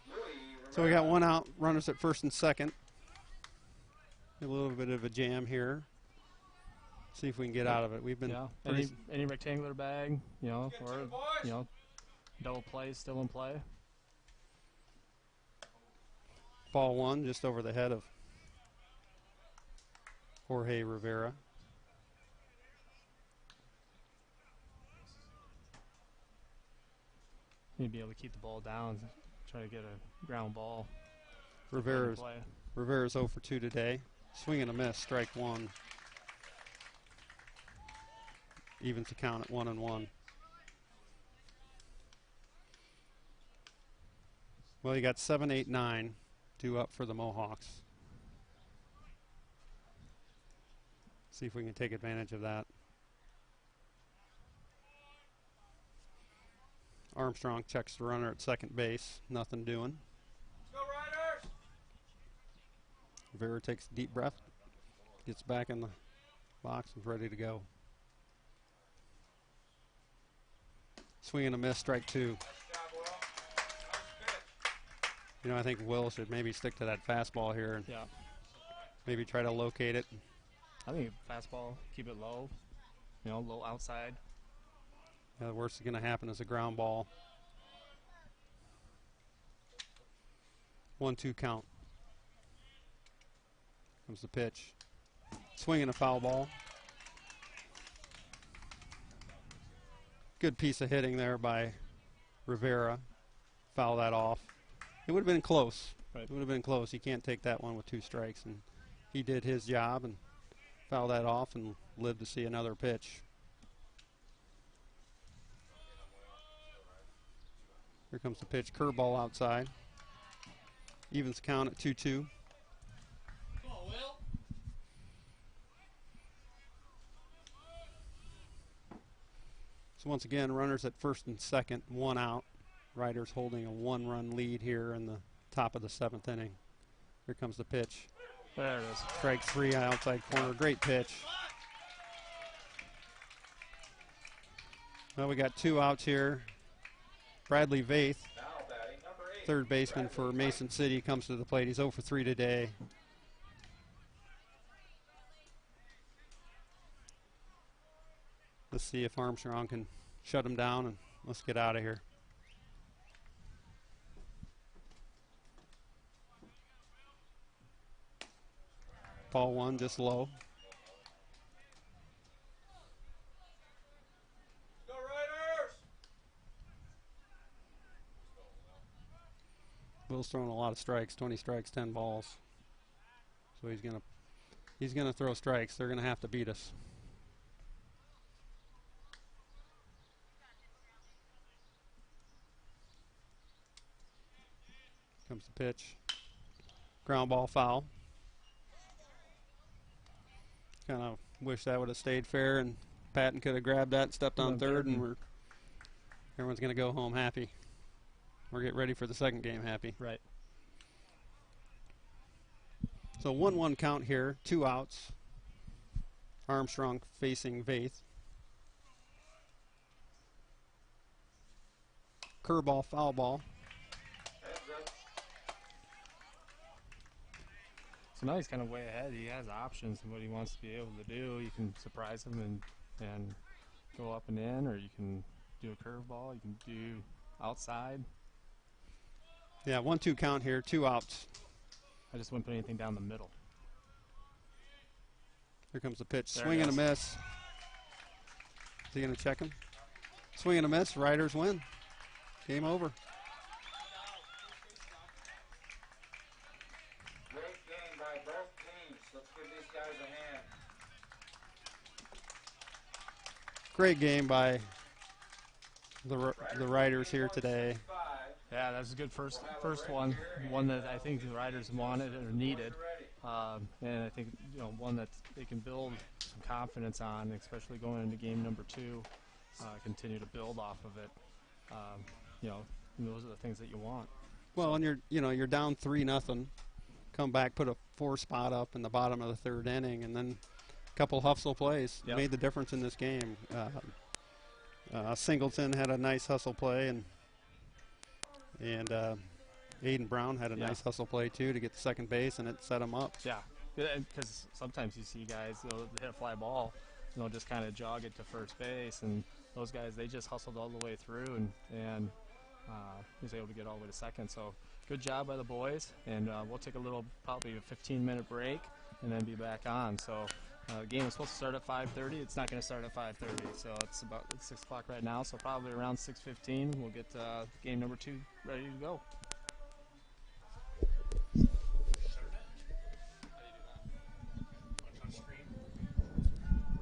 Louis. So we got 1 out, runners at first and second. A little bit of a jam here. See if we can get out of it. We've been any rectangular bag, you know, Get or to the boys. you know, double play still in play. ball 1 just over the head of Jorge Rivera. You'd be able to keep the ball down, try to get a ground ball. Rivera's Play. 0 for 2 today. Swing and a miss, strike 1. Evens the count at 1-1. Well, you got 7, 8, 9 due up for the Mohawks. See if we can take advantage of that. Armstrong checks the runner at second base. Nothing doing. Go Riders! Rivera takes a deep breath, gets back in the box, and is ready to go. Swing and a miss, strike two. Nice job, Will. Nice pitch. You know, I think Will should maybe stick to that fastball here and Yeah. maybe try to locate it. I think fastball, keep it low, low outside. The worst that's going to happen is a ground ball. 1-2 count. Comes the pitch. Swing and a foul ball. Good piece of hitting there by Rivera. Foul that off. It would have been close. Right. It would have been close. He can't take that one with 2 strikes. And he did his job and foul that off and lived to see another pitch. Here comes the pitch. Curveball outside. Evens count at 2-2. Come on, Will. So once again, runners at first and second, 1 out. Riders holding a 1-run lead here in the top of the 7th inning. Here comes the pitch. There it is. Strike 3 outside corner. Great pitch. Well, we got 2 outs here. Bradley Vaith, Now batting number 8. third baseman for Mason City, comes to the plate. He's 0 for 3 today. Let's see if Armstrong can shut him down, and let's get out of here. Ball 1, just low. Go Riders! Will's throwing a lot of strikes, 20 strikes, 10 balls. So he's gonna throw strikes. They're gonna have to beat us. Comes the pitch. Ground ball foul. Kind of wish that would have stayed fair and Patton could have grabbed that, stepped on third, and everyone's going to go home happy. Or get ready for the second game happy. Right. So 1-1 count here, 2 outs. Armstrong facing Vaith. Curveball, foul ball. Heads up. So now he's kind of way ahead. He has options in what he wants to be able to do. You can surprise him and go up and in, or you can do a curveball. You can do outside. Yeah, 1-2 count here, 2 outs. I just wouldn't put anything down the middle. Here comes the pitch. There Swing it and a is. miss. Is he going to check him? Swing and a miss. Riders win. Game over. Great game by both teams. Let's give these guys a hand. Great game by the Riders here today. 5. Yeah, that's a good first one that I think the Riders wanted or needed, and I think one that they can build some confidence on, especially going into game number 2. Continue to build off of it. Those are the things that you want. Well, and you're down 3-0. Come back, put a 4 spot up in the bottom of the 3rd inning, and then a couple hustle plays made the difference in this game. Singleton had a nice hustle play, and Aiden Brown had a nice hustle play too to get to second base, and it set him up. Yeah, because sometimes you see guys hit a fly ball, just kind of jog it to first base, and those guys, they just hustled all the way through, and he was able to get all the way to second. So good job by the boys, and we'll take probably a 15-minute break, and then be back on. So the game is supposed to start at 5:30. It's not going to start at 5:30, so it's 6 o'clock right now. So probably around 6:15, we'll get game number 2 ready to go.